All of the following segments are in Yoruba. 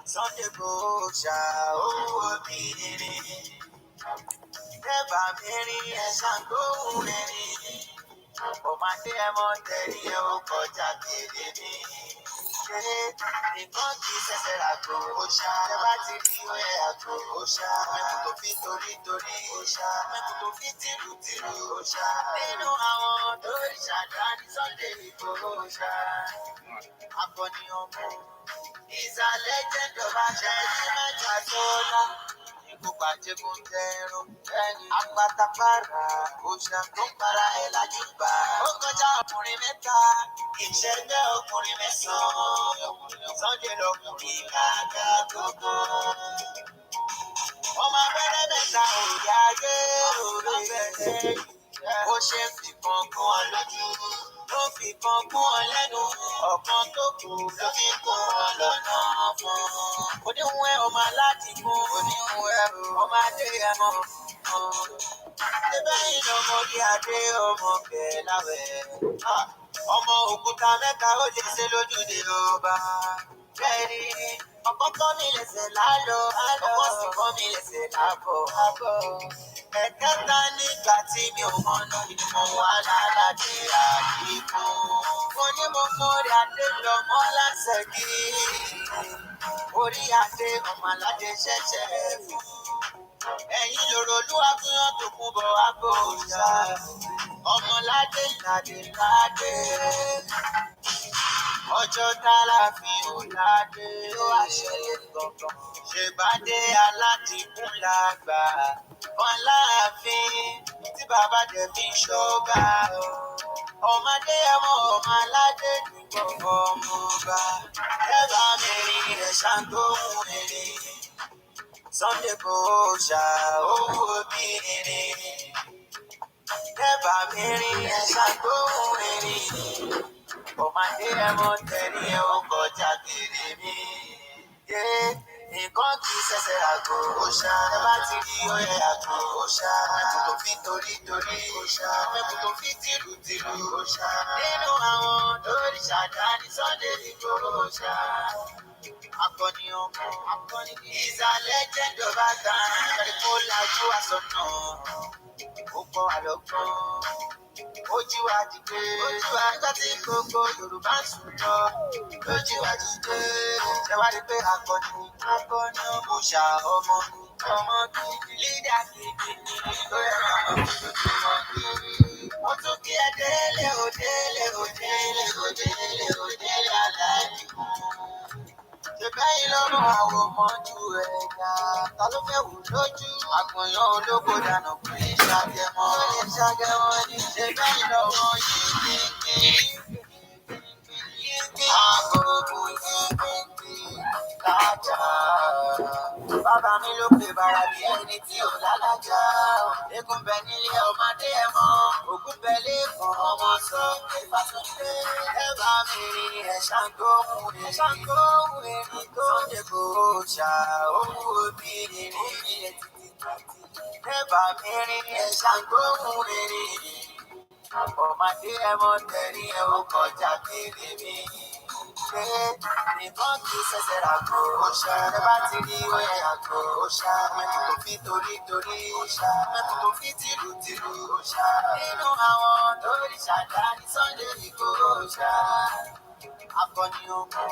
Sunday go oh be Never marry a Sango ọmọdé ẹmọ tẹ̀lé ẹ ó kọjá kéde mi. Nǹkan kì í ṣẹ̀ṣẹ̀ àgbo òòṣà. Ẹ bá ti rí oyè àgbo òòṣà. Mẹ́kù tó fi torí òòṣà. Mẹ́kù tó fi tìlù òòṣà. Nínú àwọn tó ìṣàdáni Sunday Igboho òòṣà. Akọni ọmọ. He's a legend of Àṣẹ̀yìn mẹ́ta tó lá. Pupa jẹ́gun tẹ̀rùn ẹni apátápárá òòṣà tó ń para ẹ̀ lájú bá. Ó kọjá ọkùnrin mẹ́ta, ìṣẹ́gbẹ́ ọkùnrin mẹ́sàn-án. Sunday lọkùnrin gàgà gbogbo. Ọmọ abẹ́rẹ́ mẹ́ta òòyà ayé òòrè bẹ̀rẹ̀. Ó ṣe ń fìkan gún ọ lójú, ó fìkan gún ọ lẹ́nu. Ọ̀kan tó kù ló fi kún ọ lọ́nà fún. Oníhun ẹ ọmọ aládìgún, oníhun ẹ ọmọ adé ẹmọ. Ṣébẹ́ yìí lọmọ bí adé ọmọ bẹ̀ láwẹ̀. Ọmọ òkúta mẹ́ta ó lè ṣe lójúde ọba. Bẹ́ẹ̀ni, ọkọ kọ́ mi lẹ́sẹ̀ lálọ́, ọkọ sì kọ́ mi lẹ́sẹ̀ lábọ̀. Ẹ̀kẹta nígbà tí mi ò mọ̀nà ni mo wà lálàdé àdìgún. Mo ní mo mórí adé lọ́mọ láṣẹ kí. Orí adé ọmọ aládé ṣẹ̀ṣẹ̀ fún. Ẹ̀yin lòrò olúwa fúnyán tó kún bọ̀ wá bò ṣá. Ọmọládé ládé. Ọjọ́ tálá fi òládé ó àṣẹlẹ̀ gbọ̀ngàn. Ṣèbádé aládìkún làgbà. Wọn láàfin tí bàbá dẹ̀ fi ṣọ́gà. Ọmọdé ẹmọ ọmọ aládé nìkan ọmọ ọba. Ẹ̀bà mẹ́rin ẹ̀ ṣàǹgbóhùn ẹ̀rín. Sunday go owó obìnrin. Ẹ̀bà mẹ́rin ẹ̀ ṣàǹgbóhùn ẹ̀rín. Ọmọdé ẹmọ tẹ̀lé ẹ ó kọjá kiri mi. Nǹkan kì í ṣẹ̀ṣẹ̀ àgbo òòṣà. Ẹ bá ti rí oyè àgbo òòṣà. Mẹ́kù tó fi torí òòṣà. Mẹ́kù tó fi tìlù òòṣà. Nínú àwọn tó ìṣàdáni Sunday Igboho òòṣà. Akọni ọmọ, he's a legend of our time. Ẹni kó lajú aṣọ náà, ó kọ́ àlọ́gbọ́n. Ojú wa dìde, nígbà tí gbogbo Yorùbá ń sùn lọ. Ojú wa dìde, ṣe wá rí pé akọni òòṣà ọmọ mi, lídà gidi ni lórí àwọn ọmọ mi. Mo tún kí ẹ délé aláàjì kún. Ṣèbẹ́ yìí lọ́rùn àwọn ọmọdú ẹ̀dá. Ta ló fẹ́ wù lójú? Àgbọ̀nyán olóko dànù kò lè ṣàgẹ̀mọ́. Ní ṣèbẹ́ yìí lọ́rùn yìí àbòbò yìí lájà. Bàbá mi ló pè bàrà bí ẹni tí ò lálàjà. Eégún bẹ nílé ọmọdé ẹ mọ. Ògún bẹ lẹ́kọ̀ọ́ ọmọ sọ pé Fásúnṣe. Ẹ bá mi rí ẹ̀ ṣàǹgóhùn èrè tó ń dèbò ṣá owó obìnrin. Ẹ bá mi rí ẹ̀ ṣàǹgóhùn èrè. Ọmọdé ẹ mọ tẹ̀rí ẹ ó kọjá kiri mi. Nǹkan kì í ṣẹ̀ṣẹ̀ àgbo òòṣà. Ẹ bá ti rí oyè àgbo òòṣà. Mẹ́kù tó fi torí òòṣà. Mẹ́kù tó fi tìlù òòṣà. Nínú àwọn tó ìṣàdáni Sunday Igboho òòṣà. Akọni ọmọ,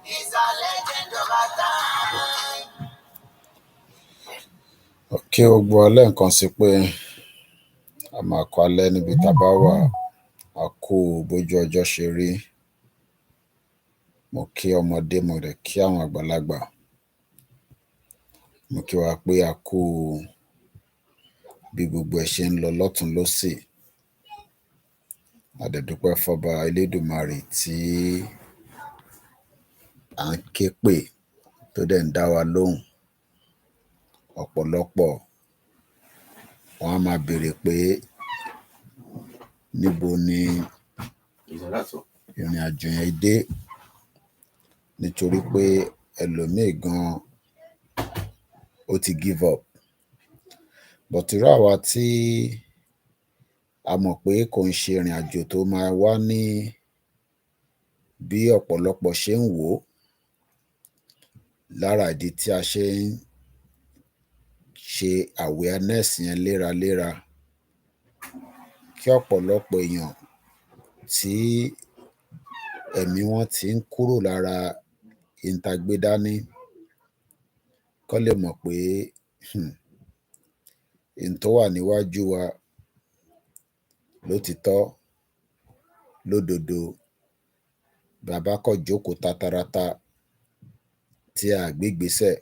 he's a legend of our time. Kí o gbọ́ lẹ́ẹ̀kan sí pé a máa kọ alẹ́ níbi tá a bá wà, a kú bójú ọjọ́ ṣe rí. Mo kí ọmọdé, mo rẹ̀ kí àwọn àgbàlagbà. Mo kí wa pé a kú bí gbogbo ẹ̀ ṣe ń lọ lọ́tùn lósì. A dẹ̀ dúpẹ́ fọba Elédùmarè tí à ń ké pè tó dẹ̀ ń dá wa lóhùn. Ọ̀pọ̀lọpọ̀ wọ́n á máa béèrè pé níbo ni ìrìn àjò yẹn dé, nítorí pé ẹlòmíì gan ó ti give up. But irú àwa tí a mọ̀ pé kò ń ṣe ìrìn àjò tó máa wá ní bí ọ̀pọ̀lọpọ̀ ṣe ń wò ó. Lára ìdí tí a ṣe ń ṣe awareness yẹn léraléra, kí ọ̀pọ̀lọpọ̀ èèyàn tí ẹ̀mí wọn ti ń kúrò lára ihun tá gbé dání kán lè mọ̀ pé ihun tó wà níwájú wa lótìítọ́, lódodo, bí a bá kàn jókòó tátarátá tí a à gbégbésẹ̀,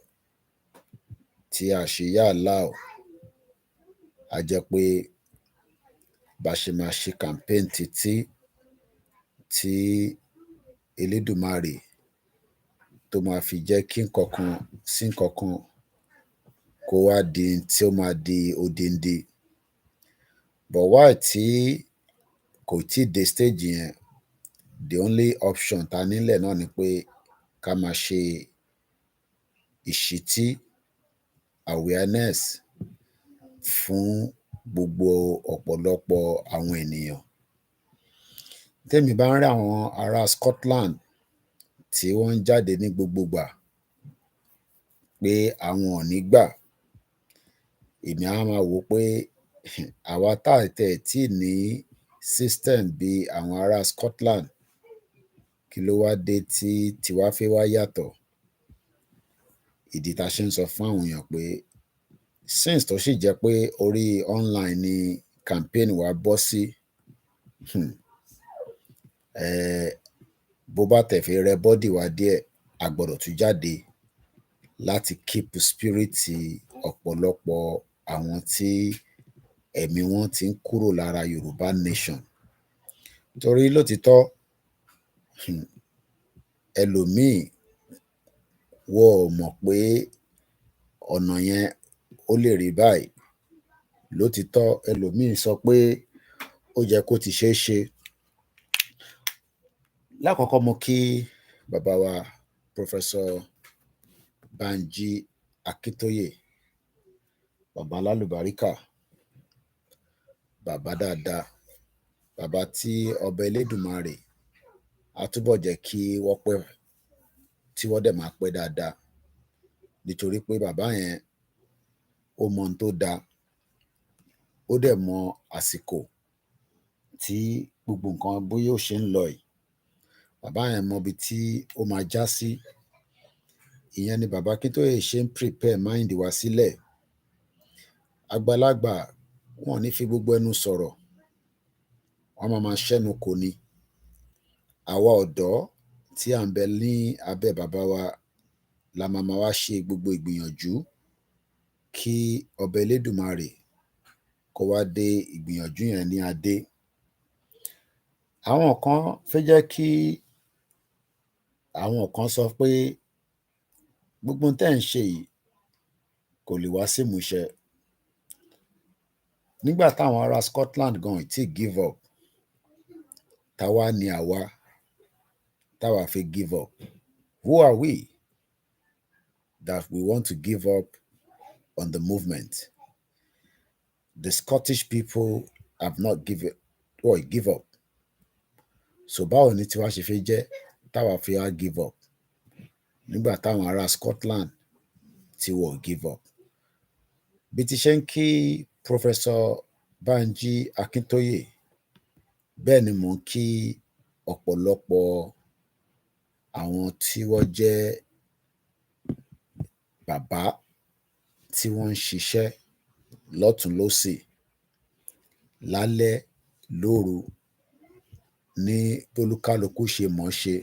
tí a ṣe yáàláò, á jẹ́ pé bá ṣe máa ṣe campaign títí tí Elédùmarè tó máa fi jẹ́ kí nǹkankan sí nǹkankan kó wá di ihun tí ó máa di odindi. But why tí kò tíì dé stage yẹn, the only option ta ní ńlẹ̀ náà ni pé ká máa ṣe ìṣítí awareness fún gbogbo ọ̀pọ̀lọpọ̀ àwọn ènìyàn. Témi bá ń rí àwọn ará Scotland tí wọ́n ń jáde ní gbogbo ìgbà pé àwọn ò ní gbà, èmi á máa wò ó pé àwa tá à tiẹ̀ tíì ní system bí àwọn ará Scotland, kí ló wá dé tí tiwa fẹ́ wá yàtọ̀? Ìdí tá a ṣe ń sọ fún àwọn èèyàn pé since tó sì jẹ́ pé orí online ni campaign wa bọ́ sí, bó bá tiẹ̀ fẹ́ rẹ bọ́dì wa díẹ̀, a gbọ́dọ̀ tún jáde láti keep spirit ọ̀pọ̀lọpọ̀ àwọn tí ẹ̀mí wọn ti ń kúrò lára Yorùbá Nation. Torí lótìítọ́, ẹlòmíì wọn ò mọ̀ pé ọ̀nà yẹn ó lè rí báyìí. Lótìítọ́, ẹlòmíì sọ pé ó yẹ kó ti ṣeé ṣe. Lákọ̀ọ́kọ́ mo kí bàbá wa Professor Banji Akíntóyè, bàbá alálùbáríkà, bàbá dáadáa, bàbá tí ọba Elédùmarè á túbọ̀ jẹ́ kí wọ́n pẹ́, tí wọ́n dẹ̀ máa pẹ́ dáadáa. Nítorí pé bàbá yẹn ó mọ ohun tó dáa, ó dẹ̀ mọ àsìkò tí gbogbo nǹkan bí ó ṣe ń lọ yìí. Bàbá yẹn mọ ibi tí ó máa já sí. Ìyẹn ni bàbá Akíntóyè ṣe ń prepare mind wa sílẹ̀. Àgbàlagbà wọn ò ní fi gbogbo ẹnu sọ̀rọ̀, wọ́n á máa ṣẹ́nu kò ni. Àwa ọ̀dọ́ tí à ń bẹ ní abẹ́ bàbá wa la máa wá ṣe gbogbo ìgbìyànjú kí ọba Elédùmarè kó wá dé ìgbìyànjú yẹn ní adé. Àwọn kan fẹ́ jẹ́ kí àwọn kan sọ pé gbogbo ohun tẹ́ ẹ̀ ń ṣe yìí kò lè wá sí ìmúṣẹ. Nígbà táwọn ará Scotland gan ò tíì give up, ta wá ni àwa táwa fi give up? Who are we that we want to give up on the movement? The Scottish people have not give up. So báwo ni tiwa ṣe fẹ́ jẹ́ táwa fi wá give up nígbà táwọn ará Scotland tí wọn ò give up? Bí ti ṣe ń kí Professor Banji Akíntóyè, bẹ́ẹ̀ ni mò ń kí ọ̀pọ̀lọpọ̀ àwọn tí wọ́n jẹ́ bàbá tí wọ́n ń ṣiṣẹ́ lọ́tùn-ún-lósì, lálẹ́, lóru, ní bólúkálukú ṣe mọ̀ ọ́n ṣe.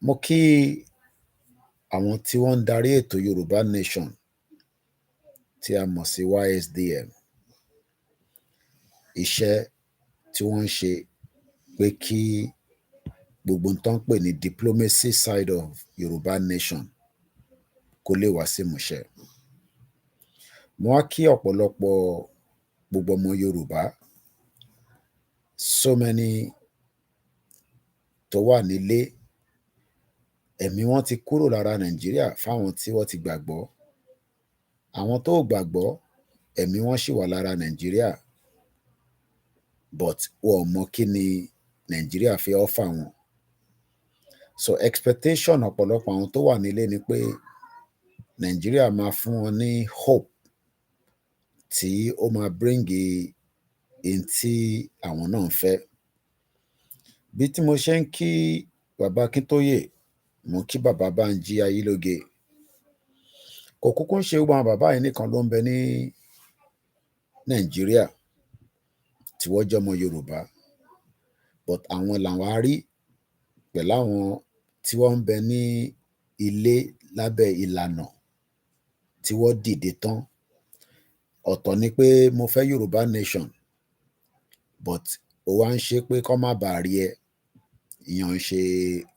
Mo kí àwọn tí wọ́n ń darí ètò Yoruba Nation tí a mọ̀ sí YSDM. Iṣẹ́ tí wọ́n ń ṣe pé kí gbogbo ohun tán ń pè ní diplomacy side of Yoruba Nation kó lè wá sí ìmúṣẹ. Mo wá kí ọ̀pọ̀lọpọ̀ gbogbo ọmọ Yorùbá, so many tó wà nílé, ẹ̀mí wọn ti kúrò lára Nàìjíríà fáwọn tí wọ́n ti gbàgbọ́. Àwọn tó ò gbàgbọ́, ẹ̀mí wọn ṣì wà lára Nàìjíríà but wọn ò mọ kí ni Nàìjíríà fi offer wọn. So expectation ọ̀pọ̀lọpọ̀ àwọn tó wà nílé ni pé Nàìjíríà máa fún wọn ní hope tí ó máa bring in tí àwọn náà ń fẹ́. Bí tí mo ṣe ń kí bàbá Akíntóyè, mo kí bàbá Bánjí Ayélóge. Kò kúkú ń ṣe gbogbo àwọn bàbá yìí nìkan ló ń bẹ ní Nàìjíríà tí wọ́n jẹ́ ọmọ Yorùbá, but àwọn làwọn á rí pẹ̀lú àwọn tí wọ́n ń bẹ ní ilé lábẹ́ ìlànà tí wọ́n dìde tán. Ọ̀tọ̀ ni pé mo fẹ́ Yoruba Nation but ó wá ń ṣe pé kọ́ má bàa rí ẹ, ìyẹn ń ṣe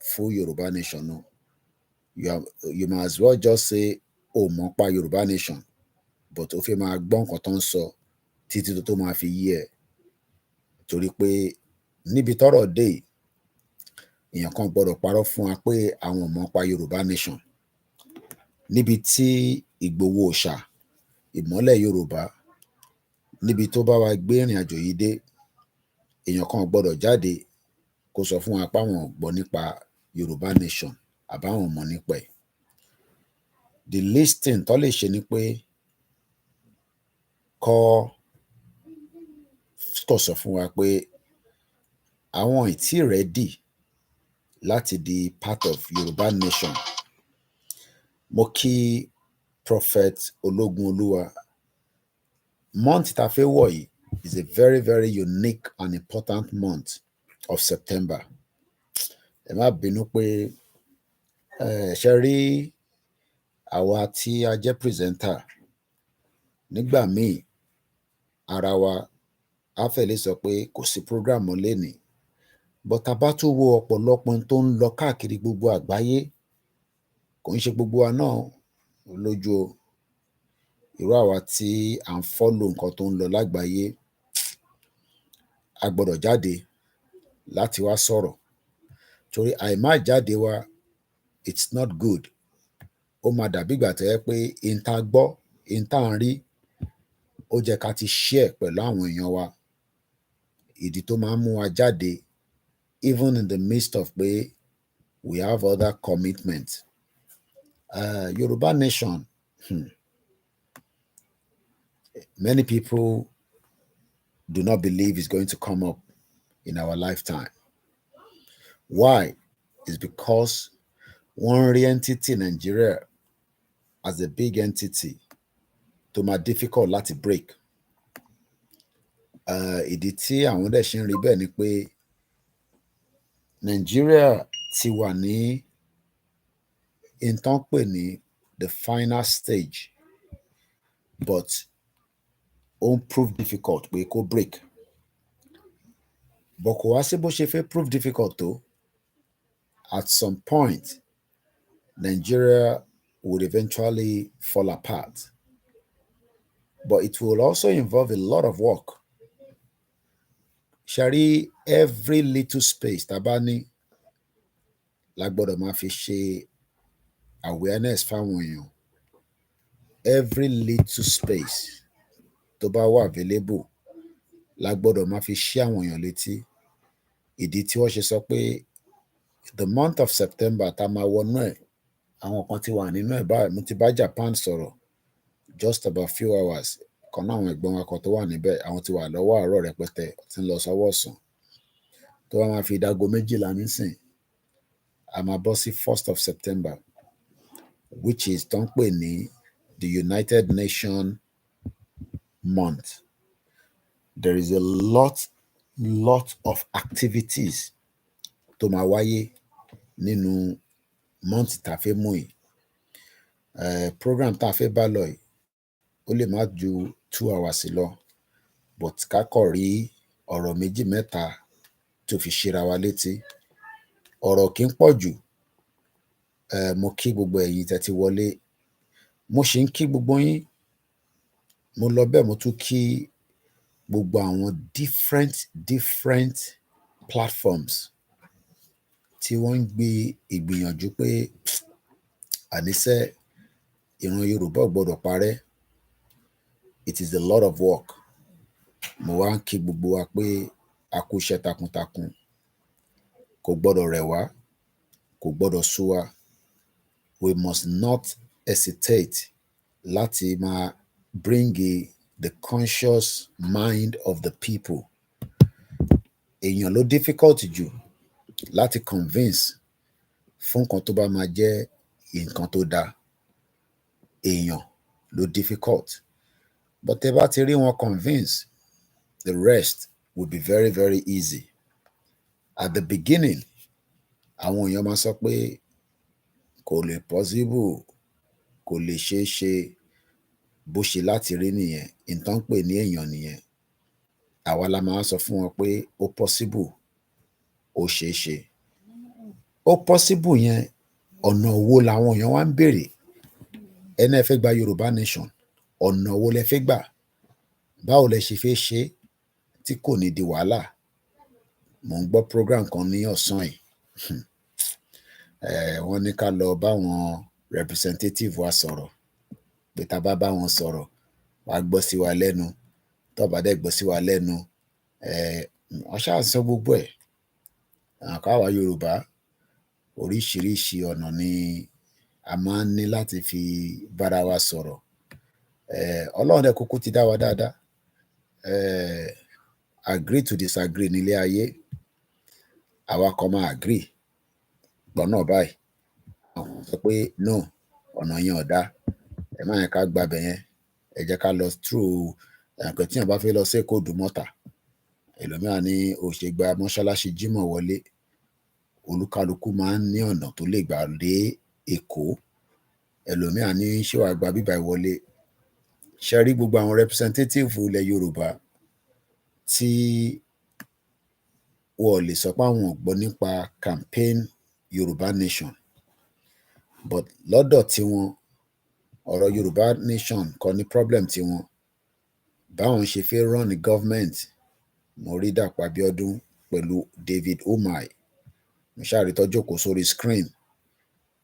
full Yoruba Nation náà. You might as well just say o mọ̀ pa Yoruba Nation but ó fi máa gbọ́ nǹkan tó ń sọ títí tó máa fi yí ẹ. Torí pé níbi tọ́rọ̀ dé èèyàn kan gbọ́dọ̀ parọ́ fún wa pé àwọn ò mọ̀ pa Yoruba Nation. Níbi tí Ìgbòho Òòṣà, ìmọ́lẹ̀ Yorùbá, níbi tó bá wa gbé ìrìn àjò yìí dé, èèyàn kan gbọ́dọ̀ jáde kó sọ fún wa pé àwọn ò gbọ́ nípa Yoruba Nation àbáwọn ò mọ̀ nípa ẹ̀. The least thing tó lè ṣe ni pé kó sọ fún wa pé àwọn ì tí ready láti di part of Yoruba Nation. Mo kí Prophet Ológunolúwa. Month tá fẹ́ wọ̀ yìí is a very very unique and important month of September. Ẹ má bínú pé ṣe rí àwa tí a jẹ́ presenter nígbà míì ara wa á fẹ́ lè sọ pé kò sí program mọ́ lénìí, but tá bá tún wo ọ̀pọ̀lọpọ̀ tó ń lọ káàkiri gbogbo àgbáyé, kò ń ṣe gbogbo wa náà lójú o. Irú àwa tí à ń follow nǹkan tó ń lọ lágbàáyé, a gbọ́dọ̀ jáde láti wá sọ̀rọ̀. Torí àìmá jáde wa, it's not good. Ó máa dàbí ìgbà tó jẹ́ pé in tá gbọ́, in tá ń rí, ó jẹ́ ká ti share pẹ̀lú àwọn èèyàn wa. Ìdí tó máa ń mú wa jáde even in the midst of pé we have other commitments. Yoruba Nation, many people do not believe it's going to come up in our lifetime. Why? It's because one entity Nigeria as a big entity tó máa difficult láti break. Ìdí tí àwọn dẹ̀ ṣe ń rí bẹ́ẹ̀ ni pé Nigeria ti wà ní ìtàn pè ní the final stage, but ó ń prove difficult pé kó break. But kò wá sí bó ṣe fẹ́ prove difficult tó. At some point, Nigeria would eventually fall apart. But it will also involve a lot of work. Ṣàrí every little space tá bá ní la gbọ́dọ̀ máa fi ṣe awareness fáwọn èèyàn. Every little space tó bá wà available la gbọ́dọ̀ máa fi ṣí àwọn èèyàn létí. Ìdí tí wọ́n ṣe sọ pé the month of September tá máa wọnú ẹ̀, àwọn kan ti wà nínú ẹ̀ báyìí. Mo ti bá Japan sọ̀rọ̀ just about few hours. Kan náà àwọn ẹ̀gbọ́n wa kan tó wà níbẹ̀, àwọn ti wà lọ́wọ́ àárọ̀ rẹpẹtẹ, tí ń lọ sọ́wọ́ ọ̀sán. Tó bá máa fi dago 12 nísìn, a máa bọ́ sí 1st of September, which is tó ń pè ní the United Nation month. There is a lot of activities tó máa wáyé nínú month tá fẹ́ mú yìí. Program tá fẹ́ bá lọ yìí ó lè má ju 2 hours lọ, but ká kọ̀ rí ọ̀rọ̀ méjì mẹ́ta tó fi ṣíra wa létí. Ọ̀rọ̀ kì í pọ̀ jù. Mo kí gbogbo ẹ̀yin tẹ́ ti wọlé. Mo sì ń kí gbogbo yín. Mo lọ bẹ́ẹ̀ mo tún kí gbogbo àwọn different platforms tí wọ́n ń gbé ìgbìyànjú pé àníṣe ìran Yorùbá ò gbọdọ̀ parẹ́. it is a lot of work. Mo wá ń kí gbogbo wa pé a kú iṣẹ́ takuntakun, kò gbọ́dọ̀ rẹ̀ wá, kò gbọ́dọ̀ sú wa. We must not hesitate láti máa bring the conscious mind of the people. Èèyàn ló difficult jù láti convince fún nǹkan tó bá máa jẹ́ nǹkan tó dáa. Èèyàn ló difficult. But tẹ́ bá ti rí wọn convince, the rest will be very very easy. At the beginning, àwọn èèyàn máa sọ pé kò lè possible, kò lè ṣeé ṣe, bó ṣe láti rí nìyẹn, nǹkan pè ní èèyàn nìyẹn. Àwa la máa sọ fún wọn pé ó possible, ó ṣeé ṣe. Ó possible yẹn, ọ̀nà wo làwọn èèyàn wá ń béèrè? Ẹni ẹ fẹ́ gba Yorùbá Nation, ọ̀nà wo lẹ fẹ́ gbà? Báwo lẹ ṣe fẹ́ ṣe tí kò ní di wàhálà? Mo ń gbọ́ program kan ní ọ̀sán yìí. Wọ́n ní ká lọ báwọn representative wa sọ̀rọ̀, pé tá bá bá wọn sọ̀rọ̀, wá gbọ́ sí wa lẹ́nu, tó bá dẹ̀ gbọ́ sí wa lẹ́nu, wọ́n ṣáà sọ gbogbo ẹ̀. Àwa Yorùbá, oríṣiríṣi ọ̀nà ni a máa ń ní láti fi bára wa sọ̀rọ̀. Ọlọ́run dẹ̀ kúkú ti dá wa dáadáa. Agree to disagree nílé ayé. Àwa kan máa agree gbọ́nà báyìí. Àwọn sọ pé no, ọ̀nà yẹn ò dáa, ẹ má yẹn ká gbabẹ̀ yẹn, ẹ jẹ́ ká lọ through nǹkan tí èèyàn bá fẹ́ lọ sí Èkó Òdùmọ̀tà. Ẹlòmíràn ní ó ṣe gba mọ́ṣáláṣí Jímọ̀ wọlé. Olúkálukú máa ń ní ọ̀nà tó lè gbà dé Èkó. Ẹlòmíràn ní ṣé wàá gba bíbá ìwọlé. Ṣé rí gbogbo àwọn representative ilẹ̀ Yorùbá tí wọ́n lè sọ pé àwọn ò gbọ́ nípa campaign Yorùbá Nation, but lọ́dọ̀ tiwọn, ọ̀rọ̀ Yorùbá Nation kọ́ ni problem tiwọn. Báwọn ṣe fẹ́ run ní government, mo rí Dàpọ̀ Abíọ́dún pẹ̀lú David Umahi. Mo ṣàrí tó jókòó sórí screen,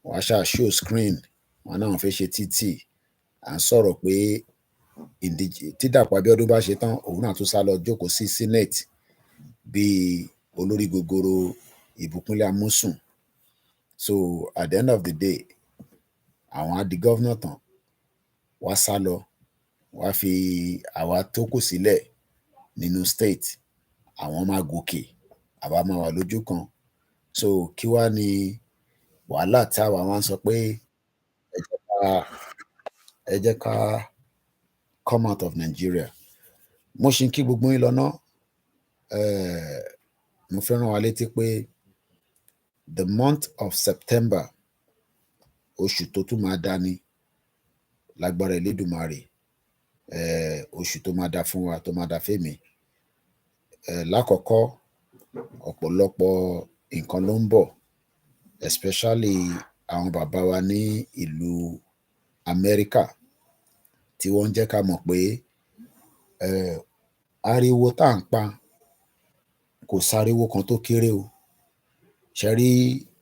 wọ́n á ṣáà show screen, wọn náà fẹ́ ṣe títì. À ń sọ̀rọ̀ pé tí Dàpọ̀ Abíọ́dún bá ṣe tán, òun náà tún sá lọ jókòó sí Senate bíi olórí gogoro Ìbùkúnlé Amúsùn. So at the end of the day, àwọn á di governor tán, wá sá lọ, wá fi àwa tó kù sílẹ̀ nínú state. Àwọn máa gòkè, àwa máa wà lójú kan. So kí wá ní wàhálà tí àwa wá ń sọ pé ẹ jẹ́ ká come out of Nigeria. Mo ṣì ń kí gbogbo yín lọ ná. Mo fẹ́ rán wa létí pé the month of September, oṣù tó tún máa dá ní lágbára Elédùmarè. Oṣù tó máa dá fún wa, tó máa dá fẹ́mi. Lákọ̀ọ́kọ́, ọ̀pọ̀lọpọ̀ nǹkan ló ń bọ̀, especially àwọn bàbá wa ní ìlú Amẹ́ríkà, tí wọ́n ń jẹ́ ká mọ̀ pé ariwo tá à ń pa kò sáriwo kan tó kéré o. Ṣé rí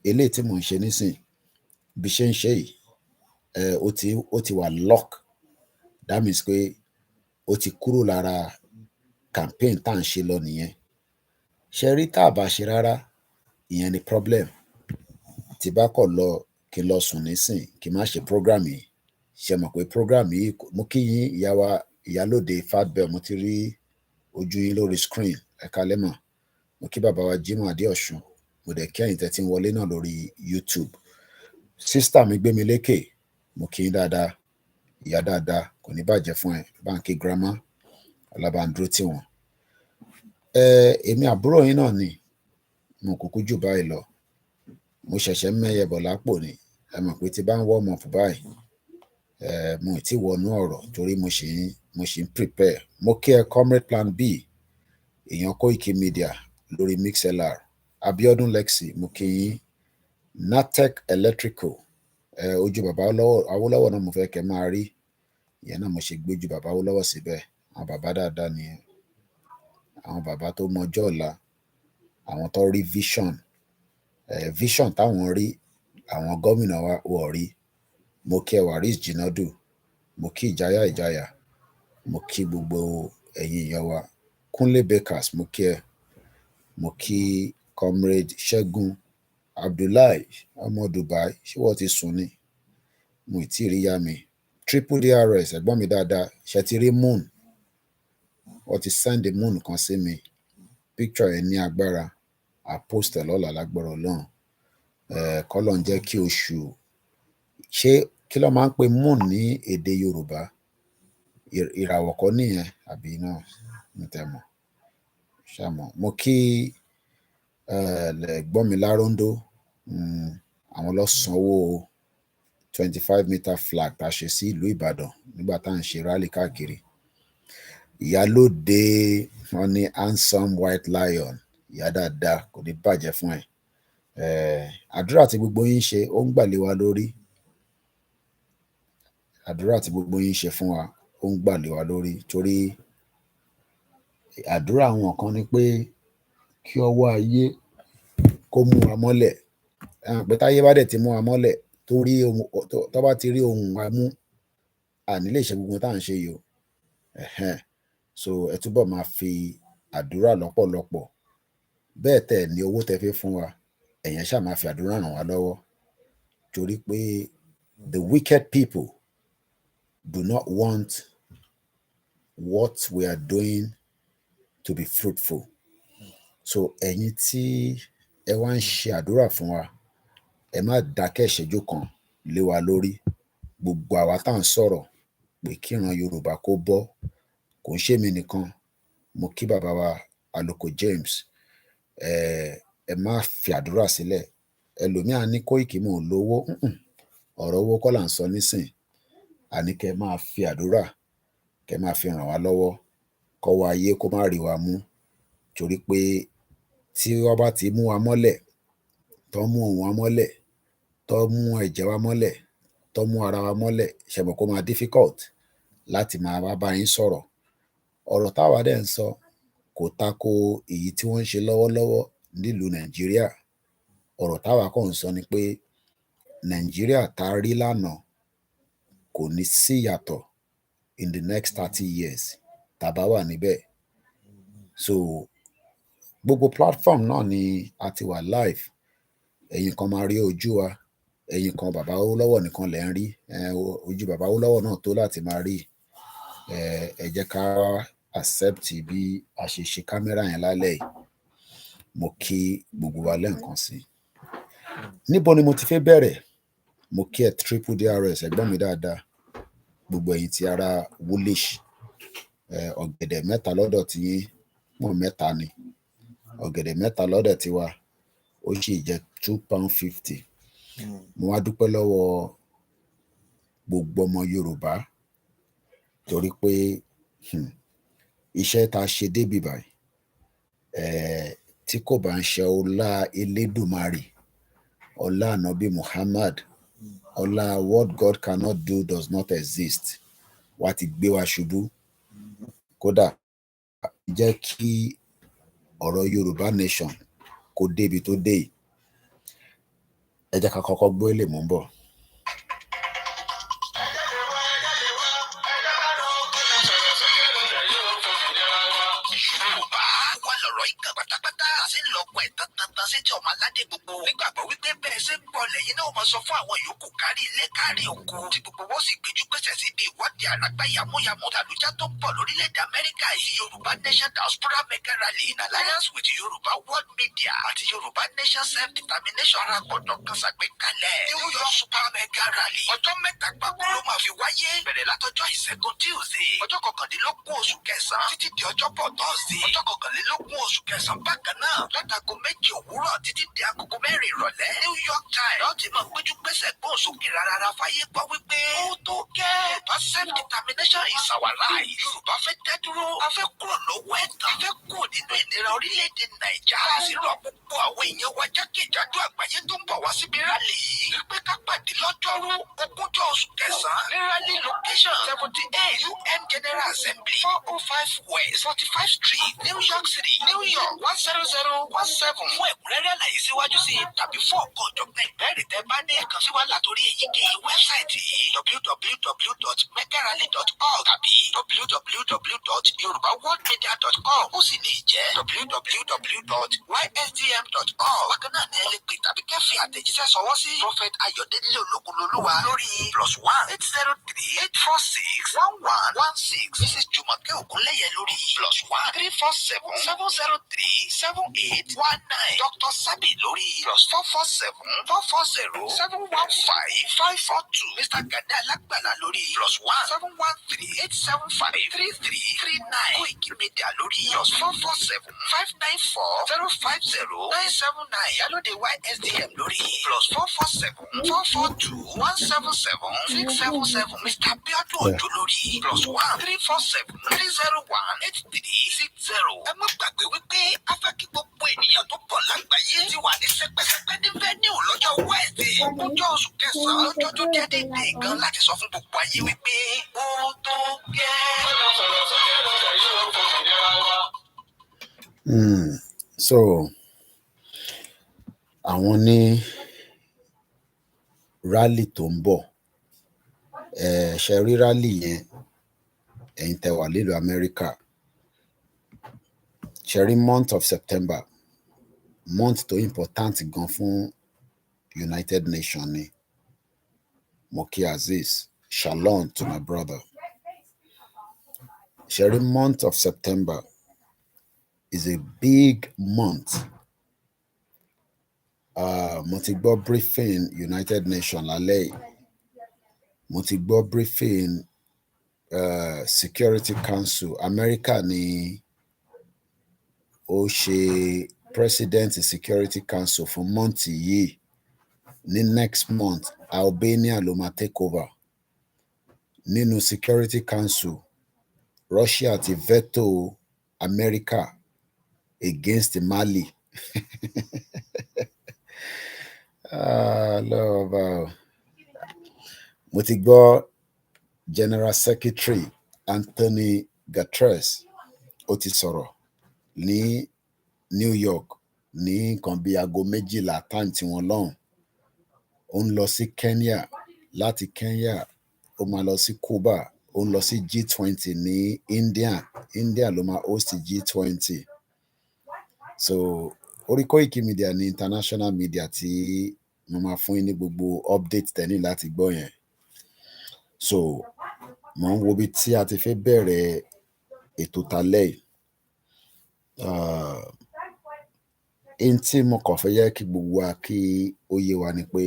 eléyìí tí mò ń ṣe nísìn, bí ṣe ń ṣe yìí, ó ti wà lock. That means pé ó ti kúrò lára campaign tá à ń ṣe lọ nìyẹn. Ṣé rí tá a bá ṣe rárá, ìyẹn ni problem. Tí bá kọ̀ lọ kí n lọ sùn nísìn, kí n má ṣe program yìí. Ṣé mọ̀ pé program yìí, mo kí yín ìyá wa Ìyálóde Fatbell, mo ti rí ojú yín lórí screen, ẹ káalẹ́ mà. Mo kí bàbá wa Jimoh Adéọ̀ṣun, mo dẹ̀ kí ẹ̀yin tẹ́ tí ń wọlé náà lórí YouTube. Sísítà mi gbé mi lékè, mo kí yín dáadáa, ìyá dáadáa, kò ní bàjẹ́ fún ẹ. Báńkì girama, ọlábàndúró tí wọn. Èmi àbúrò yín náà ni, mo kúkú jù báyìí lọ. Mo ṣẹ̀ṣẹ̀ ń mẹ́yẹ bọ̀ lápò ni. Ẹ mọ̀ pé tí bá ń warm up báyìí, mo ì tí wọnú ọ̀rọ̀ torí mo ṣì ń prepare. Mo kí ẹ Comrade Plan B, èèyàn Koikimedia lórí MixLR. Abiodun Lexi, mo kí yín. Natec Electrical, ojú bàbá Awólọ́wọ̀ náà mo fẹ́ kẹ́ máa rí. Ìyẹn náà mo ṣe gbé ojú bàbá Awólọ́wọ̀ síbẹ̀. Àwọn bàbá dáadáa nìyẹn. Àwọn bàbá tó mọjọ́ ọ̀la, àwọn tó rí vision. Vision táwọn rí, àwọn gómìnà wa wọ̀ rí. Mo kí ẹ Waris Jinadu, mo kí Ìjáyà. mo kí gbogbo ẹ̀yin èèyàn wa. Kúnlé Bakers mo kí ẹ, mo kí comrade Ṣẹ́gun Abdullahi ọmọ Dubai, ṣé wọ́n ti sùn ni? Mo ì tí ì rí yá mi. Triple DRS ẹ̀gbọ́n mi dáadáa, ṣe ti rí moon? Wọ́n ti send moon kan sí mi, picture ẹ̀ ní agbára, a post ẹ̀ lọ́la lágbára Ọlọ́run. Kọ́lọ̀ ń jẹ́ kí oṣù, ṣé kí ló máa ń pe moon ní èdè Yorùbá? Ìràwọ̀ kọ́ nìyẹn àbí náà ní tẹ̀mọ̀ ṣàmọ̀. Mo kí ẹ̀gbọ́n mi Láróńdó, àwọn ló sanwó 25-meter flag tá a ṣe sí ìlú Ìbàdàn nígbà tá à ń ṣe rally káàkiri. Ìyálóde wọn ní handsome white lion, ìyá dáadáa, kò ní bàjẹ́ fún ẹ. Àdúrà tí gbogbo yín ṣe ó ń gbà lé wa lórí. Àdúrà tí gbogbo yín ṣe fún wa ó ń gbà lé wa lórí, torí àdúrà àwọn kan ni pé kí ọwọ́ ayé kó mú wa mọ́lẹ̀. Pé táyé bá dẹ̀ ti mú wa mọ́lẹ̀, tó bá ti rí ohun wa mú, àní lè ṣe gbogbo tá à ń ṣe yìí o. So ẹ túbọ̀ máa fi àdúrà lọ́pọ̀lọpọ̀. Bẹ́ẹ̀ tẹ̀ ní owó tẹ fi fún wa, ẹ̀yẹn ṣáà máa fi àdúrà ràn wá lọ́wọ́, torí pé the wicked people do not want what we are doing to be fruitful. So ẹ̀yin tí ẹ wá ń ṣe àdúrà fún wa, ẹ má dákẹ́ ìṣẹ́jú kan lé wa lórí. Gbogbo àwa tá à ń sọ̀rọ̀ pé kíran Yorùbá kó bọ́, kò ń ṣèmi nìkan. Mo kí bàbá wa Aloko James, ẹ má fi àdúrà sílẹ̀. Ẹlòmíà ní Kóìkì mò ń lówó, ọ̀rọ̀ owó kọ́ là ń sọ nísìn. Àní kẹ́ máa fi àdúrà, kẹ́ máa fi ràn wá lọ́wọ́, kọ́wọ́ ayé kó má rí wa mú, torí pé tí wọ́n bá ti mú wa mọ́lẹ̀, tó mú ohùn wa mọ́lẹ̀, tó mú ẹ̀jẹ̀ wa mọ́lẹ̀, tó mú ara wa mọ́lẹ̀, ṣe mọ̀ kó máa difficult láti máa wá bá yín sọ̀rọ̀. Ọ̀rọ̀ táwa dẹ̀ ń sọ kò tako èyí tí wọ́n ń ṣe lọ́wọ́lọ́wọ́ nílùú Nàìjíríà. Ọ̀rọ̀ táwa kàn ń sọ ni pé Nàìjíríà tá a rí lánàá kò ní sí ìyàtọ̀ in the next 30 years tá a bá wà níbẹ̀. So gbogbo platform náà ni a ti wà live. Ẹ̀yin kan máa rí ojú wa, ẹ̀yin kan bàbá Awólọ́wọ̀ nìkan lẹ̀ ń rí. Ojú bàbá Awólọ́wọ̀ náà tó láti máa rí. Ẹ jẹ́ ká accept bí a ṣe ṣe kámẹ́rà yẹn lálẹ́ yìí. Mo kí gbogbo wa lẹ́ẹ̀kan sí. Níbo ni mo ti fẹ́ bẹ̀rẹ̀? Mo kí ẹ Triple DRS ẹ̀gbọ́n mi dáadáa. Gbogbo ẹ̀yin tí ara Woolwich, ọ̀gẹ̀dẹ̀ mẹ́ta lọ́dọ̀ tí yín, mọ̀ mẹ́ta ni. Ọ̀gẹ̀dẹ̀ mẹ́ta lọ́dọ̀ tí wa, ó sì jẹ́ £2.50. Mo wá dúpẹ́ lọ́wọ́ gbogbo ọmọ Yorùbá, torí pé iṣẹ́ tá a ṣe débi báyìí, tí kò bá ń ṣe ọlá Elédùmarè, ọlá Ànábì Muhammad, ọlá what God cannot do does not exist, wá ti gbé wa ṣubú. Kódà jẹ́ kí ọ̀rọ̀ Yoruba Nation kó débi tó dé yìí. Ẹ jẹ́ ká kọ́kọ́ gbọ́ èlé mò ń bọ̀. Nígbàgbọ́ wípé bẹ́ẹ̀ ṣe ń bọ̀ lẹ́yìn náà máa sọ fún àwọn yòókù kárí ilé kárí oko, tí gbogbo wọn sì péjú pésẹ̀ síbi ìwọ́de àràgbá yàmúyàmú àlùjá tó ń bọ̀ lórílẹ̀‐èdè Amẹ́ríkà yìí. Yoruba Nation Diaspora Mega Rally in alliance with Yoruba World Media àti Yoruba Nation Self-Determination arákọ̀dọ̀ kan ṣàgbékalẹ̀ New York Super Mega Rally. Ọjọ́ mẹ́ta gbáko ló máa fi wáyé, bẹ̀rẹ̀ látọjọ́ Ìṣẹ́gun Tuesday ọjọ́ 21 oṣù kẹsàn-án títí di ọjọ́bọ̀ Thursday ọjọ́ 21 oṣù kẹsàn-án. Bákan náà látago 2 òwúrọ̀ títí di agogo 4 ìrọ̀lẹ́ New York Times láti máa péjú pésẹ̀ gbóhùn sókè rárá fáyé gbọ́ wípé ó tó gẹ́. Yorùbá self-determination is our right. Yorùbá fẹ́ dá dúró, a fẹ́ kúrò lọ́wọ́ ẹ̀tàn, a fẹ́ kúrò nínú ìnira orílẹ̀-èdè Nàìjíríà. A sì rọ gbogbo àwọn èèyàn wa jákèjádò àgbáyé tó ń bọ̀ wá síbi rálì yìí wípé ká pàdé lọ́jọ́rú 20 oṣù kẹsàn-án ní rally location 78 UN General Assembly 405 West 45th Street New York City, New York 10017. Fún ẹ̀kúnrẹ́rẹ́ àlàyé síwájú sí tàbí fún ọ̀kan ọ̀jọ̀gbọ́n ìbéèrè tẹ́ bá ní ẹ̀kan sí wa látòrí èyíkéyìí wẹ́bsáìtì yìí www.megarally.org tàbí www.yorubaworldmedia.com ó sì lè jẹ́ www.ysdm.org. bákan náà ni ẹ lè pè tàbí kẹ́ fi àtẹ̀jíṣẹ́ ṣọwọ́ sí prophet ayọ̀délé ológunlolúwa lórí +1 803 846 1116 mrs jumoke ogunleye lórí +1 347 703 7819 dr sabi lórí +447 440 715 542 mr gani alágbàlá lórí +1 713 875 3339 Koikimedia lórí +447 594 050 979 yálòdè ysdm lórí +447 442 177 677 mr abiodun ojo lórí +1 347 301 8360. ẹ má gbàgbé wípé a fẹ́ kí gbogbo ènìyàn tó bọ̀ lágbàáyé ti wà ní sẹpẹsẹpẹ ní venue lọ́jọ́ Wednesday ọjọ́ oṣù kẹsàn-án lọ́jọ́ tó jẹ́ déédéé gan láti sọ fún gbogbo ayé wípé ó tó gẹ́. So àwọn ní rally tó ń bọ̀ ṣe rí rally yẹn ẹ̀yin tẹ́ wà nílùú Amẹ́ríkà ṣe rí month of September month tó important gan fún United Nations ni Moki Aziz shalom to my brother ṣe rí month of September is a big month. Mo ti gbọ́ briefing United Nations lálẹ́ yìí mo ti gbọ́ briefing Security Council America ni ó ṣe President Security Council fún month yìí ní next month Albania ló máa take over nínú Security Council Russia ti veto America against Mali. Mo ti gbọ́ General Secretary Anthony Guterres ó ti sọ̀rọ̀ ní New York ní nǹkan bíi aago 12 time tí wọ́n lọ́hùn ó ń lọ sí Kenya láti Kenya ó máa lọ sí Cuba ó ń lọ sí G20 ní India ló máa host G20 so orí Koikimedia ní international media tí mo máa fún yín ní gbogbo update tẹ́ni láti gbọ́ yẹn so mo ń wo bí tí a ti fẹ́ bẹ̀rẹ̀ ètò talẹ́ yìí tí mo kàn fẹ́ yẹ kí gbogbo wa kí ó yé wa ni pé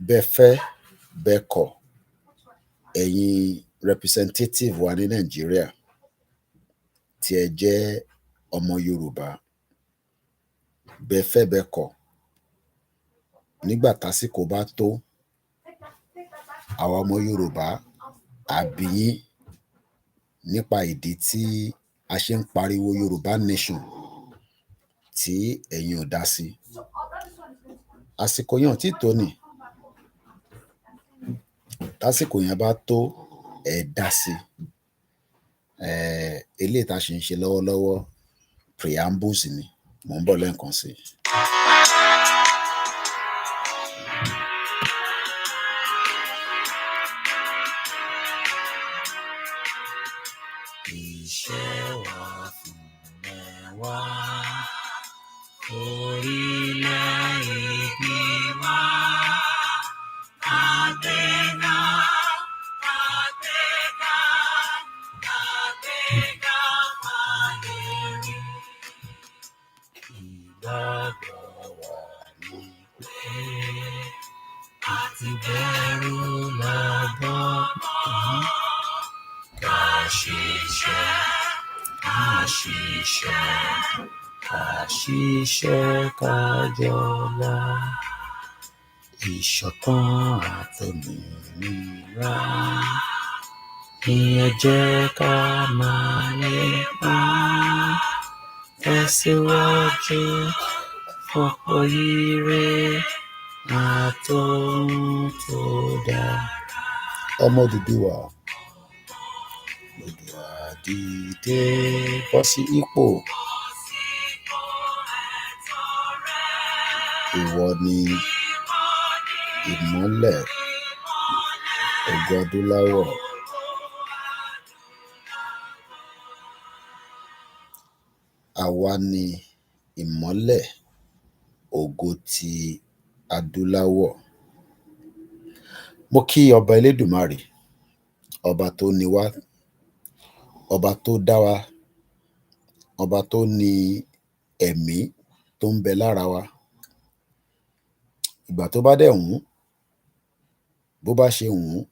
bẹ́ẹ̀ fẹ́ bẹ́ẹ̀ kọ̀ ẹ̀yin representative wa ní Nàìjíríà tí ẹ jẹ́ ọmọ Yorùbá bẹ́ẹ̀ fẹ́ bẹ́ẹ̀ kọ̀ nígbà tásìkò bá tó àwa ọmọ Yorùbá àbí yín nípa ìdí tí a ṣe ń pariwo Yoruba Nation tí ẹ̀yin ò dá sí àsìkò yẹn ò tí tó ní tásìkò yẹn bá tó ẹ dá sí eléyìí tá a ṣe ń ṣe lọ́wọ́lọ́wọ́ preambles ni mò ń bọ̀ lẹ́ẹ̀kan sí i. Iṣẹ́ wa fún ẹwà orílẹ̀-èdè wa àgbẹ̀gà àgbẹ̀gà àgbẹ̀gà fàyẹ̀rì ìgbàgbọ́ wa ní pé àti bẹ̀rù lọ́gbọ́n ká ṣiṣẹ́ ká jọlá ìṣọ̀kan àtòmìnira ni ẹ jẹ́ ká máa lépa tẹ̀síwájú fọ́pọ̀ ire àtòhun tó dára. Ọmọ Odùduwà dìde bọ́ sí ipò ìwọ ni ìmọ́lẹ̀ ògo adúláwọ̀. Àwa ni ìmọ́lẹ̀ ògo ti adúláwọ̀. Mo kí ọba Elédùmarè, ọba tó ni wá, ọba tó dá wa, ọba tó ní ẹ̀mí tó ń bẹ lára wa. Ìgbà tó bá dẹ̀ wù ú, bó bá ṣe wù ú,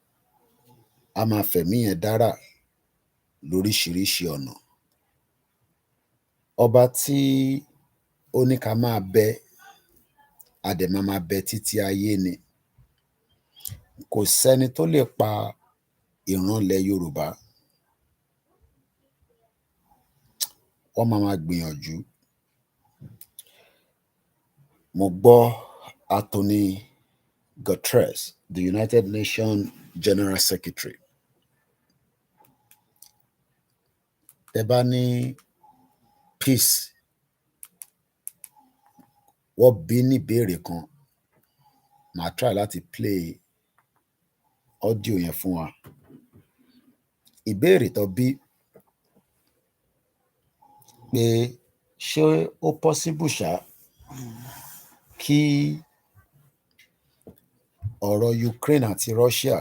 a máa fẹ̀mí yẹn dárà lóríṣiríṣi ọ̀nà. Ọba tí ó ní ká máa bẹ, a dẹ̀ máa bẹ títí ayé ni. Kò sẹ́ni tó lè pa ìranlẹ̀ Yorùbá. Wọ́n máa gbìyànjú. Mo gbọ́ Anthony Guterres, the United Nations General Secretary. Tẹ́ bá ní peace, wọ́n bí ní ìbéèrè kan, màá try láti play audio yẹn fún wa. Ìbéèrè tó bí pé ṣé ó possible ṣá kí ọ̀rọ̀ Ukraine àti Russia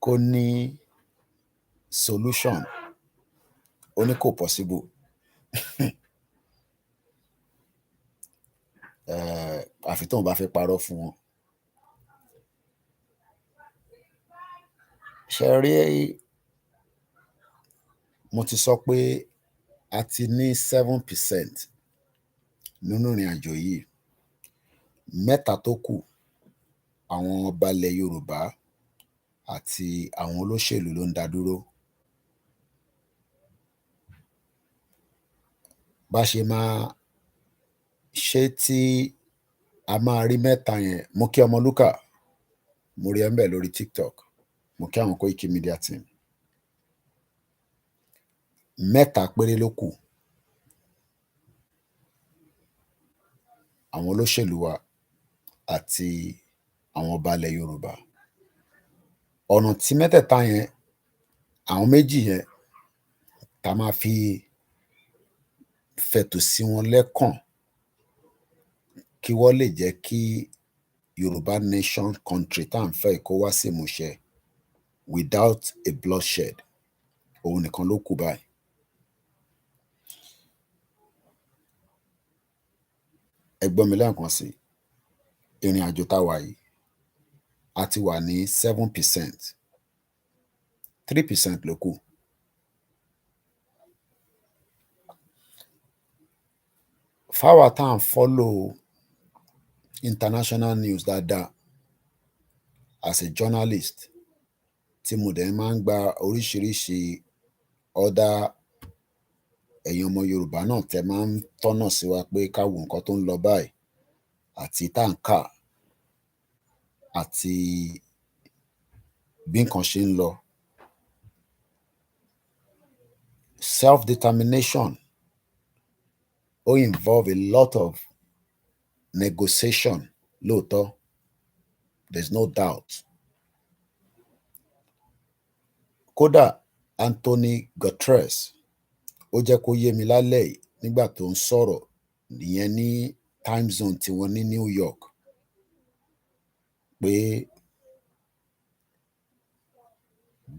kó ní solution. Ó ní kò possible. Àfi tóun bá fẹ́ parọ́ fún wọn. Ṣé rí, mo ti sọ pé a ti ní 7% nínú ìrìn àjò yìí. 3 tó kù, àwọn ọba ilẹ̀ Yorùbá àti àwọn olóṣèlú ló ń dá dúró. Bá ṣe máa ṣe tí a máa rí 3 yẹn, mo kí Ọmọlúkà, mo rí ẹ ńbẹ̀ lórí TikTok, mo kí àwọn Koikimedia team. 3 péré ló kù. Àwọn olóṣèlú wa àti àwọn ọba ilẹ̀ Yorùbá. Ọ̀nà tí 3 yẹn, àwọn 2 yẹn, tá máa fi fẹ̀tò sí wọn lẹ́kàn kí wọ́n lè jẹ́ kí Yoruba Nation country tá à ń fẹ́ kó wá sí ìmúṣẹ without a bloodshed. Òun nìkan ló kù báyìí. Ẹ gbọ́ mi lẹ́ẹ̀kan sí, ìrìn àjò tá wà yìí, a ti wà ní 7%. 3% ló kù. Fáwa tá à ń follow international news dáadáa as a journalist, tí mo dẹ̀ máa ń gba oríṣiríṣi other ẹ̀yin ọmọ Yorùbá náà tẹ́ máa ń tọ́nà sí wa pé ká wo nǹkan tó ń lọ báyìí, àti tá à ń kà, àti bí nǹkan ṣe ń lọ. Self-determination ó involve a lot of negotiation lóòótọ́. There's no doubt. Kódà Anthony Guterres ó jẹ́ kó yé mi lálẹ́ yìí nígbà tó ń sọ̀rọ̀ ìyẹn ní time zone tiwọn ní New York pé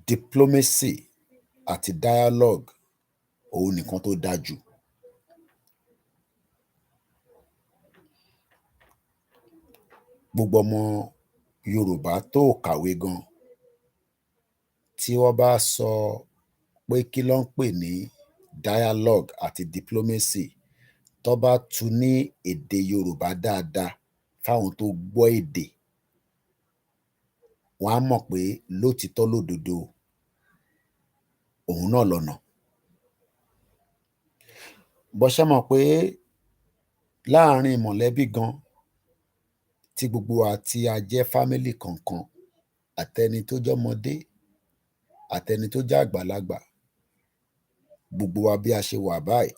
diplomacy àti dialogue òun nìkan tó dáa jù. Gbogbo ọmọ Yorùbá tó kàwé gan, tí wọ́n bá sọ pé kí ló ń pè ní dialogue àti diplomacy, tó bá tú ní èdè Yorùbá dáadáa fáwọn tó gbọ́ èdè, wọ́n á mọ̀ pé lótìítọ́ lódodo òun náà lọ̀nà. Bó ṣe mọ̀ pé láàárín mọ̀lẹ́bí gan, tí gbogbo wa tí a jẹ́ family kọ̀ọ̀kan, àtẹni tó jọ́mọdé, àtẹni tó jẹ́ àgbàlagbà, gbogbo wa bí a ṣe wà báyìí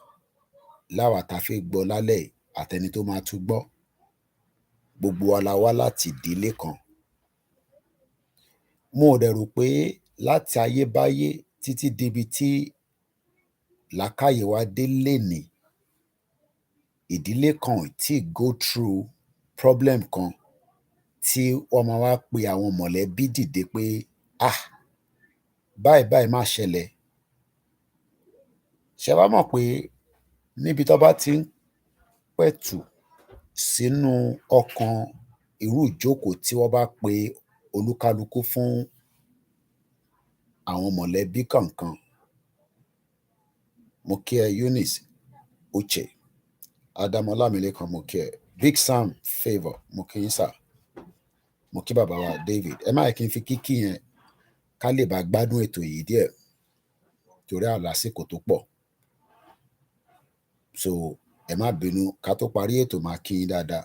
láwa tá fẹ́ gbọ́ lálẹ́ yìí, àtẹni tó máa tún gbọ́, gbogbo wa la wá láti ìdílé kan. Mo ò dẹ̀ rò pé láti ayébáyé títí débi tí làákàyè wa dé lénìí, ìdílé kan ò tíì go through problem kan tí wọ́n máa wá pe àwọn mọ̀lẹ́bí dìde pé báyìí má ṣẹlẹ̀. Ṣé wá mọ̀ pé níbi tó bá ti ń pẹ̀tù sínú ọkàn irú ìjókòó tí wọ́n bá pe olúkálukú fún àwọn mọ̀lẹ́bí kọ̀ọ̀kan, mo kí ẹ Eunice Uche, Adam Ọlámilékan, mo kí ẹ Big Sam Favour, mo kí yín sà, mo kí bàbá wa David. Ẹ má yẹ kí n fi kíkí yẹn ká lè bá gbádùn ètò yìí díẹ̀ torí àlásìkò tó pọ̀, so ẹ má bínú, ká tó parí ètò máa kí yín dáadáa.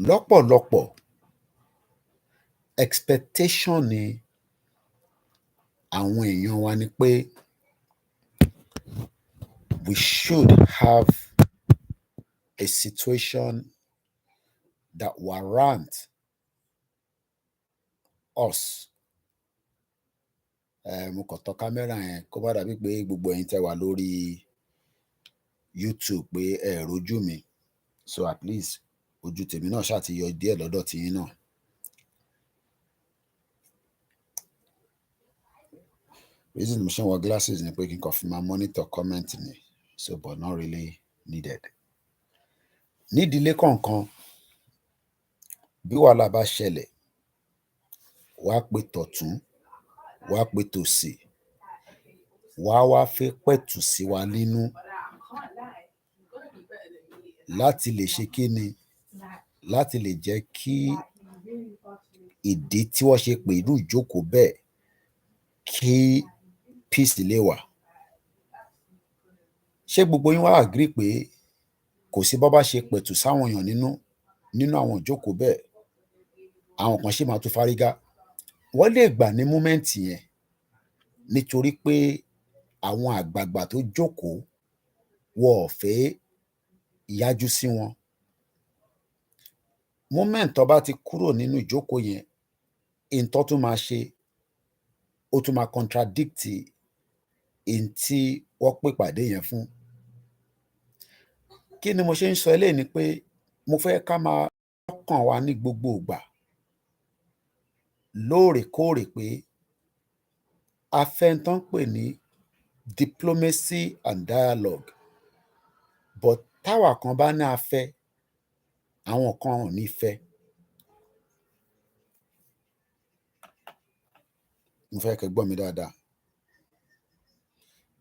Lọ́pọ̀lọpọ̀ expectation ni àwọn èèyàn wa ni pé we should have a situation that warrant us. Mo kàn tán kámẹ́rà yẹn kó má dàbí pé gbogbo ẹ̀yin tẹ́ wà lórí YouTube pé ẹ rójú mi, so at least ojú tèmi náà ṣáà ti yọ díẹ̀ lọ́dọ̀ tiyín náà. Reason mo ṣe ń wọ glasses ni pé kí n kàn fi máa monitor comment ni, so but not really needed. Nídìílé kọ̀ọ̀kan bí wàhálà bá ṣẹlẹ̀, wàá pe tọ̀tún, wàá pe tòsì, wàá wá fẹ́ pẹ̀tù sí wa nínú láti lè ṣe kíni, láti lè jẹ́ kí ìdí tí wọ́n ṣe pè irú ìjókòó bẹ́ẹ̀ kí peace lè wà. Ṣé gbogbo yín wá agree pé kò sí bó bá ṣe pẹ̀tù sáwọn èèyàn nínú àwọn ìjókòó bẹ́ẹ̀, àwọn kan ṣì máa tún fárígá? Wọ́n lè gbà ní múmẹ́ǹtì yẹn nítorí pé àwọn àgbààgbà tó jókòó wọn ò fẹ́ yájú sí wọn. Moment tó bá ti kúrò nínú ìjókòó yẹn, in tó tún máa ṣe, ó tún máa contradict in tí wọ́n pè pàdé yẹn fún. Kí ni mo ṣe ń sọ eléyìí ni pé mo fẹ́ ká máa lọ́kàn wa ní gbogbo ìgbà lóòrèkóòrè pé a fẹ́ ń tán pè ní diplomacy and dialogue, but táwa kan bá ní a fẹ́, àwọn kan ò ní fẹ́. Mo fẹ́ kẹ́ gbọ́ mi dáadáa.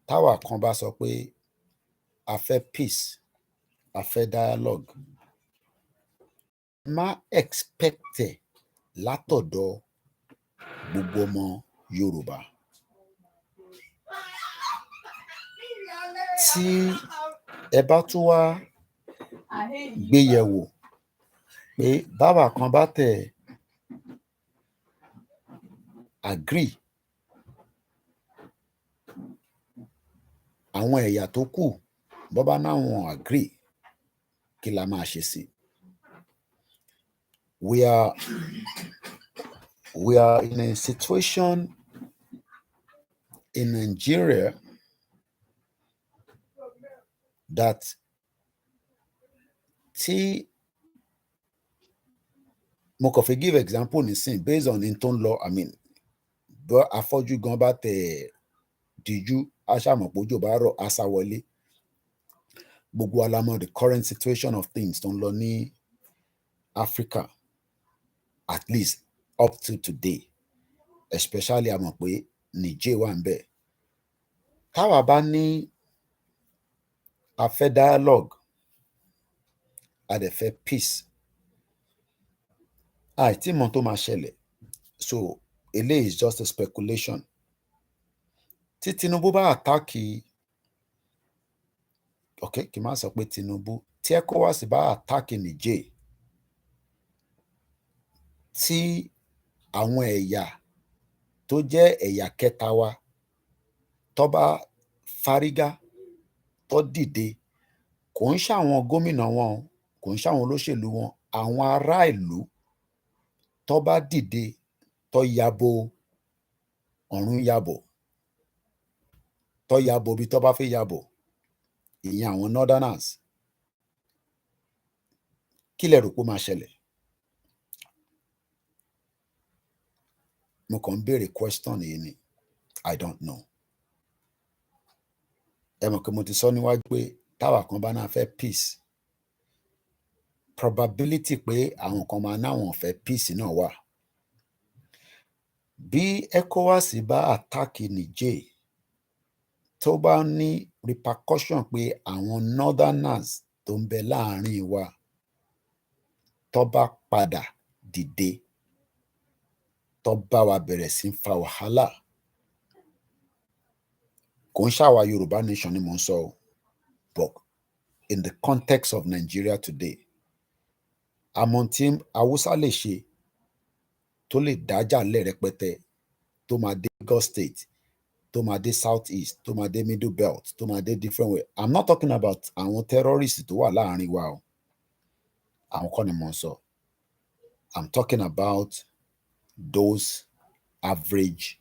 Táwa kan bá sọ pé a fẹ́ peace, a fẹ́ dialogue, má expect ẹ̀ látọ̀dọ̀ gbogbo ọmọ Yorùbá. Tí ẹ bá tún wá gbé yẹ̀wò pé báwa kan bá tẹ̀ agree, àwọn ẹ̀yà tó kù bó bá náwọn agree, kí la máa ṣe sí? We are in a situation in Nigeria that tí mo kàn fi give example nísìn based on in tó ń lọ, I mean, bó afọ́jú gan bá tẹ̀ díjú, á ṣàmọ̀ pé òjò bá rọ̀, á sá wọlé. Gbogbo wa la mọ̀ the current situation of things tó ń lọ ní Africa, at least up to today, especially a mọ̀ pé Niger wà ń bẹ̀. Táwa bá ní a fẹ́ dialogue, a dẹ̀ fẹ́ peace, àìtí mọ̀ tó máa ṣẹlẹ̀, so eléyìí is just a speculation. Tí Tinubu bá àtáàkì, kí n má sọ pé Tinubu, tí ECOWAS bá àtáàkì Niger, tí àwọn ẹ̀yà tó jẹ́ ẹ̀yà kẹta wa tó bá fárígá, tó dìde, kò ń ṣàwọn gómìnà wọn o, kò ń ṣàwọn olóṣèlú wọn, àwọn ará ìlú tó bá dìde tó yabo ọ̀run yabọ̀, tó yabo bí tó bá fẹ́ yabọ̀, ìyẹn àwọn northerners, kí lẹ rò pé ó máa ṣẹlẹ̀? Mo kàn ń béèrè question yìí ni, I don't know. Ẹ mọ̀ pé mo ti sọ níwájú pé táwa kan bá náà fẹ́ peace, probability pé àwọn kan máa náwọn fẹ́ peace náà wà. Bí ECOWAS bá attack Niger, tó bá ní repercussion pé àwọn northerners tó ń bẹ láàrin wa tó bá padà dìde, tó bá wa bẹ̀rẹ̀ sí fa wàhálà, kò ń ṣàwa Yorùbá nation ni mò ń sọ o, but in the context of Nigeria today, àmọ́ tí Haúsá lè ṣe tó lè dájà lẹ̀ rẹpẹtẹ, tó máa dé Lagos State, tó máa dé South East, tó máa dé Middle Belt, tó máa dé different way. I'm not talking about àwọn terrorists tó wà láàrin wa o, àwọn kọ́ ni mò ń sọ. I'm talking about those average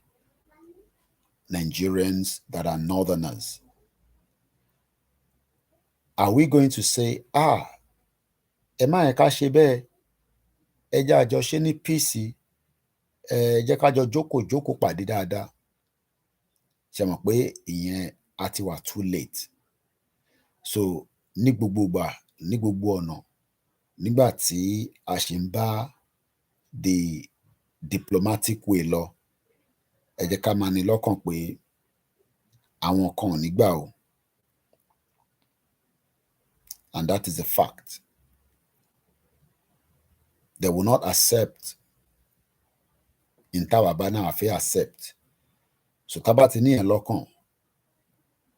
Nigerians that are northerners. Are we going to say, ẹ má yẹ ká ṣe bẹ́ẹ̀, ẹ jẹ́ àjọ ṣe ní peace, ẹ jẹ́ ká jọ jókòó pàdé dáadáa? Ṣe mọ̀ pé ìyẹn á ti wà too late. So ní gbogbo ìgbà, ní gbogbo ọ̀nà, nígbà tí a ṣì ń bá the diplomatic way lọ, ẹ jẹ́ ká máa ní lọ́kàn pé àwọn kan ò ní gbà o, and that is a fact. They will not accept in táwa bá náà fẹ́ accept. So tá bá ti ní yẹn lọ́kàn,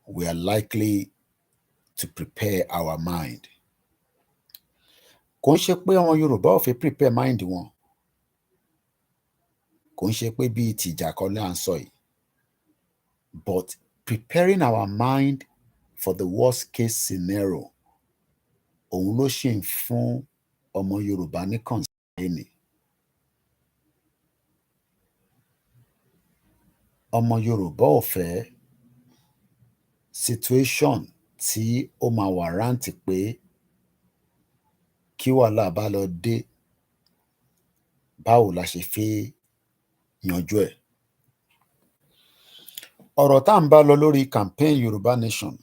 we are likely to prepare our mind. Kò ń ṣe pé àwọn Yorùbá ò fi prepare mind wọn, kò ń ṣe pé bíi tìjà kan là ń sọ yìí, but preparing our mind for the worst case scenario, òun ló ṣì ń fún ọmọ Yorùbá ní concern. Ọmọ Yorùbá ò fẹ́ situation tí ó máa warrant pé kí wàhálà bá lọ dé, báwo la ṣe fẹ́ yanjú ẹ̀? Ọ̀rọ̀ tá à ń bá lọ lórí campaign Yoruba Nation,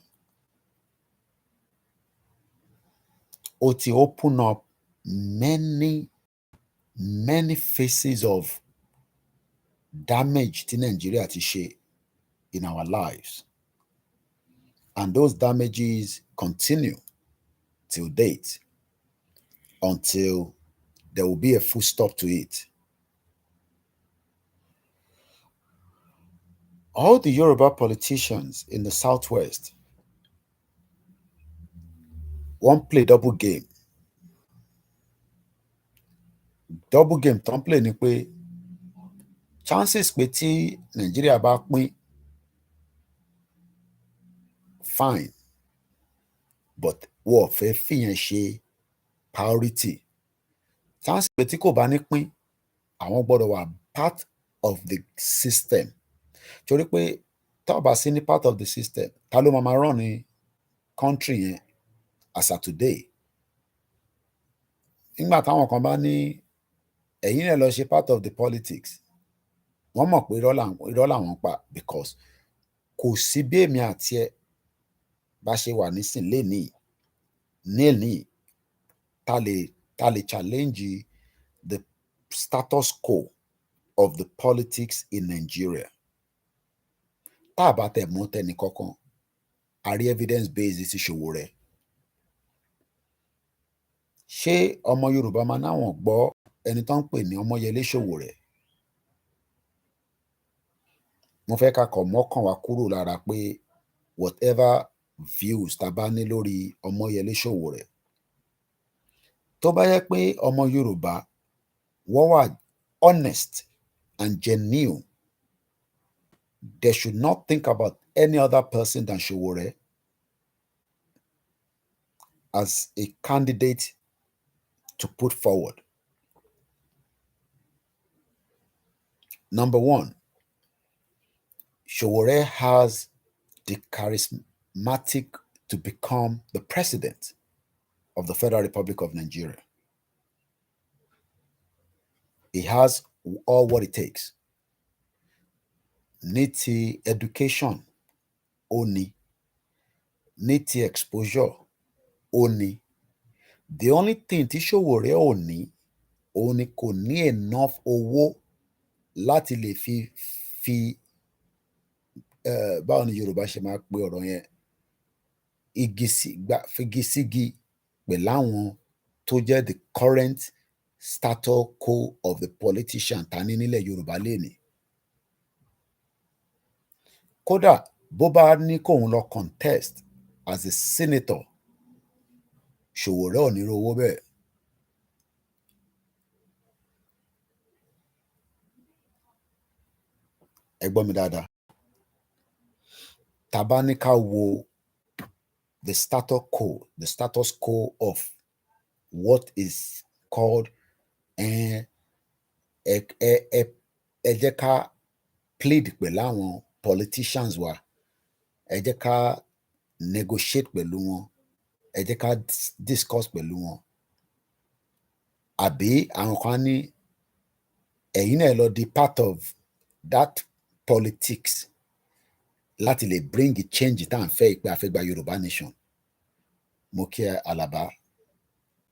ó ti open up many phases of damage tí Nàìjíríà ti ṣe in our lives, and those damages continue till date until there will be a full stop to it. All the Yoruba politicians in the Southwest wọ́n play double game. Double game tó ń play ni pé chances pé tí Nàìjíríà bá pín, fine, but wọ́n ò fẹ́ fìyẹn ṣe priority. Chances pé tí kò bá ní pín, àwọn gbọ́dọ̀ wà part of the system. Torí pé tá ò bá sí ní part of the system, ta ló máa run ní country yẹn as at today? Nígbà táwọn kan bá ní ẹ̀yin náà lọ ṣe part of the politics, wọ́n mọ̀ pé irọ́ làwọn pa, because kò sí bí èmi àti ẹ bá ṣe wà nísìn lénìí ta lè challenge the status quo of the politics in Nigeria. Tá a bá tẹ̀ mọ́ tẹ́ni kankan, a rí evidence base sí Sowore. Ṣé ọmọ Yorùbá máa náwọn gbọ́ ẹni tó ń pè ní Ọmọyẹlé Sowore? Mo fẹ́ ká kọ̀ mọ́kàn wá kúrò lára pé whatever views tá bá ní lórí Ọmọyẹlé Sowore, tó bá yẹ pé ọmọ Yorùbá wọ́n wà honest and genuine, they should not think about any other person than Sowore. as a candidate to put forward. Number one, Sowore has the charismatic to become the president of the Federal Republic of Nigeria. He has all what it takes. Ní ti education, ó ní. Ní ti exposure, ó ní. The only thing tí Sowore ò ní, òun ni kò ní enough owó láti lè fi báwo ni Yorùbá ṣe máa pe ọ̀rọ̀ yẹn, figi sígi pẹ̀láwọn tó jẹ́ the current status quo of the politician ta ní nílẹ̀ Yorùbá lénìí. Kódà bó bá ní kóun lọ contest as a senator, Sowore ò ní irú owó bẹ́ẹ̀. Ẹ gbọ́ mi dáadáa. Tá bá ní ká wo the status quo of what is called ẹ jẹ́ ká plead pẹ̀lú àwọn politicians wa, ẹ jẹ́ ká negotiate pẹ̀lú wọn, ẹ jẹ́ ká discuss pẹ̀lú wọn. Àbí àwọn kan ní ẹ̀yin náà lọ di part of that politics láti lè bring change tá à ń fẹ́ pé a fẹ́ gba Yoruba Nation. Mo kí ẹ Àlàbá,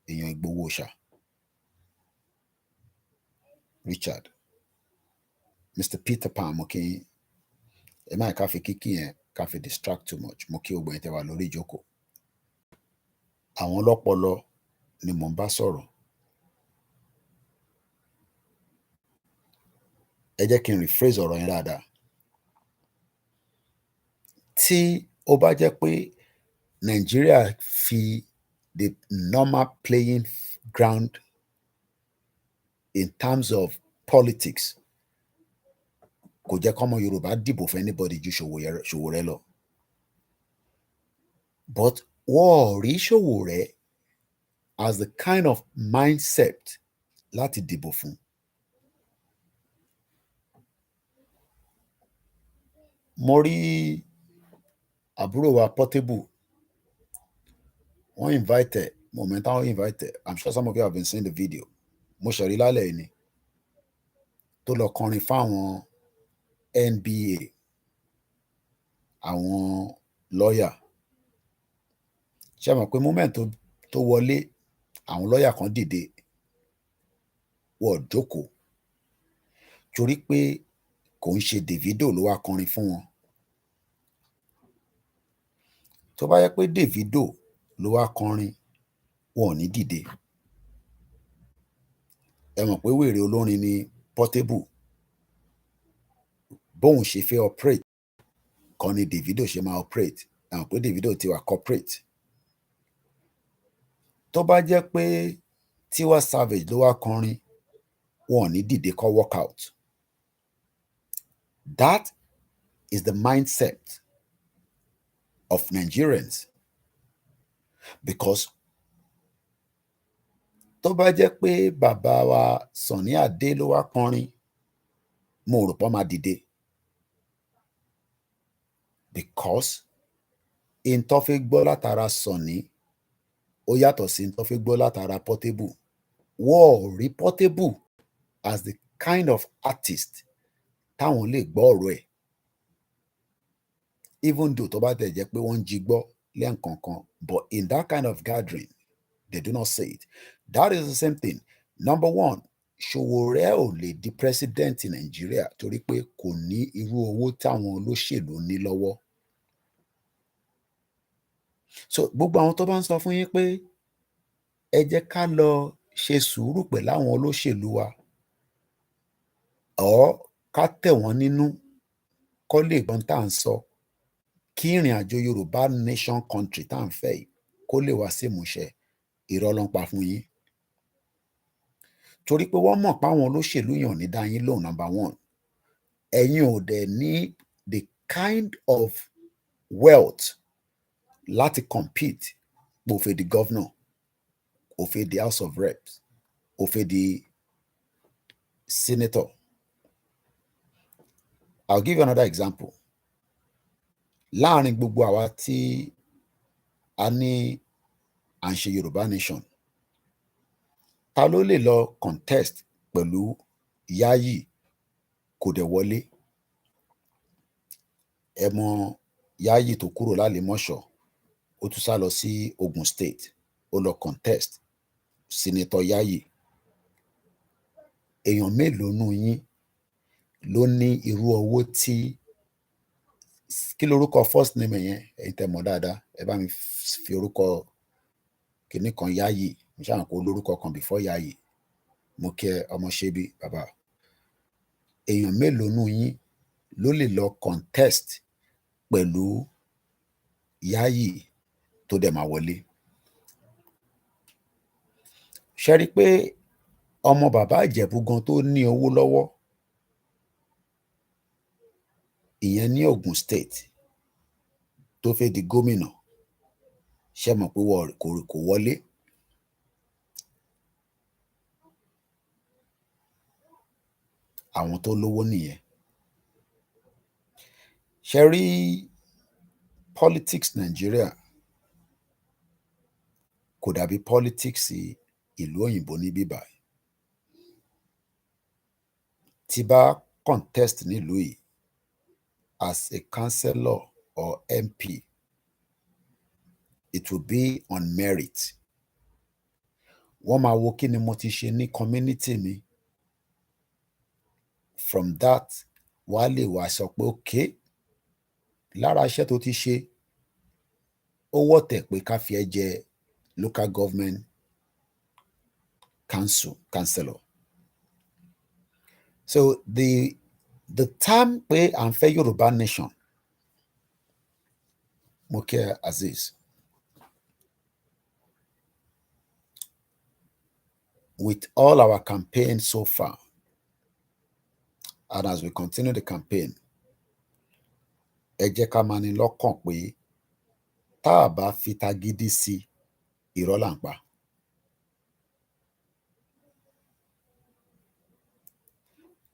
èèyàn Ìgbòho Òòṣà, Richard, Mr. Peter Pan, mo kí yín. Ẹ má ká fi kíkí yẹn ká fi distract too much. Mo kí gbogbo yín tẹ́ wà lórí ìjókòó. Àwọn ọlọ́pọlọ ni mò ń bá sọ̀rọ̀. Ẹ jẹ́ kí n rephrase ọ̀rọ̀ yẹn dáadáa. Tí ó bá jẹ́ pé Nàìjíríà fi the normal playing ground in terms of politics, kò jẹ́ kọ́mọ Yorùbá dìbò fún anybody ju Sowore lọ. But wọ́n ò rí Sowore as the kind of mindset láti dìbò fún. Mo rí àbúrò wa Portable, wọ́n invite ẹ̀, moment wọ́n invite ẹ̀, I'm sure some of you have been seeing the video. Mo ṣẹ̀rí lálẹ́ yìí ni tó lọ kọrin fáwọn NBA, àwọn lọ́yà. Ṣé mọ̀ pé moment tó wọlé, àwọn lọ́yà kan dìde, wọ́n jókòó, torí pé kò ń ṣe Davido ló wá kọrin fún wọn. Tó bá yẹ pé Davido ló wá kọrin, wọn ò ní dìde. Ẹ mọ̀ pé wèrè olórin ni Portable. Bóun ṣe fẹ́ operate kan ni Davido ṣe máa operate. Ẹ mọ̀ pé Davido ti wà corporate. Tó bá jẹ́ pé Tiwa Savage ló wá kọrin, wọn ò ní dìde kó work out. That is the mindset of Nigerians. Because tó bá jẹ́ pé bàbá wa Sunny Adé ló wá kọrin, mo rò pé ó máa dìde. Because in tó fi gbọ́ látara Sunny ó yàtọ̀ sí in tó fi gbọ́ látara Portable. Wọ́n ò rí Portable as the kind of artist táwọn lè gbọ́ ọ̀rọ̀ ẹ̀. Even though tó bá tẹ̀ jẹ́ pé wọ́n ń jí gbọ́ lẹ́ǹkankan, but in that kind of gathering, they do not say it. That is the same thing. Number one, Sowore ò lè di president in Nigeria torí pé kò ní irú owó táwọn olóṣèlú ní lọ́wọ́. So gbogbo àwọn tó bá ń sọ fún yín pé ẹ jẹ́ ká lọ ṣe sùúrù pẹ̀lú àwọn olóṣèlú wa, or ká tẹ̀ wọ́n nínú kó lè gbọ́n tá à ń sọ, kí ìrìn àjò Yorùbá Nation country tá à ń fẹ́ yìí kó lè wá sí ìmúṣẹ, irọ́ ló ń pa fún yín. Torí pé wọ́n mọ̀ pé àwọn olóṣèlú yàn ní dá yín lóhùn, number one. Ẹ̀yin ò dẹ̀ ní the kind of wealth láti compete pé o fẹ́ di governor, o fẹ́ di house of reps, o fẹ́ di senator. I'll give you another example. Láàrin gbogbo àwa tí a ní à ń ṣe Yorùbá Nation, ta ló lè lọ contest pẹ̀lú Yayi kò dẹ̀ wọlé? Ẹ mọ Yayi tó kúrò l'Álèmọ́ṣọ́, ó tún sá lọ sí Ogun State, ó lọ contest senator Yayi. Èèyàn mélòó nú yín ló ní irú owó tí, kí lorúkọ first name ẹ̀ yẹn, ẹ̀yin tẹ́ mọ̀ dáadáa, ẹ bá mi fi orúkọ kìíní kan Yayi, mo ṣáà mọ̀ pé olórúkọ kan before Yayi. Mo kí ẹ ọmọ Ṣebí bàbá. Èèyàn mélòó nú yín ló lè lọ contest pẹ̀lú Yayi tó dẹ̀ máa wọlé? Ṣé rí i pé ọmọ bàbá Ìjẹ̀bú gan tó ní owó lọ́wọ́, ìyẹn ní Ogun State, tó fẹ́ di gómìnà, ṣé mọ̀ pé kò wọlé? Àwọn tó lówó nìyẹn. Ṣé rí politics Nàìjíríà kò dàbí politics ìlú òyìnbó níbí báyìí. Tí bá contest nílùú yìí as a councillor or MP, it will be on merit. Wọ́n máa wo kí ni mo ti ṣe ní community mi. From that, wàá lè wá sọ pé okay, lára iṣẹ́ tó ti ṣe, ó wọ̀tẹ̀ pé ká fi ẹ́ jẹ local government councillor. So the term pé à ń fẹ́ Yorùbá Nation, mo kí ẹ Azeez, with all our campaign so far, and as we continue the campaign, ẹ jẹ́ ká máa ní lọ́kàn pé tá a bá fi tagídí sí, irọ́ là ń pa.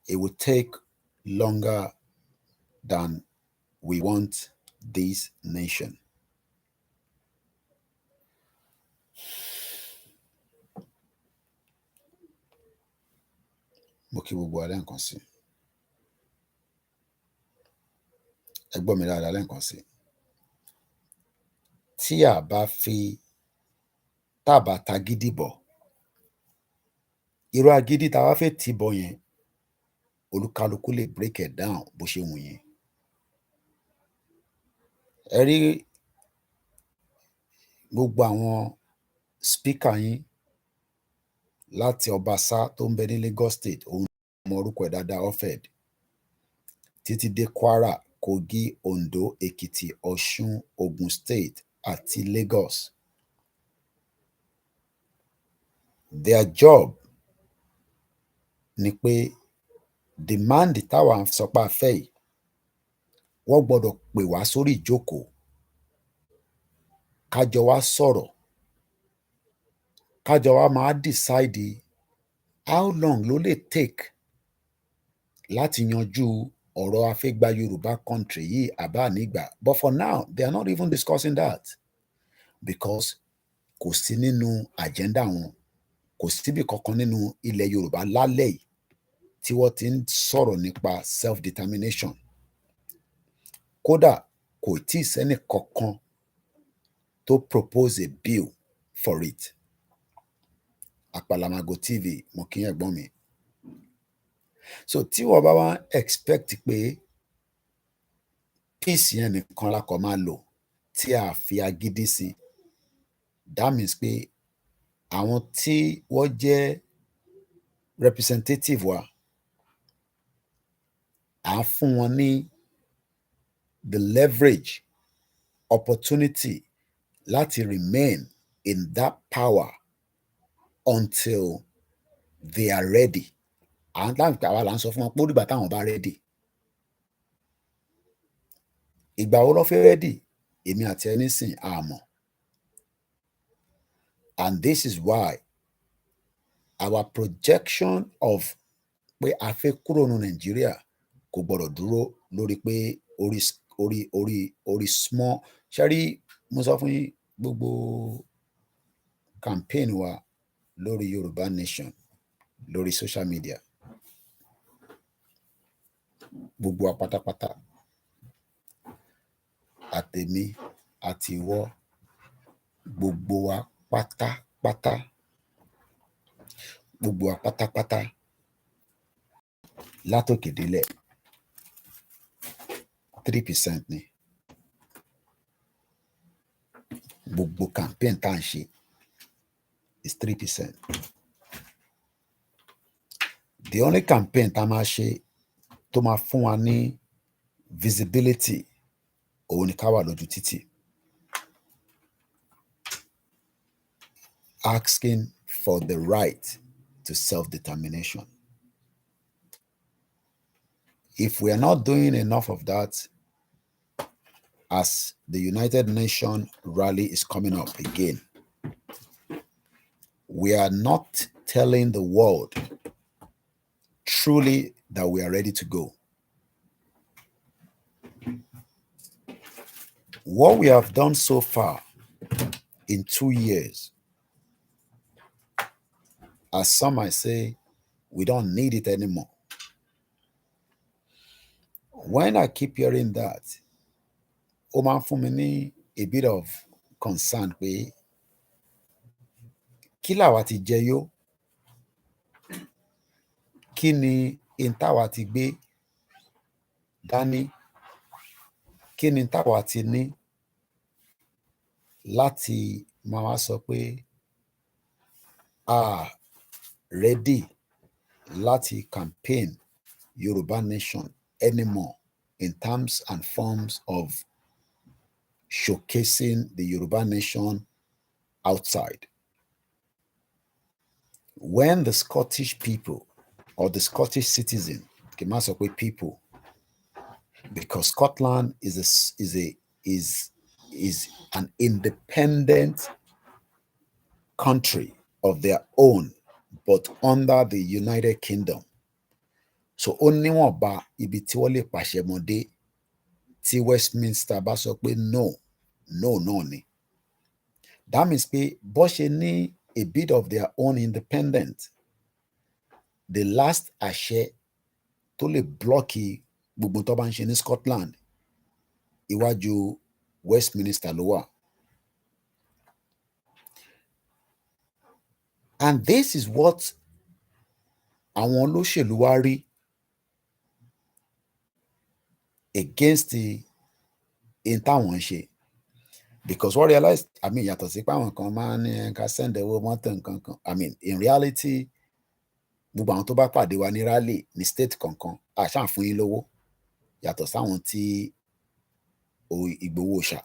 It will take longer than we want this nation. Mo kí gbogbo wa lẹ́ẹ̀kan sí. Ẹ gbọ́ mi dáadáa lẹ́ẹ̀kan sí. Tí a bá tagídí bọ̀, irú agídí tá a bá fẹ́ tì bọ̀ yẹn, olúkálukú lè break it down bó ṣe wù yín. Ẹ rí gbogbo àwọn speaker yín láti Ọbaṣá tó ń bẹ ní Lagos State, òun mọ orúkọ ẹ̀ dáadáa, Ofed, títí dé Kwara, Kogi, Ondo, Èkìtì, Ọ̀ṣun, Ogun State àti Lagos. Their job ni pé demand táwa ń sọ pé a fẹ́ yìí, wọ́n gbọ́dọ̀ pè wá sórí ìjókòó, kájọ wá sọ̀rọ̀, kájọ wá máa decide how long ló lè take láti yanjú ọ̀rọ̀ a fẹ́ gba Yorùbá country yìí àbá nígbà. But for now, they are not even discussing that, because kò sí nínú agenda wọn, kò síbì kankan nínú ilẹ̀ Yorùbá lálẹ́ yìí tí wọ́n ti ń sọ̀rọ̀ nípa self-determination. Kódà kò tí ì sẹ́nì kankan tó propose a bill for it. Àpàlàmàgò TV, mo kí ẹ̀gbọ́n mi. So tí wọ́n bá wá expect pé peace yẹn nìkan la kàn máa lò tí a fi agídí sí, that means pé àwọn tí wọ́n jẹ́ representative wa, à ń fún wọn ní the leverage, opportunity láti remain in that power until they are ready. Àwa là ń sọ fún wọn pé ó dìgbà táwọn bá ready. Ìgbà wo ló fẹ́ ready? Èmi àti ẹ nísìn àmọ́. And this is why our projection of pé a fẹ́ kúrò ní Nàìjíríà kò gbọ́dọ̀ dúró lórí pé orí small ṣẹ́rí mo sọ fún yín gbogbo campaign wa lórí Yoruba Nation lórí social media gbogbo wa pátápátá àtèmi àti ìwọ gbogbo wa pátápátá látòkè délẹ̀ 3% ni gbogbo campaign tá à ń ṣe is 3%. The only campaign tá a máa ṣe tó máa fún wa ní visibility òun ni ká wà lójú títì asking for the right to self-determination. If we are not doing enough of that, as the United Nations rally is coming up again, we are not telling the world truly that we are ready to go. What we have done so far in 2 years, as some might say, we don't need it anymore. When I keep hearing that, ó máa ń fún mi ní a bit of concern pé kí làwa ti jẹ yó, kí ni n táwa ti gbé dání, kí ni táwa ti ní láti máa wá sọ pé ready láti campaign Yoruba Nation anymore in terms and forms of showcasing the Yoruba Nation outside. When the Scottish people or the Scottish citizen, people, because Scotland is an independent country of their own, but under the United Kingdom. So only one ba ibi tí wọ́n lè pàṣẹ mọ́dé tí Westminster bá sọ pé no ni. That means pé bó ṣe ní a bit of their own independent, the last àṣẹ tó lè blọ́ọ̀kì gbogbo tó bá ń ṣe ní Scotland iwájú Westminster ló wà. And this is what àwọn olóṣèlú wá rí against the in táwọn ń ṣe, because what realized, yàtọ̀ sí pé àwọn kan máa ń ní ká send owó mọ́tò nǹkan kan, in reality gbogbo àwọn tó bá pàdé wa ní rally ní state kankan àṣà fún yín lówó yàtọ̀ sáwọn tí Ìgbòho ṣà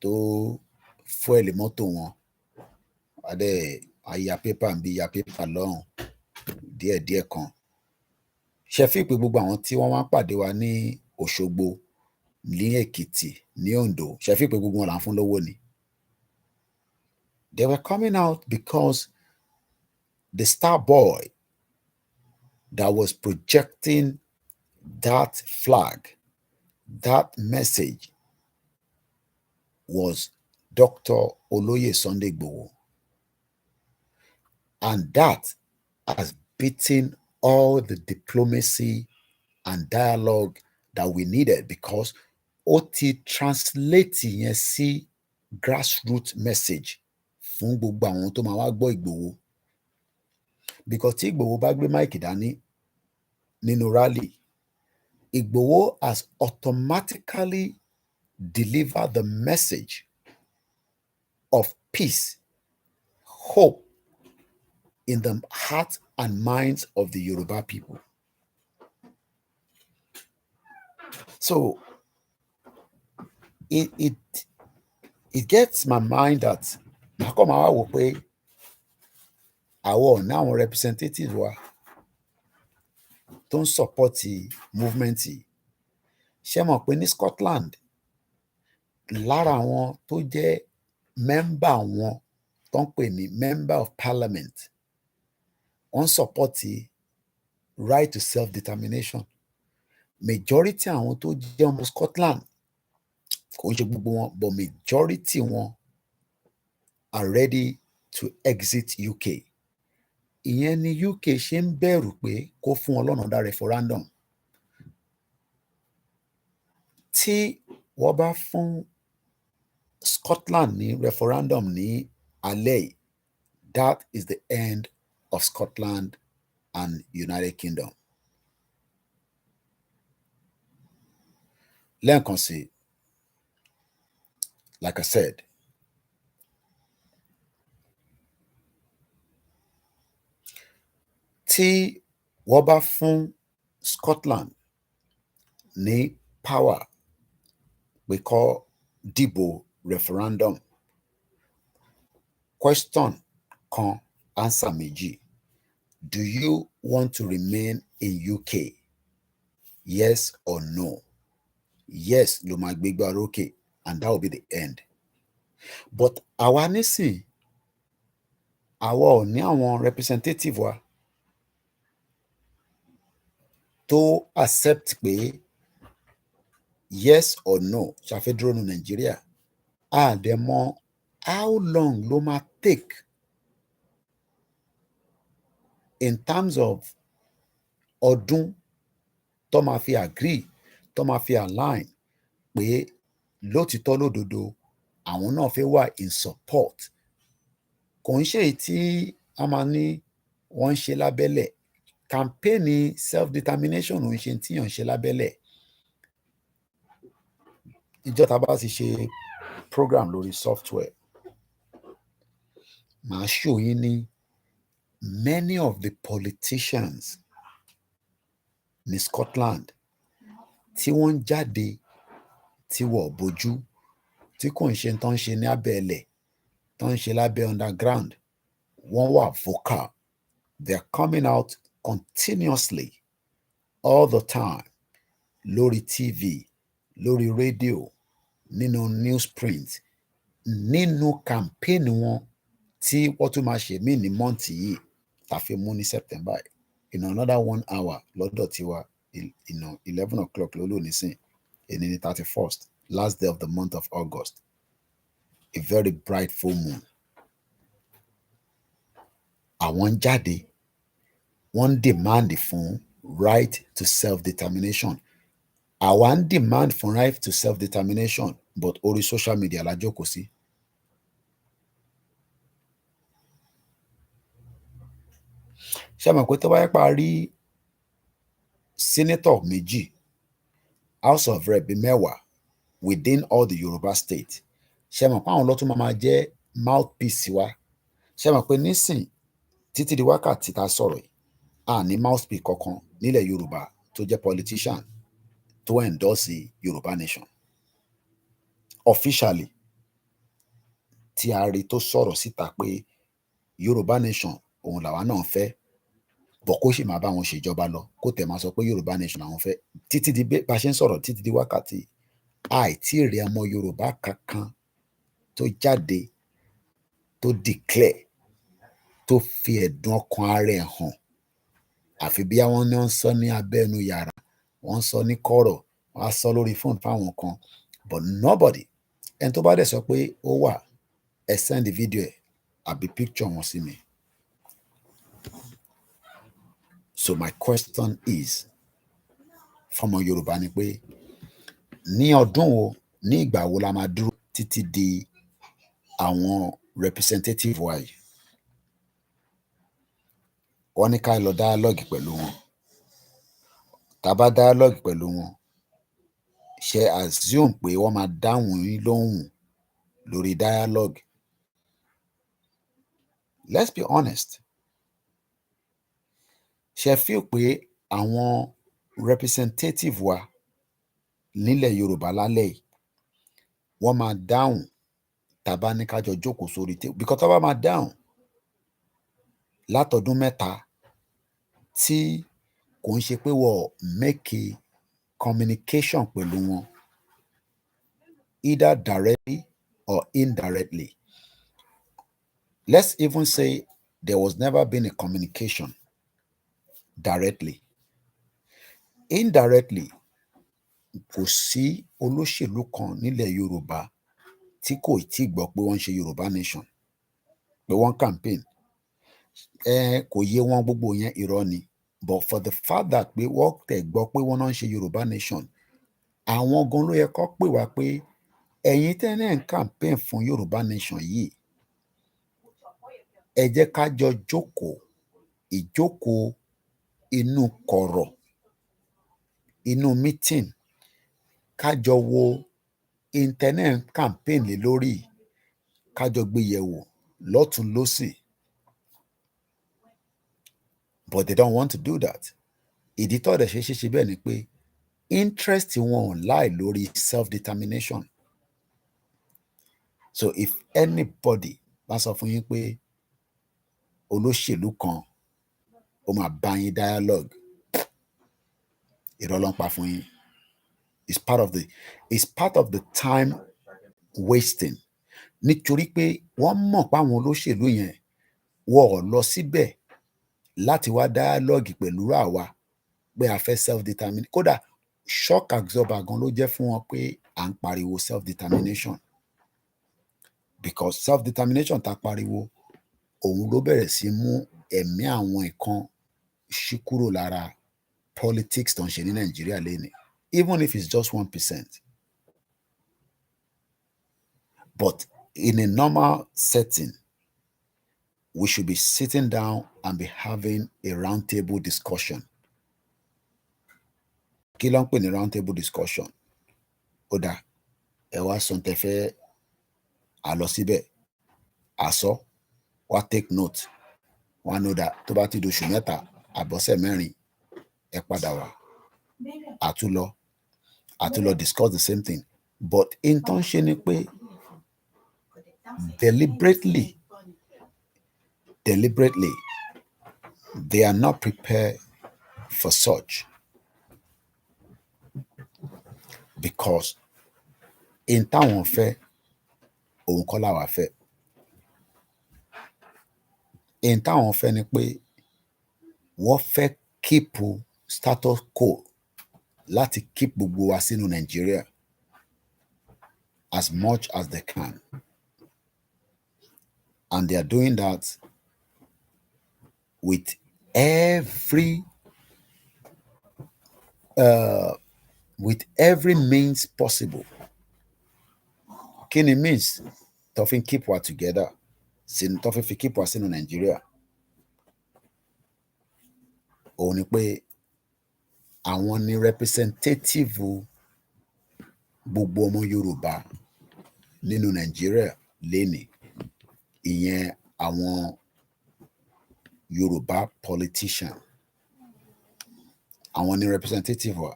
tó fuel mọ́tò wọn àyà pépà ń bí ya pépà lọ́hùn díẹ̀díẹ̀ kan. Ṣe fi pé gbogbo àwọn tí wọ́n wá pàdé wa ní Òṣogbo, ní Èkìtì, ní Oǹdó, ṣe fi pé gbogbo wọn là ń fún lówó ni. They were coming out because the star boy that was projecting that flag, that message, was Dr. Oloye Sunday Igboho. And that has beaten all the diplomacy and dialogue that we needed, because ó ti translate yẹn sí grassroots message fún gbogbo àwọn tó máa wá gbọ́ Ìgbòho. Because tí Ìgbòho bá gbé máìkì dání nínú rally, Ìgbòho has automatically delivered the message of peace, hope in the hearts and minds of the Yoruba people. So it gets my mind that our now representatives wa tó ń support movement yìí. Ṣé mọ̀ pé ní Scotland lára àwọn tó jẹ́ mẹ́mbà wọn tó ń pè ní member of parliament wọ́n support right to self-determination. Majority àwọn tó jẹ́ ọmọ Scotland kò ń ṣe gbogbo wọn but majority wọn are ready to exit UK. Ìyẹn ni UK ṣe ń bẹ̀rù pé kó fún wọn lọ́nà dá referendum. Tí wọ́n bá fún Scotland ní referendum ní alẹ́ yìí, that is the end of Scotland and United Kingdom. Lẹ́ẹ̀kan sí, like I said, tí wọ́n bá fún Scotland ní power pé kó dìbò referendum, question kan answer méjì. Do you want to remain in UK? Yes or no? Yes ló máa gbégbá orókè and that will be the end. But àwa nísìn, àwa ò ní àwọn representative wa tó accept pé yes or no ṣàfẹ́ dúró ní Nàìjíríà. A dẹ̀ mọ̀ how long ló máa take in terms of ọdún tó máa fi agree, tó máa fi align pé lótìtọ́ lódodo àwọn náà fẹ́ wà in support. Kò ń ṣe èyí tí a máa ní wọ́n ń ṣe lábẹ́lẹ̀. Campaign self-determination ò ń ṣe tíyàn ń ṣe lábẹ́lẹ̀. Ìjọ́ tá bá ti ṣe program lórí software, màá show yín ní many of the politicians ní Scotland tí wọ́n ń jáde tí wọ́n bójú, tí kò ń ṣe tó ń ṣe ní abẹ́lẹ̀, tó ń ṣe lábẹ́ underground. Wọ́n wà vocal. They are coming out continuously all the time lórí TV, lórí radio, nínú newsprint, nínú campaign wọn tí wọ́n tún máa ṣe mí ní mọ́ǹtì yìí tàfi mú ní September in another 1 hour lọ́dọ̀ tiwa 11 o'clock ló lò nísìn, èní ní 31st, last day of the month of August, a very bright full moon. Àwọn jáde, wọ́n demand fún right to self-determination. Àwa ń demand fún right to self-determination but orí social media la jókòó sí. Ṣé mọ̀ pé tó bá yẹ pa rí senator méjì, House of Rep mẹ́wàá within all the Yoruba state, ṣé mọ̀ pé àwọn lọ́tún máa jẹ́ mouthpiece wa? Ṣé mọ̀ pé nísìn títí di wákàtí tá sọ̀rọ̀ yìí, a ní mouthpiece kankan nílẹ̀ Yorùbá tó jẹ́ politician tó endorse Yoruba Nation officially, tí a rí tó sọ̀rọ̀ síta pé Yoruba Nation òun làwa náà fẹ́, bọ̀ kó sì máa bá wọn ṣèjọba lọ, kó tẹ̀ máa sọ pé Yoruba Nation àwọn fẹ́. Títí di bá ṣe ń sọ̀rọ̀, títí di wákàtí, àìtí rí ọmọ Yorùbá kankan tó jáde tó declare, tó fi ẹ̀dùn ọkàn ara ẹ̀ hàn, àfi bí àwọn ní wọ́n sọ ní abẹ́nu yàrá, wọ́n sọ ní kọ̀rọ̀, wọ́n á sọ lórí fóònù fáwọn kan, but nobody. Ẹni tó bá dẹ̀ sọ pé ó wà, ẹ send the video ẹ̀ àbí picture wọn sí mi. So my question is, fọmọ Yorùbá ni pé ní ọdún wo, ní ìgbà wo la máa dúró títí di àwọn representative wa yìí? Wọ́n ní ká lọ dialogue pẹ̀lú wọn. Tá bá dialogue pẹ̀lú wọn, ṣe assume pé wọ́n máa dáhùn yín lóhùn lórí dialogue? Let's be honest. Ṣe feel pé àwọn representative wa nílẹ̀ Yorùbá lálẹ́ yìí wọ́n máa dáhùn tá bá ní ká jọ jókòó sórí table? Because tá bá máa dáhùn látọdún mẹ́ta tí kò ń ṣe pé wọ́n make a communication pẹ̀lú wọn either directly or indirectly, Let's even say there was never been a communication directly. Indirectly, kò sí olóṣèlú kan nílẹ̀ Yorùbá tí kò tí gbọ́ pé wọ́n ń ṣe Yorùbá Nation, pé wọ́n campaign. Kò yé wọn, gbogbo yẹn irọ́ ni. But for the fact that pé wọ́n tẹ̀ gbọ́ pé wọ́n náà ń ṣe Yorùbá Nation, àwọn gan ló yẹ kó pè wá pé ẹ̀yin tẹ́lẹ̀ ń campaign fún Yorùbá Nation yìí, ẹ jẹ́ ká jọ jókòó, ìjókòó inú kọ̀rọ̀, inú meeting, ká jọ wo internet campaign lé lórí, ká jọ gbé yẹ̀wò lọ́tùn lósì. But they don't want to do that. Ìdí tó dẹ̀ ṣe bẹ́ẹ̀ ni pé interest wọn ò láì lórí self-determination. So if anybody bá sọ fún yín pé olóṣèlú kan ó máa bá yín dialogue, irọ́ ló ń pa fún yín. It's part of the time wasting. Nítorí pé wọ́n mọ̀ páwọn olóṣèlú yẹn wọ́n ò lọ síbẹ̀ láti wá dialogue pẹ̀lú àwa pé a fẹ́ self-determination. Kódà shock absorber gan ló jẹ́ fún wọn pé à ń pariwo self-determination, because self-determination tá pariwo òun ló bẹ̀rẹ̀ sí mú ẹ̀mí àwọn ìkan ṣí kúrò lára politics tó ń ṣe ní Nàìjíríà lénìí, even if it's just 1%. But in a normal setting, we should be sitting down and be having a roundtable discussion. Kí ló ń pè ní roundtable discussion? Ó dà, ẹ wá sọ tẹ́ fẹ́, a lọ síbẹ̀, a sọ, wá take note, wá know that tó bá ti di oṣù mẹ́ta àbọ̀sẹ̀ mẹ́rin, ẹ padà wá, a tún lọ discuss the same thing. But in tó ń ṣe ni pé deliberately, they are not prepared for such, because in táwọn fẹ́, òun kọ́ làwa fẹ́. In táwọn fẹ́ ni pé wọ́n fẹ́ keep status quo, láti keep gbogbo wa sínú Nàìjíríà as much as they can. And they are doing that with every means possible. Kí ni means tó fi keep wa together, tó fi keep wa sínú Nàìjíríà? Òun ni pé àwọn ni representative gbogbo ọmọ Yorùbá nínú Nàìjíríà lénìí, ìyẹn àwọn Yorùbá politician, àwọn ni representative wa.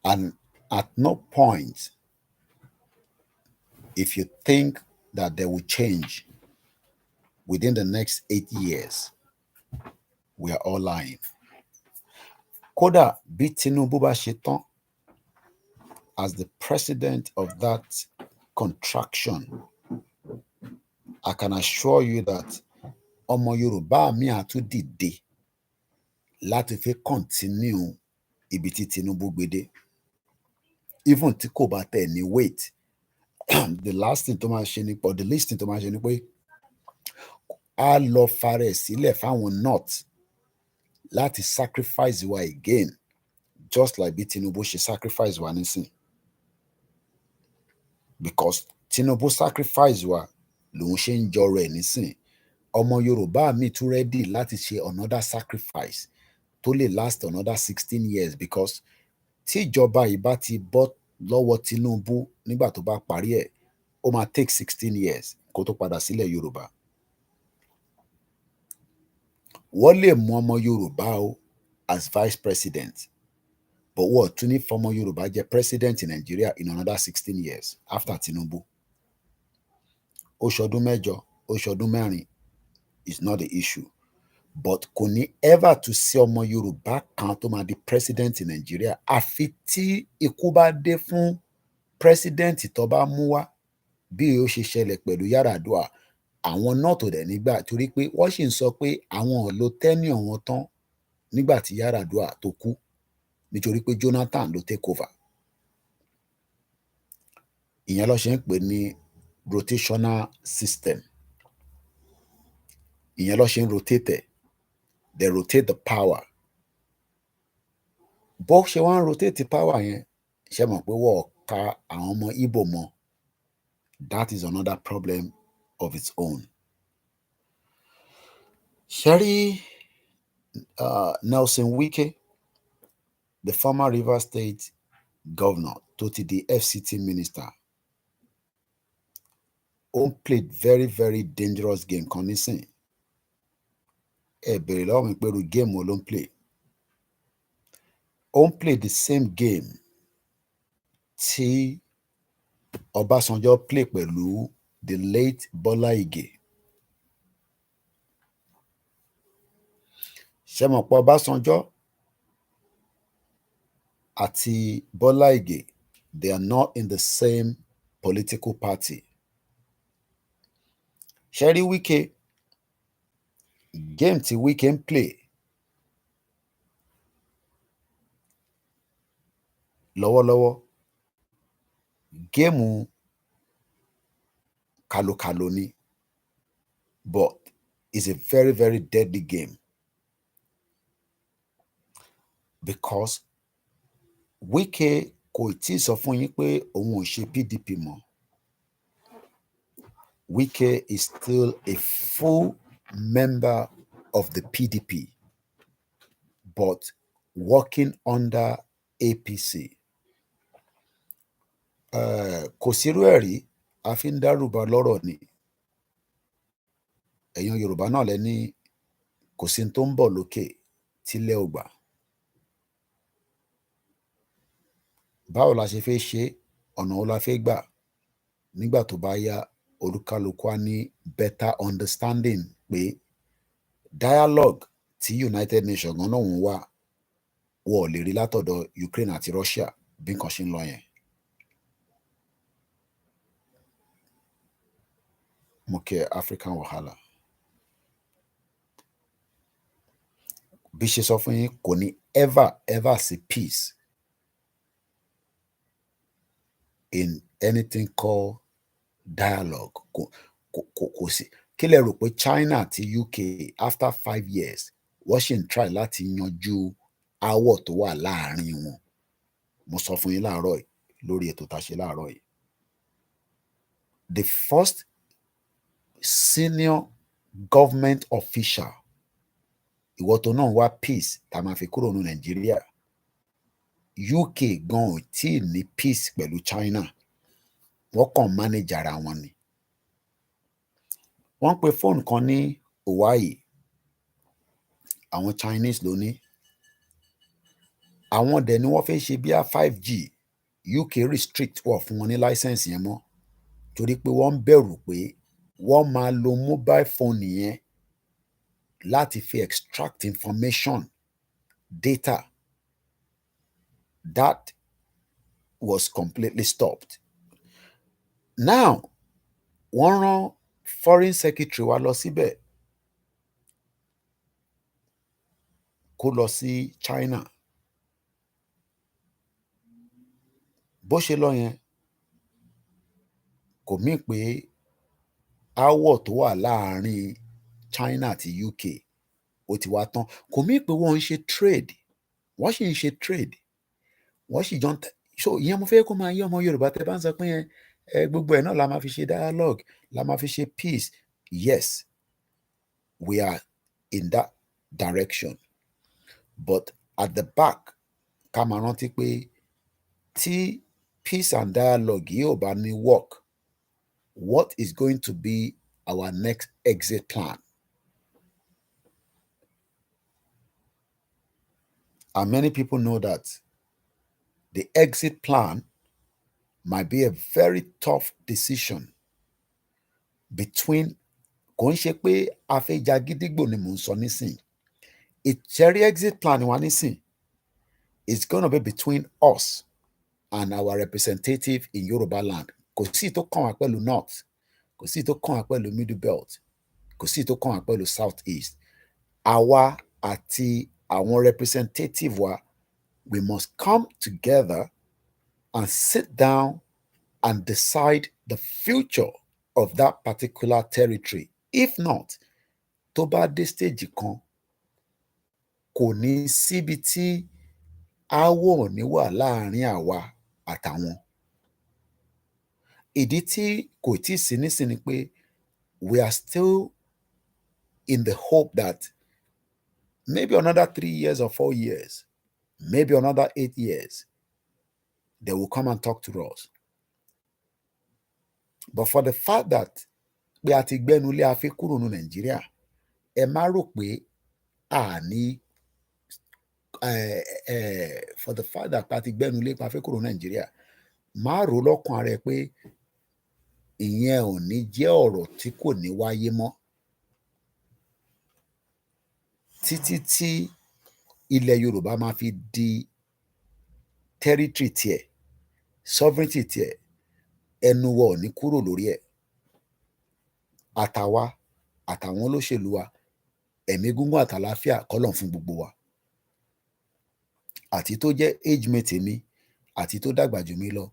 And at no point, if you think that they will change within the next 8 years, we are all lying. Kódà bí Tinubu bá ṣe tán as the president of that contraction, I can assure you that ọmọ Yorùbá mi á tún dìde láti fi continue ibi tí Tinubu gbé dé. Even tí kò bá tẹ̀ ní wait, the least thing tó máa ṣe ni pé a lọ farẹ̀ sílẹ̀ fáwọn north láti sacrifice wa again, just like bí Tinubu ṣe sacrifice wa nísìn. Because Tinubu sacrifice wa lòun ṣe ń jọrọ ẹ̀ nísìn. Ọmọ Yorùbá mi tún ready láti ṣe another sacrifice tó lè last another 16 years, because tí ìjọba yìí bá ti bọ́ lọ́wọ́ Tinubu nígbà tó bá parí ẹ̀, ó máa take 16 years kó tó padà sílẹ̀ Yorùbá. Wọ́n lè mú ọmọ Yorùbá o as vice president, but wọ́n tún ní fọmọ Yorùbá jẹ́ president in Nigeria in another 16 years after Tinubu. Ó ṣọdún mẹ́jọ, ó ṣọdún mẹ́rin is not the issue. But kò ní ever to sí ọmọ Yorùbá kan tó máa di president in Nigeria àfi tí ikú bá dé fún president tó bá mú wá. bí ó ṣe ṣẹlẹ̀ pẹ̀lú Yar'Adua àwọn náà tó dẹ̀ nígbà torí pé wọ́n sì ń sọ pé àwọn ò lo tenure wọn tán nígbà tí Yar'Adua tó kú nítorí pé Jonathan ló take over. Ìyẹn ló ṣe ń pè ní rotational system. Ìyẹn ló ṣe ń rotate ẹ̀. They rotate the power. Bó ṣe wá ń rotate power yẹn, ṣe mọ̀ pé wọ́n ka àwọn ọmọ Igbo mọ́. That is another problem of its own. Ṣẹ́rí Nelson Wike, the former Rivers State governor tó ti di FCT minister, ó ń play very very dangerous game kan nísìn. Ẹ bèrè lọ́wọ́ mi pé irú game wo ló ń play. Ó ń play the same game tí Ọbásanjọ́ play pẹ̀lú the late Bọ́lá Ìgè. Ṣé mọ̀ pé Ọbásanjọ́ àti Bọ́lá Ìgè, they are not in the same political party. Ṣé rí Wike, game tí Wike ń play lọ́wọ́lọ́wọ́, géèmù kàlòkàlò ni, but it's a very very deadly game because Wike kò tí ì sọ fún yín pé òun ò ṣe PDP mọ́. Wike is still a full member of the PDP but working under APC. Kò sírú ẹ̀ rí, a fi ń dárúbà lọ́rọ̀ ni. Ẹ̀yin Yorùbá náà lẹ ní kò sí tó ń bọ̀ lókè tílẹ̀ ò gbà. Báwo la ṣe fẹ́ ṣe, ọ̀nà wo la fẹ́ gbà nígbà tó bá yá olúkálukú á ní better understanding pé dialogue tí United Nations gan náà ń wà wọ́n ò lè rí látọ̀dọ̀ Ukraine àti Russia bí nǹkan ṣe ń lọ yẹn. Mo kẹ́ African wahala. Bí ṣe sọ fún yín, kò ní ever sí peace in anything called dialogue. Kò sí. Kí lẹ rò pé China àti UK after 5 years wọ́n ṣì ń try láti yanjú aáwọ̀ tó wà láàárín wọn. Mo sọ fún yín láàárọ̀ yìí lórí ètò tá a ṣe láàárọ̀ yìí. The first senior government official, ìwọ tó náà wá peace tá a máa fi kúrò ní Nàìjíríà, UK gan ò tí ì ní peace pẹ̀lú China, wọ́n kàn manage ara wọn ni. Wọ́n pe fóònù kan ní Hawaii, àwọn Chinese ló ní. Àwọn dẹ̀ ni wọ́n fẹ́ ṣe bí i 5G, UK restrict wọ̀ fún wọn ní license yẹn mọ́ torí pé wọ́n ń bẹ̀rù pé wọ́n máa lo mobile phone yẹn láti fi extract information, data. That was completely stopped. Now, wọ́n rán foreign secretary wa lọ síbẹ̀ kó lọ sí China. Bó ṣe lọ yẹn kò mí pé aáwọ̀ tó wà láàárín China àti UK ó ti wá tán. Kò mí pé wọ́n ń ṣe trade, wọ́n sì ń ṣe trade, wọ́n sì jọ ń so ìyẹn mo fẹ́ kó máa yé ọmọ Yorùbá tẹ́ bá ń sọ pé gbogbo ẹ̀ náà la máa fi ṣe dialogue, la máa fi ṣe peace. Yes, we are in that direction, but at the back ká máa rántí pé tí peace and dialogue yìí ò bá ní work, what is going to be our next exit plan? And many people know that the exit plan might be a very tough decision between, kò ń ṣe pé a fẹ́ ja gídígbò ni mò ń sọ nísìn. Ìtẹ́rí exit plan wa nísìn is gonna be between us and our representative in Yoruba land, kò sí tó kàn wá pẹ̀lú north, kò sí tó kàn wá pẹ̀lú middle belt, kò sí tó kàn wá pẹ̀lú south east. Àwa àti àwọn representative wa, we must come together and sit down and decide the future of that particular territory. If not, tó bá dé stage kan, kò ní síbi tí aáwọ̀ ní wà láàrin àwa àtàwọn. Ìdí tí kò tí ì sí nísìn ni pé we are still in the hope that maybe another 3 years or 4 years, maybe another 8 years, they will come and talk to us. But for the fact that pé a ti gbẹ́nulé a fẹ́ kúrò ní Nàìjíríà, ẹ má rò pé a ní for the fact that a ti gbẹ́nulé a fẹ́ kúrò ní Nàìjíríà, má rò lọ́kàn rẹ pé ìyẹn ò ní jẹ́ ọ̀rọ̀ tí kò ní wáyé mọ́ títí tí ilẹ̀ Yorùbá máa fi di territory tiẹ̀, sovereignty tiẹ̀, ẹnu wa ò ní kúrò lórí ẹ̀. Àtàwa àtàwọn olóṣèlú wa, ẹ̀mí gígùn àtàlàáfíà kọ́lọ̀ fún gbogbo wa. Àti tó jẹ́ age mate mi, àti tó dàgbà jù mí lọ,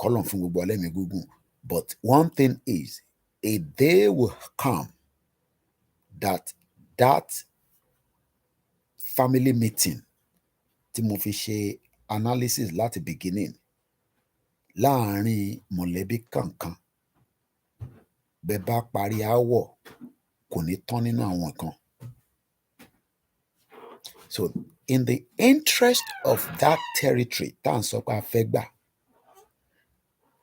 kọ́lọ̀ fún gbogbo wa lẹ́mìí gígùn. But one thing is, a day will come that family meeting tí mo fi ṣe analysis láti beginning láàárín mọ̀lẹ́bí kankan, bẹ́ẹ̀ bá parí aáwọ̀ kò ní tán nínú àwọn kan. So in the interest of that territory tá à ń sọ pé a fẹ́ gbà,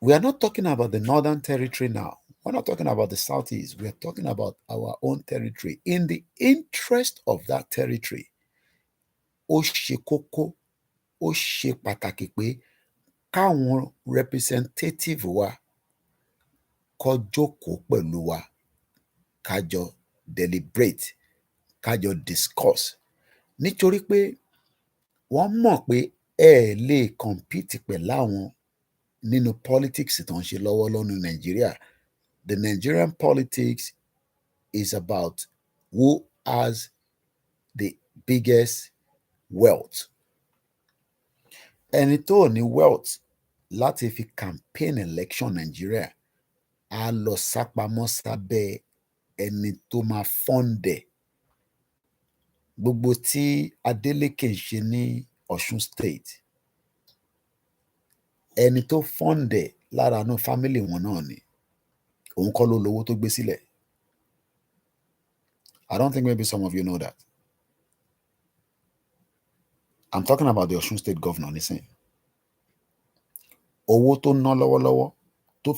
we are not talking about the northern territory now. We're not talking about the southeast. We are talking about our own territory. In the interest of that territory, ó ṣe kókó, ó ṣe pàtàkì pé káwọn representative wa kó jókòó pẹ̀lú wa, ká jọ deliberate, ká jọ discuss. Nítorí pé wọ́n mọ̀ pé ẹ lè compete pẹ̀lú àwọn nínú politics tó ń ṣe lọ́wọ́lọ́wọ́ ní Nàìjíríà. The Nigerian politics is about who has the biggest wealth. Ẹni tó ní wealth láti fi campaign election Nigeria á lọ sápamọ́ sábẹ́ ẹni tó máa fund ẹ̀. Gbogbo tí Adeleke ń ṣe ní Ọ̀ṣun State, ẹni tó fund ẹ̀ lára inú family wọn náà ni. Òun kọ́ ló lówó tó gbé sílẹ̀. I don't think maybe some of you know that. I'm talking about the Ọ̀ṣun State governor nísìn. Owó tó ná lọ́wọ́lọ́wọ́ tó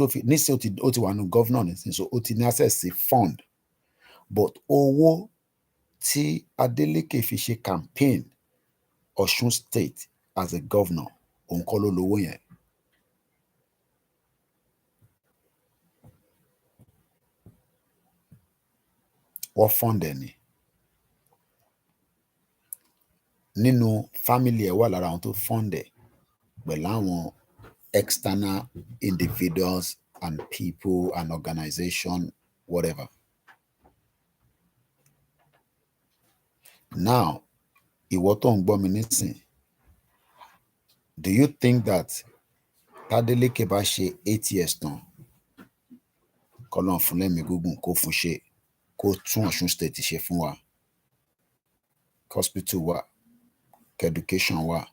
fi nísìn ó ti wà nù governor nísìn, so ó ti ní access sí fund. But owó tí Adeleke fi ṣe campaign Ọ̀ṣun State as a governor, òun kọ́ ló lówó yẹn. Wọ́n fund ẹ̀ ni. Nínú family ẹ̀ wà lára àwọn tó fund ẹ̀ pẹ̀lú àwọn external individuals and people and organization, whatever. Now, ìwọ tó ń gbọ́ mi nísìn, do you think that Adeleke bá ṣe 8 years tán, kọ́lọ́n fún lẹ́mìí gígùn kó fún ṣe, kó tún Ọ̀ṣun State ṣe fún wa, hospital wa, education wa,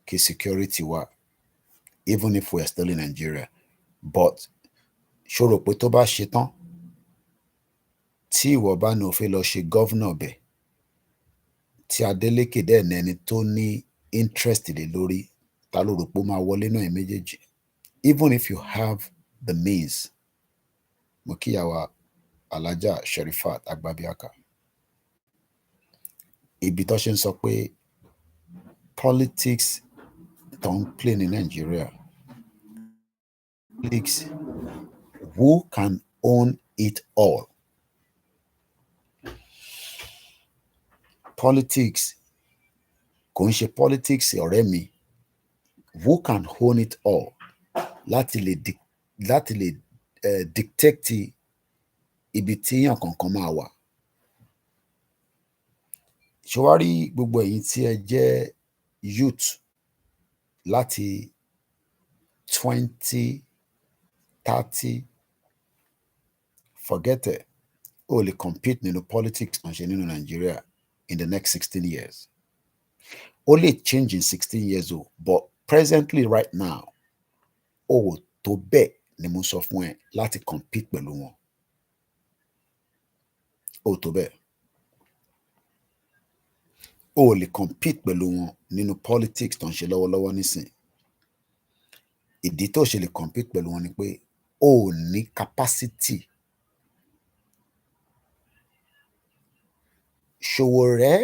kí security wa, even if we are still in Nigeria? But ṣó rò pé tó bá ṣe tán, tí ìwọ bá ní o fẹ́ lọ ṣe governor bẹ̀, tí Adeleke dẹ̀ ní ẹni tó ní interest lé lórí, ta ló rò pé ó máa wọlé náà méjèèjì? Even if you have the means. Mo kíyàwó Alhaja Sherifat Agbabiaka. Ibi tó ṣe ń sọ pé politics don't play in Nigeria. Politics, who can own it all? Politics kò ń ṣe politics ọ̀rẹ́ mi. Who can own it all? láti lè dictate ibi tí èèyàn kankan máa wà. Ṣé wá rí gbogbo ẹ̀yin tí ẹ jẹ́ youth láti 2030, forget it, o lè compete nínú politics tó ń ṣe nínú Nigeria in the next 16 years. Ó lè change in 16 years o, but presently right now o ò tó bẹ́ẹ̀ ni mo sọ fún ẹ láti compete pẹ̀lú wọn. O ò tó bẹ́ẹ̀. O ò lè compete pẹ̀lú wọn nínú politics tó ń ṣe lọ́wọ́lọ́wọ́ nísìn. Ìdí tó ṣe lè compete pẹ̀lú wọn ni pé o ò ní capacity. Ṣòwòrẹ́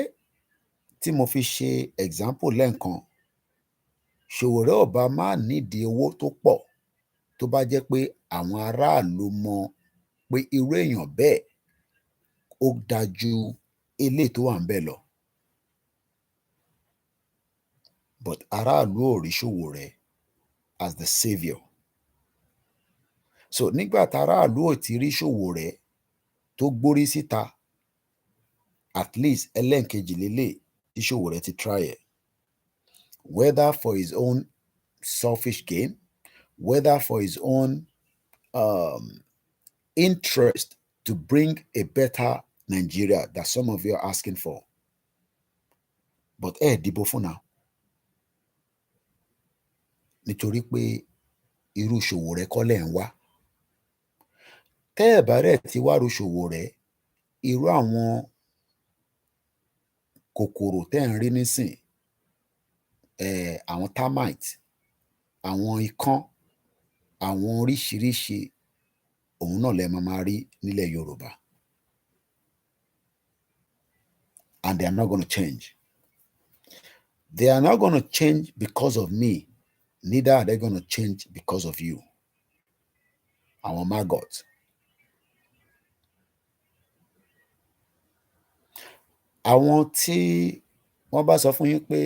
tí mo fi ṣe example lẹ́ẹ̀kan, Ṣòwòrẹ́ ò bá má nídìí owó tó pọ̀ tó bá jẹ́ pé àwọn aráàlú mọ pé irú èèyàn bẹ́ẹ̀ ó dájú eléyìí tó wà ń bẹ̀ lọ. But aráàlú ò rí Ṣòwòrẹ́ as the saviour. So nígbà tí aráàlú ò ti rí Ṣòwòrẹ́ tó gbórí síta, at least ẹlẹ́ǹkejì lélẹ̀ tí Ṣòwòrẹ́ ti try ẹ̀, whether for his own selfish gain, whether for his own interest to bring a better Nigeria that some of you are asking for. But dìbò fún náà. Nítorí pé irú Ṣòwòrẹ́ kọ́ lẹ̀ ń wá. Tẹ́ ẹ̀ bá rẹ̀ ti wá ru Ṣòwòrẹ́, irú àwọn kòkòrò tẹ́ ń rí nísìn, àwọn termite, àwọn ikán, àwọn oríṣiríṣi òun náà lẹ máa rí nílẹ̀ Yorùbá. And they are not going to change. They are not going to change because of me. Neither are they going to change because of you. Àwọn maggot. Àwọn tí wọ́n bá sọ fún yín pé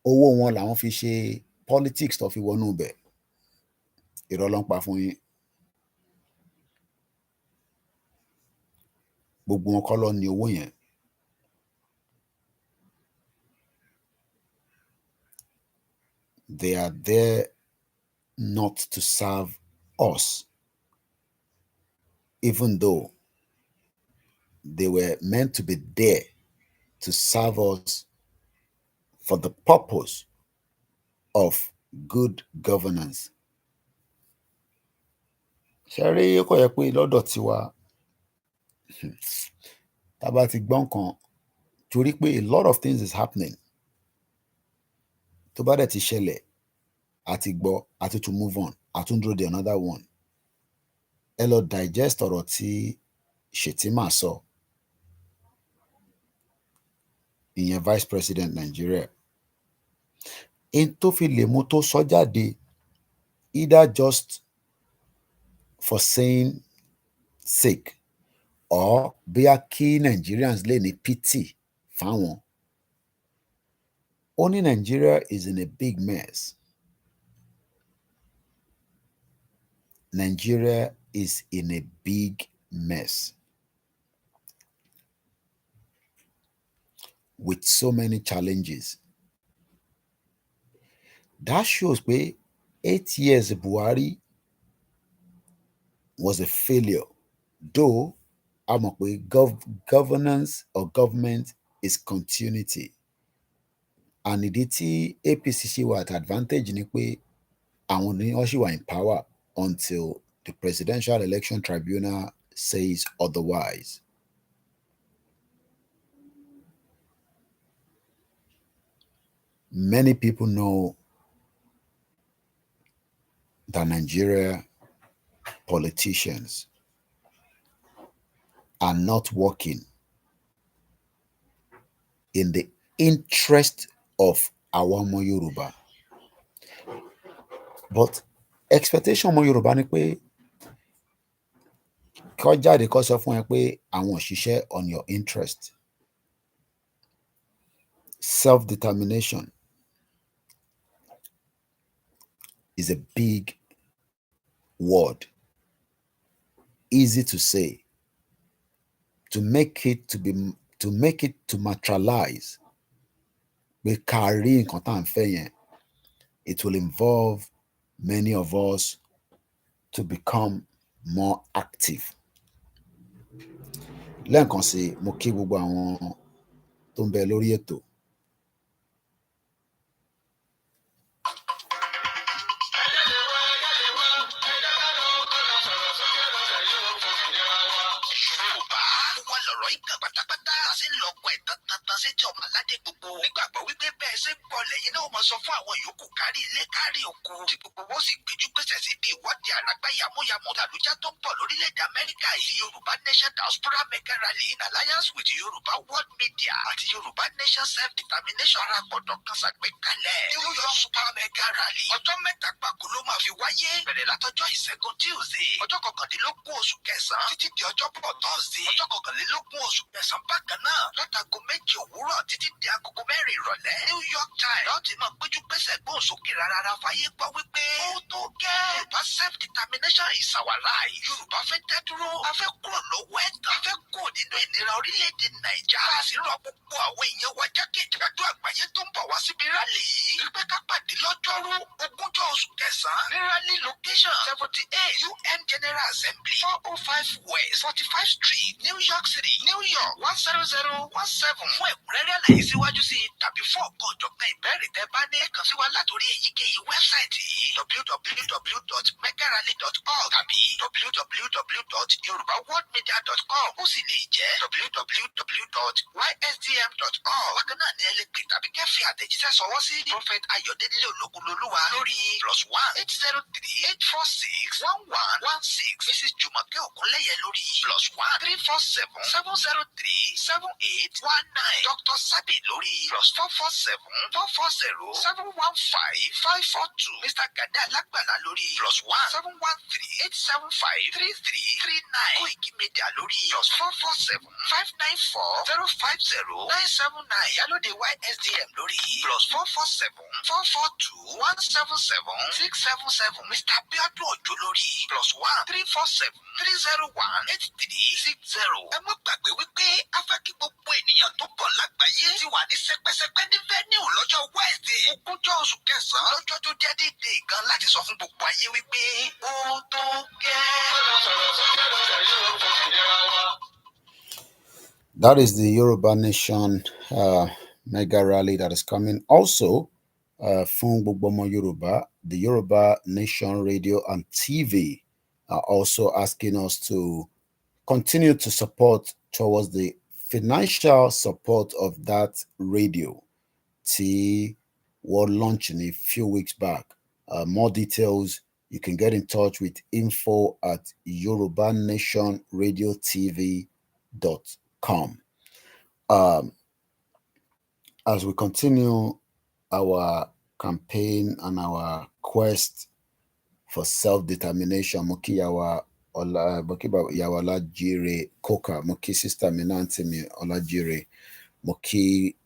owó wọn làwọn fi ṣe politics tó fi wọnú bẹ̀, irọ́ ló ń pa fún yín. Gbogbo wọn kọ́ ló ní owó yẹn. They are there not to serve us, even though they were meant to be there to serve us for the purpose of good governance. Ṣé rí kò yẹ pé lọ́dọ̀ tiwa tá bá ti gbọ́ nǹkan, torí pé a lot of things is happening. Tó bá dẹ̀ ti ṣẹlẹ̀, àti gbọ́, àti to move on, àtúndúró de another one. Ẹ lọ digest ọ̀rọ̀ tí Shettima sọ, ìyẹn Vice President Nigeria. In tó fi lè mú tó sọ jáde, either just for saying sake or bóyá kí Nigerians lè ní pity fáwọn. Ó ní Nigeria is in a big mess. Nigeria is in a big mess with so many challenges. That shows pé 8 years Buhari was a failure, though a mọ̀ pé governance or government is continuity. And ìdí tí APC ṣe wà at advantage ni pé àwọn ni wọ́n ṣì wà in power until the Presidential Election Tribunal says otherwise. Many people know that Nigeria politicians are not working in the interest of our ọmọ Yorùbá. But expectation ọmọ Yorùbá ni pé kó jáde kó sọ fún ẹ pé àwọn ò ṣiṣẹ́ on your interest. Self-determination. is a big word, easy to say. To make it to materialize, pé ká rí nǹkan tá à ń fẹ́ yẹn, it will involve many of us to become more active. Lẹ́ẹ̀kan sí mo kí gbogbo àwọn tó ń bẹ lórí ètò. Nígbàgbọ́ wípé bẹ́ẹ̀ ṣe ń bọ̀ lẹ́yìn náà máa sọ fún àwọn yòókù kárí ilé kárí oko tí gbogbo wọn sì péjú pésẹ̀ síbi ìwọ́de àràgbá yàmúyàmú làlújá tó ń bọ̀ lórílẹ̀‐èdè Amẹ́ríkà yìí. Yorùbá Nation Diaspora Mega Rally in alliance with Yoruba World Media àti Yorùbá Nation Self-Determination arápọ̀dọ̀ kan ṣàgbékalẹ̀ New York Super Mega Rally. Ọjọ́ mẹ́ta gbáko ló máa fi wáyé bẹ̀rẹ̀ látọjọ́ ìṣẹ́gun Tuesday ọjọ́ kọkàndínlógún oṣù kẹsàn-án títí di ọjọ́bọ̀ Thursday ọjọ́ kọkànlélógún oṣù kẹsàn-án bákan náà látago méjì òwúrọ̀ títí di agogo mẹ́rin ìrọ̀lẹ́ New York Times láti máa péjú pésẹ̀ gbóhùn sókè rárá fáyé gbọ́ wípé ó tó gẹ́. Yorùbá self-determination is our right. Yorùbá fẹ́ dá dúró. A fẹ́ kúrò lọ́wọ́ ẹ̀tàn. A fẹ́ kúrò nínú ìnira orílẹ̀-èdè Nàìjà. A sì rọ gbogbo àwọn èèyàn wa jákèjádò àgbáyé tó ń bọ̀ wá síbi rálì yìí. Wípé ká pàdé lọ́jọ́rú ogúnjọ́ oṣù kẹsàn-án ní rally location 78 UN General Assembly 405 West 45 Street New York City New York 10017. Fún ẹ̀kúnrẹ́rẹ́ àlàyé síwájú sí tàbí fún ọ̀kan ọ̀jọ̀gbọ́n ìbéèrè tẹ́ bá ní kàn sí wa látòrí èyíkéyìí wẹ́bsáìtì www.megarally.org tàbí www.yorubaworldmedia.com ó sì lè jẹ́ www.ysdm.org. Bákan náà ni ẹ lè pè tàbí kẹ́ fi àtẹ̀jíṣẹ́ sọwọ́ sí Prophet Ayọ̀délé Ológunlolúwa lórí +1 803 846 1116. Mrs. Jùmọ̀kẹ́ Ògúnlẹ́yẹ lórí +1 347 703 7819. Dr. Sabi lórí +447 440 715 542. Mr. Gani Alágbàlá lórí +1 713 875 3339. Koikimedia lórí +447 594 050 979. Yálòdé YSDM lórí +447 442 177 677. Mr. Abiodun Ojo lórí +1 347 301 8360. Ẹ má gbàgbé wípé a fẹ́ kí gbogbo ènìyàn tó bọ̀ lágbàáyé ti wà ní sẹpẹsẹpẹ ní venue lọ́jọ́ Wednesday ogúnjọ́ oṣù kẹsàn-án lọ́jọ́ tó jẹ́ déédéé gan láti sọ fún gbogbo ayé wípé ó tó gẹ́. That is the Yoruba Nation mega rally that is coming. Also, fún gbogbo ọmọ Yoruba, the Yoruba Nation Radio and TV are also asking us to continue to support towards the financial support of that radio. T was launched a few weeks back. More details, you can get in touch with info@yorubanationradiotv.com. As we continue our campaign and our quest for self-determination, Moki Yawa Olajire Koka, Moki Sister Minanti mi Olajire, Moki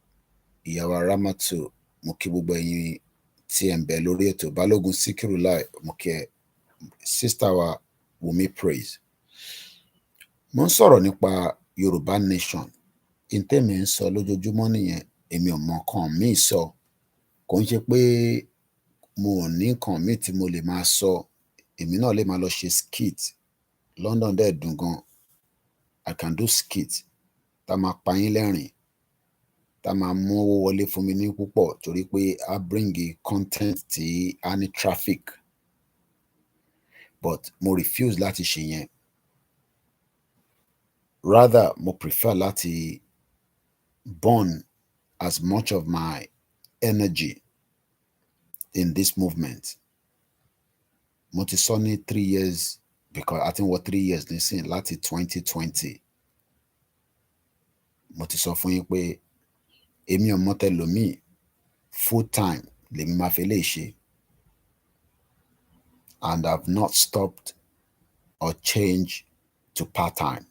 Yawa Ramatu, Moki Bubayi TM lórí ètò Balógun Síkírù Láì, Moki Sister wa Wumi Praise. Mo ń sọ̀rọ̀ nípa Yorùbá Nation. Ìtẹ́mi ń sọ lójoojúmọ́ nìyẹn, èmi ò mọ nǹkan míì sọ. Kò ń ṣe pé mo ò ní nǹkan míì tí mo lè máa sọ. Èmi náà lè máa lọ ṣe skit. London dẹ̀ dùn gan. I can do skit. Tá máa pa yín lẹ́rìn. Tá máa mú owó wọlé fún mi ní púpọ̀ torí pé a bring content tí a ní traffic. But mo refuse láti ṣe yẹn. Rather, mo prefer láti burn as much of my energy in this movement. Mo ti sọ ní 3 years, because I think 3 years nísìn láti 2020. Mo ti sọ fún yín pé èmi ò mọ tẹlòmíì full time lèmi máa fi lè ṣe. And I've not stopped or changed to part-time.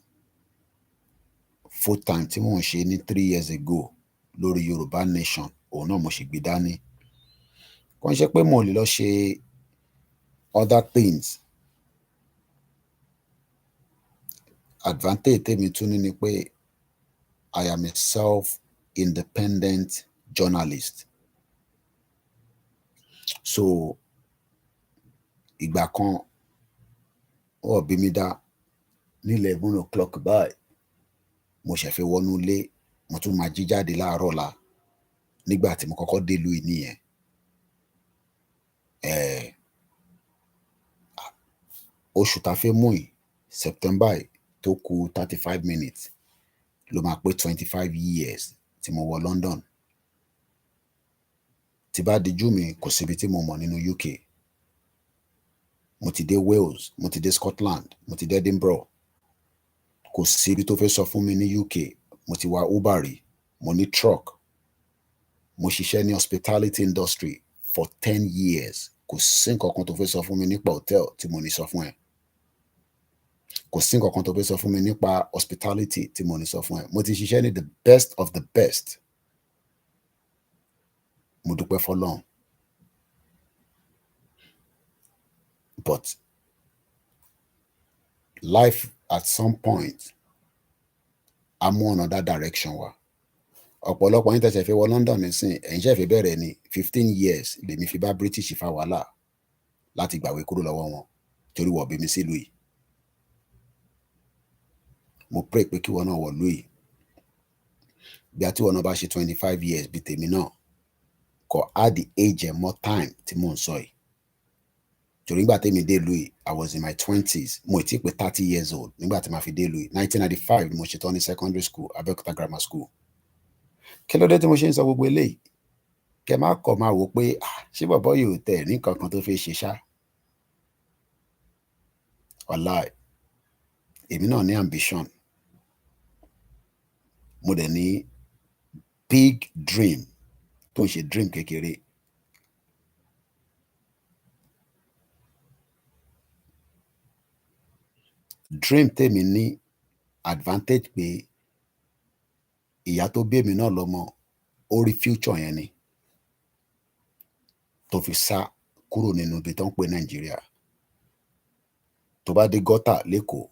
Full-time tí mò ń ṣe ní 3 years ago lórí Yorùbá Nation, òun náà mo ṣì gbé dání. Kò ń ṣe pé mo lè lọ ṣe other things. Advantage tèmi tún ní ni pé I am a self-independent journalist. So ìgbà kan wọ́n bí mi dá ní 11 o'clock báyìí, mo ṣẹ̀fẹ̀ wọnú ilé, mo tún máa jí jáde láàárọ̀ ọ̀la nígbà tí mo kọ́kọ́ dé ìlú yìí nìyẹn. Oṣù tá a fẹ́ mú yìí, September yìí, tó kù 35 minutes ló máa pé 25 years tí mo wọ London. Tí bá dijú mi, kò síbi tí mo mọ̀ nínú UK. Mo ti dé Wales, mo ti dé Scotland, mo ti dé Edinburgh. Kò síbi tó fẹ́ sọ fún mi ní UK. Mo ti wa Uber rí, mo ní truck. Mo ṣiṣẹ́ ní hospitality industry for 10 years. Kò sí nǹkan kan tó fẹ́ sọ fún mi nípa hotel tí mo ní sọ fún ẹ. Kò sí nǹkan kan tó fẹ́ sọ fún mi nípa hospitality tí mo ní sọ fún ẹ. Mo ti ṣiṣẹ́ ní the best of the best. Mo dúpẹ́ f'Ọlọ́run. But life at some point á mú another direction wá. Ọ̀pọ̀lọpọ̀ yín tẹ̀sẹ̀ fẹ́ wọ London nísìn, ẹ̀yin ṣẹ̀ fẹ́ bẹ̀rẹ̀ ní 15 years lèmi fi bá British fa wàhálà láti gbàwé kúrò lọ́wọ́ wọn torí wọ́n bí mi sílùú yìí. Mo pray pé kí wọ́n náà wọ̀lú yìí. Bí a tí wọ́n náà bá ṣe 25 years bí tèmi náà, kò add the age and more time tí mò ń sọ yìí. Torí nígbà tèmi dé ìlú yìí, I was in my 20s. Mo ti pé 30 years old nígbà tí màá fi dé ìlú yìí. 1995 ni mo ṣetán ní secondary school, Abẹ́òkúta Grammar School. Kí ló dé tí mo ṣe ń sọ gbogbo eléyìí? Kẹ má kọ̀ máa wò pé ṣé bọ̀bọ́ yìí ò tẹ̀ ní nǹkan kan tó fẹ́ ṣe ṣá. Wàláì, èmi náà ní ambition. Mo dẹ̀ ní big dream tó ń ṣe dream kékeré. Dream tèmi ní advantage pé ìyá tó bí èmi náà lọ́mọ, ó rí future yẹn ni tó fi sá kúrò nínú ibi tó ń pè Nàìjíríà. Tó bá dé gọ́tà lÉkòó,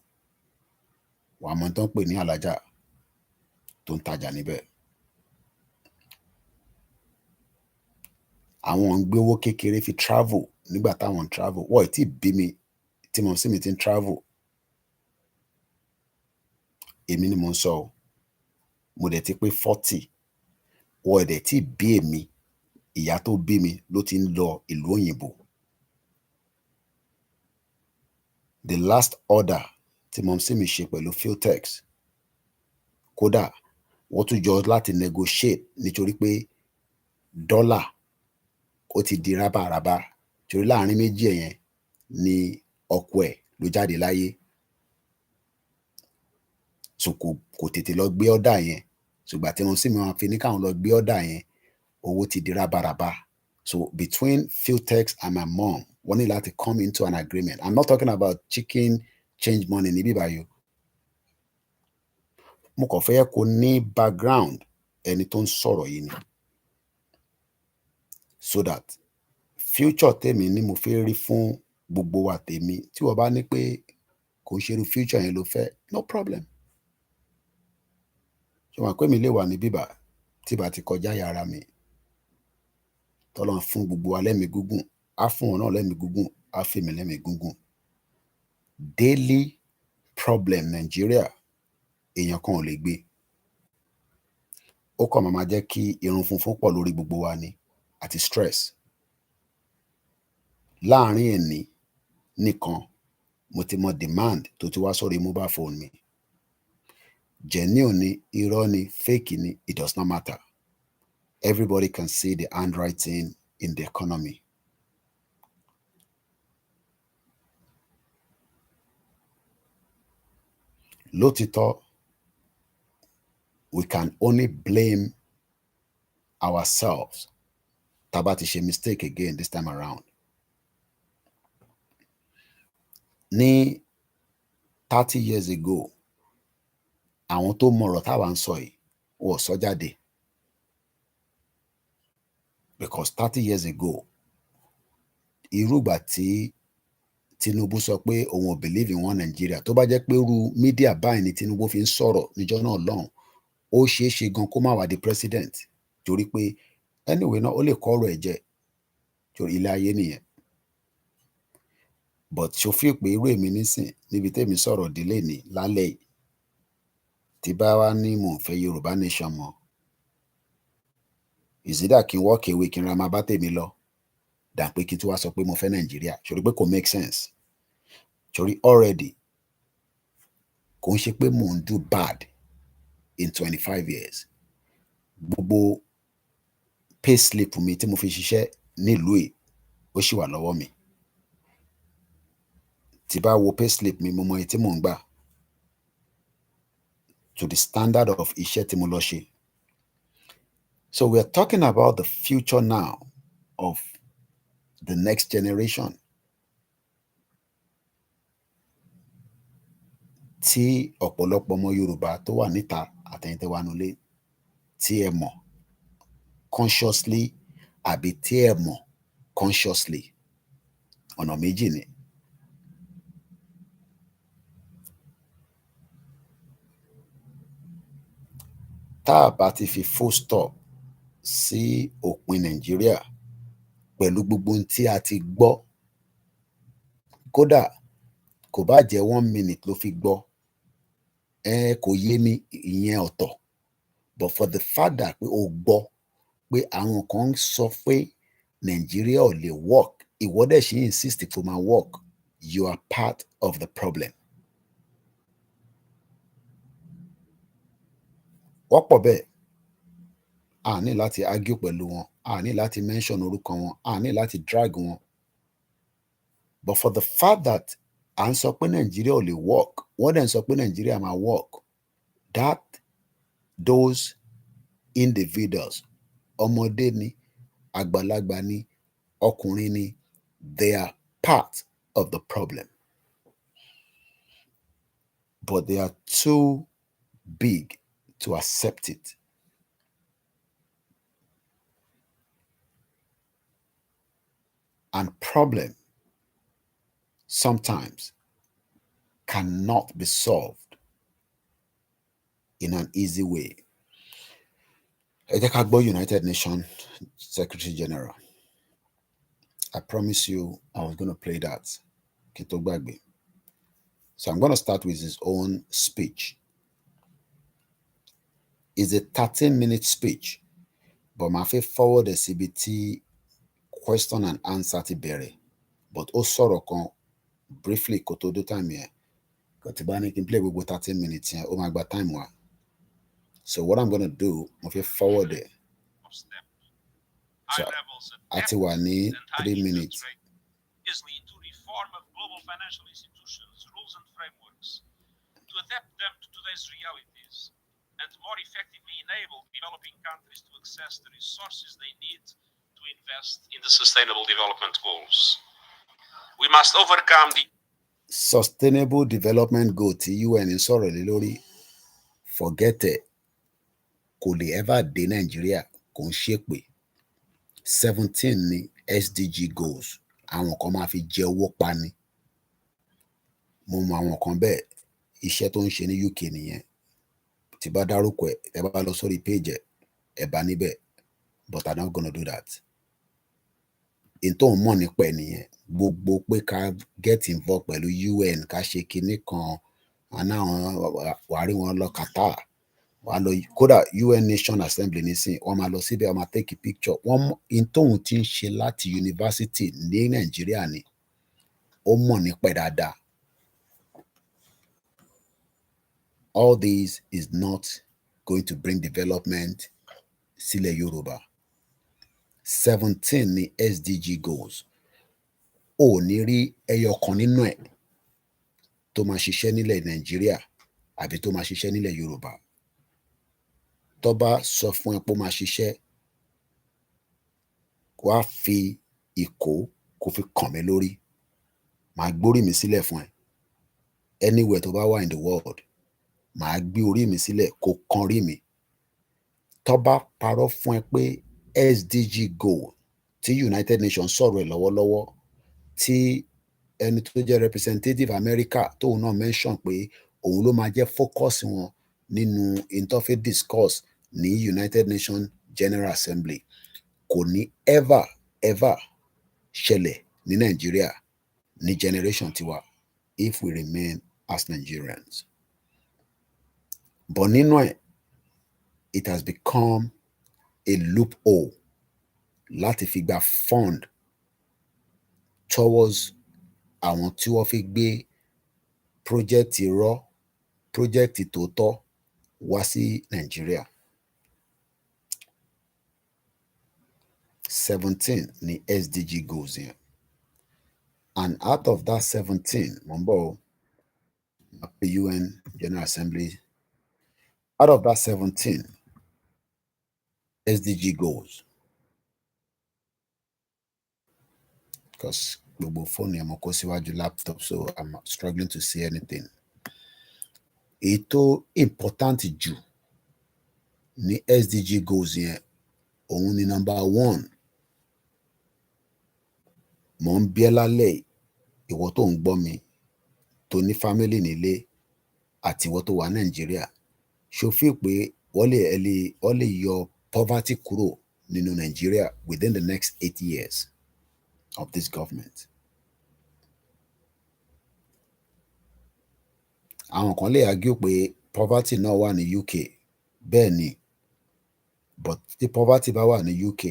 wàá mọ tó ń pè ní alájà tó ń tajà níbẹ̀. Àwọn ń gbé owó kékeré fi travel nígbà táwọn ń travel. Wọ́n ì tí bí mi tí mo sì mi ti ń travel. Èmi ni mo ń sọ o. Mo dẹ̀ ti pé 40. Wọ́n ẹ̀ dẹ̀ tí bí èmi. Ìyá tó bí mi ló ti ń lọ ìlú òyìnbó. The last order tí mo sì mi ṣe pẹ̀lú Filtex, kódà wọ́n tún jọ láti negotiate nítorí pé dọ́là ó ti di rábàrábà. Torí láàrin méjì yẹn ni ọkọ ẹ̀ ló jáde láyé. So kò tètè lọ gbé order yẹn. Ṣùgbọ́n tí mo sì máa fi ní káwọn lọ gbé order yẹn, owó ti di rábàrábà. So between Filtex and my mom, wọ́n ní láti come into an agreement. I'm not talking about chicken change money níbí báyìí. Mo kàn fẹ́ kó ní background ẹni tó ń sọ̀rọ̀ yìí ni. So that future tèmi ni mo fẹ́ rí fún gbogbo wa tèmi. Tí wọ́n bá ní pé kò ṣe irú future yẹn ló fẹ́, no problem. Ṣé wọn pé mi lè wà ní bíbà tí bá ti kọjá yàrá mi. Tọ́lọ́run fún gbogbo wa lẹ́mìí gúngùn, á fún wọn náà lẹ́mìí gúngùn, á fèmí lẹ́mìí gúngùn. Daily problem Nigeria, èèyàn kan ò lè gbé. Ó kàn máa jẹ́ kí irun funfun pọ̀ lórí gbogbo wa ni àti stress. Láàárín ẹni nìkan, mo ti mọ demand tó ti wá sórí mobile phone mi. Genuine ni, irọ́ ni, fake ni, it does not matter. Everybody can see the handwriting in the economy. Lótìtọ́, we can only blame ourselves tá bá ti ṣe mistake again this time around. Ní 30 years ago, àwọn tó mọ̀rọ̀ táwa ń sọ yìí, wọ́n sọ jáde. Because 30 years ago, irú ìgbà tí Tinubu sọ pé òun ò believe in one Nigeria. Tó bá jẹ́ pé irú mídíà báyìí ni Tinubu fi ń sọ̀rọ̀ níjọ́ náà lọ́hùn, ó ṣeé ṣe gan kó má wá di president, torí pé anyway náà ó lè kọ́ ọ̀rọ̀ ẹ̀ jẹ, torí ilé ayé nìyẹn. But ṣó fi pé irú èmi nísìn níbi tèmi sọ̀rọ̀ délé ní lálẹ́ yìí, tí bá wá ní mò ń fẹ́ Yorùbá Nation mọ́, ìsídà kí n walk away kí n ra máa bá tèmi lọ, dà pé kí n tún wá sọ pé mo fẹ́ Nàìjíríà, ṣòrí pé kò make sense. Ṣòrí already kò ń ṣe pé mò ń do bad in 25 years. Gbogbo pay slip mi tí mo fi ṣiṣẹ́ nílùú yìí ó ṣì wà lọ́wọ́ mi. Tí bá wo pay slip mi, mo mọ iye tí mò ń gbà to the standard of iṣẹ́ tí mo lọ ṣe. So we are talking about the future now of the next generation. Tí ọ̀pọ̀lọpọ̀ ọmọ Yorùbá tó wà níta àtẹ̀yìntẹ́ wa nulé tí ẹ mọ̀ consciously àbí tí ẹ mọ̀ consciously, ọ̀nà méjì ni. Tá a bá ti fi full stop sí òpin Nàìjíríà pẹ̀lú gbogbo ohun tí a ti gbọ́, kódà kò bá jẹ́ 1 minute ló fi gbọ́, kò yé mi, ìyẹn ọ̀tọ̀. But for the fact that pé o gbọ́ pé àwọn kan ń sọ pé Nàìjíríà ò lè work, ìwọ dẹ̀ ṣì insist kó máa work, you are part of the problem. Wọ́n pọ̀ bẹ́ẹ̀, a ní láti argue pẹ̀lú wọn, a ní láti mention orúkọ wọn, a ní láti drag wọn. But for the fact that à ń sọ pé Nàìjíríà ò lè work, wọ́n dẹ̀ ń sọ pé Nàìjíríà máa work, that those individuals, ọmọdé ni, àgbàlagbà ni, ọkùnrin ni, they are part of the problem. But they are too big to accept it. And problem sometimes cannot be solved in an easy way. Ẹ jẹ́ ká gbọ́ United Nations Secretary General. I promise you I was going to play that. Kí tó gbàgbé. So I'm going to start with his own speech. It's a 13-minute speech, but màá fẹ́ forward ẹ̀ síbi tí question and answer ti bẹ̀rẹ̀. But ó sọ̀rọ̀ kan briefly kó tó dé time yẹn. Kò tí bá ní kí n play gbogbo 13 minutes yẹn, ó máa gba time wa. So what I'm going to do, mo fẹ́ forward ẹ̀. So a ti wà ní 3 minutes. Is lead to reform of global financial institutions, rules and frameworks, to adapt them to today's realities, and more effectively enable developing countries to access the resources they need to invest in the Sustainable Development Goals. We must overcome the Sustainable Development Goal tí UN ń sọ̀rọ̀ lé lórí, forget it, kò lè ever dé Nàìjíríà, kò ń ṣèpè. 17 ni SDG goals, àwọn kan máa fi jẹ owó pa ni. Mo mọ àwọn kan bẹ́ẹ̀, iṣẹ́ tó ń ṣe ní UK nìyẹn. Tí bá dárúkọ ẹ̀, ẹ bá lọ sórí page ẹ̀ bá níbẹ̀, but I'm not gonna do that. In tó ń mọ̀ nípa ẹ̀ nìyẹn, gbogbo pé ká get involved pẹ̀lú UN, ká ṣe kinní kan, àná wàá rí wọn lọ Qatar, wàá lọ kódà UN Nation Assembly nísìn, wọ́n máa lọ síbẹ̀, wọ́n máa take a picture. Wọ́n in tóun ti ń ṣe láti university ní Nàìjíríà ni, ó mọ̀ nípa ẹ̀ dáadáa. All this is not going to bring development sílẹ̀ Yorùbá. 17 ni SDG goals. Ò ní rí ẹyọ kan nínú ẹ̀ tó máa ṣiṣẹ́ nílẹ̀ Nàìjíríà àbí tó máa ṣiṣẹ́ nílẹ̀ Yorùbá. Tó bá sọ fún ẹ pé ó máa ṣiṣẹ́, wá fi ìkó kó fi kàn mí lórí, màá gbórí mi sílẹ̀ fún ẹ. Anywhere tó bá wà in the world, màá gbé orí mi sílẹ̀ kó kan rí mi. Tó bá parọ́ fún ẹ pé SDG goal tí United Nations sọ̀rọ̀ ẹ̀ lọ́wọ́lọ́wọ́, tí ẹni tó jẹ́ representative America tóun náà mention pé òun ló máa jẹ́ focus wọn nínú interfaith discourse ní United Nations General Assembly kò ní ever ṣẹlẹ̀ ní Nàìjíríà ní generation tiwa if we remain as Nigerians. But nínú ẹ̀, it has become a loophole láti fi gba fund towards àwọn tí wọ́n fi gbé project irọ́ project tòótọ́ wá sí Nàìjíríà. 17 ni SDG goals yẹn, and out of that 17 mo UN General Assembly, out of that 17 SDG goals, because gbogbo phone yẹn mo kó síwájú laptop, so I'm struggling to see anything. Ètò important jù ní SDG goals yẹn òun ni number 1. Mo ń bí ẹ lálẹ́ ìwọ tó ń gbọ́ mi tó ní family nílé àti ìwọ tó wà Nàìjíríà, ṣó fi pé wọ́n lè yọ poverty kúrò nínú Nàìjíríà within the next 8 years of this government. Àwọn kan lè argue pé poverty náà wà ní UK, bẹ́ẹ̀ ni, but tí poverty bá wà ní UK,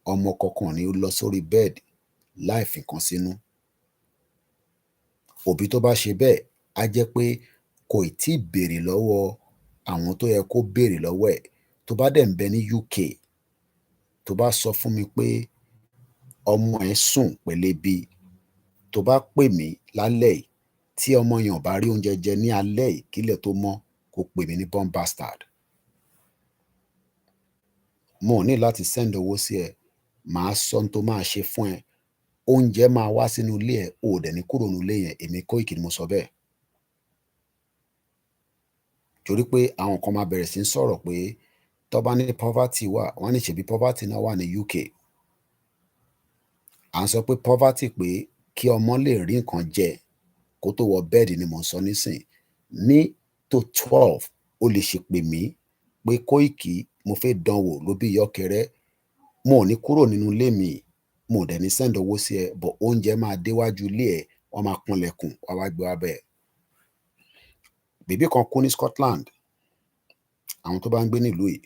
ọmọ kọ̀ọ̀kan ni ó lọ sórí bed láì fi kan sínú. Òbí tó bá ṣe bẹ́ẹ̀ á jẹ́ pé kò tí ì béèrè lọ́wọ́ àwọn tó yẹ kó béèrè lọ́wọ́ ẹ̀. Tó bá dẹ̀ ń bẹ ní UK, tó bá sọ fún mi pé ọmọ ẹ̀ sùn pẹ̀lẹ́bí, tó bá pè mí lálẹ́ yìí tí ọmọ yẹn ò bá rí oúnjẹ jẹ ní alẹ́ yìí kílẹ̀ tó mọ́, kó pè mí ní born bastard. Mo ò ní láti send owó sí ẹ, màá sọ ohun tó máa ṣe fún ẹ. Oúnjẹ máa wá sínú ilé ẹ̀, o ò dẹ̀ ní kúrò nínú ilé yẹn. Èmi Koiki ni mo sọ bẹ́ẹ̀. Torí pé àwọn kan máa bẹ̀rẹ̀ sí ń sọ̀rọ̀ pé tó bá ní poverty wà, wọ́n ní ṣebí poverty náà wà ní UK. À ń sọ pé poverty pé kí ọmọ lè rí nǹkan jẹ kó tó wọ bẹ́ẹ̀dì ni mò ń sọ nísìn. Ní tó 12 o lè ṣe pè mí pé Koiki mo fẹ́ dánwò ló bí yọ́kẹrẹ́. Mo ò ní kúrò nínú ilé mi, mo ò dẹ̀ ní send owó sí ẹ, but oúnjẹ máa déwájú ilé ẹ̀, wọ́n máa kanlẹ̀kùn, wá wá gbé wá bẹ́ẹ̀. Bèbí kan kú ní Scotland. Àwọn tó bá ń gbé nílùú yìí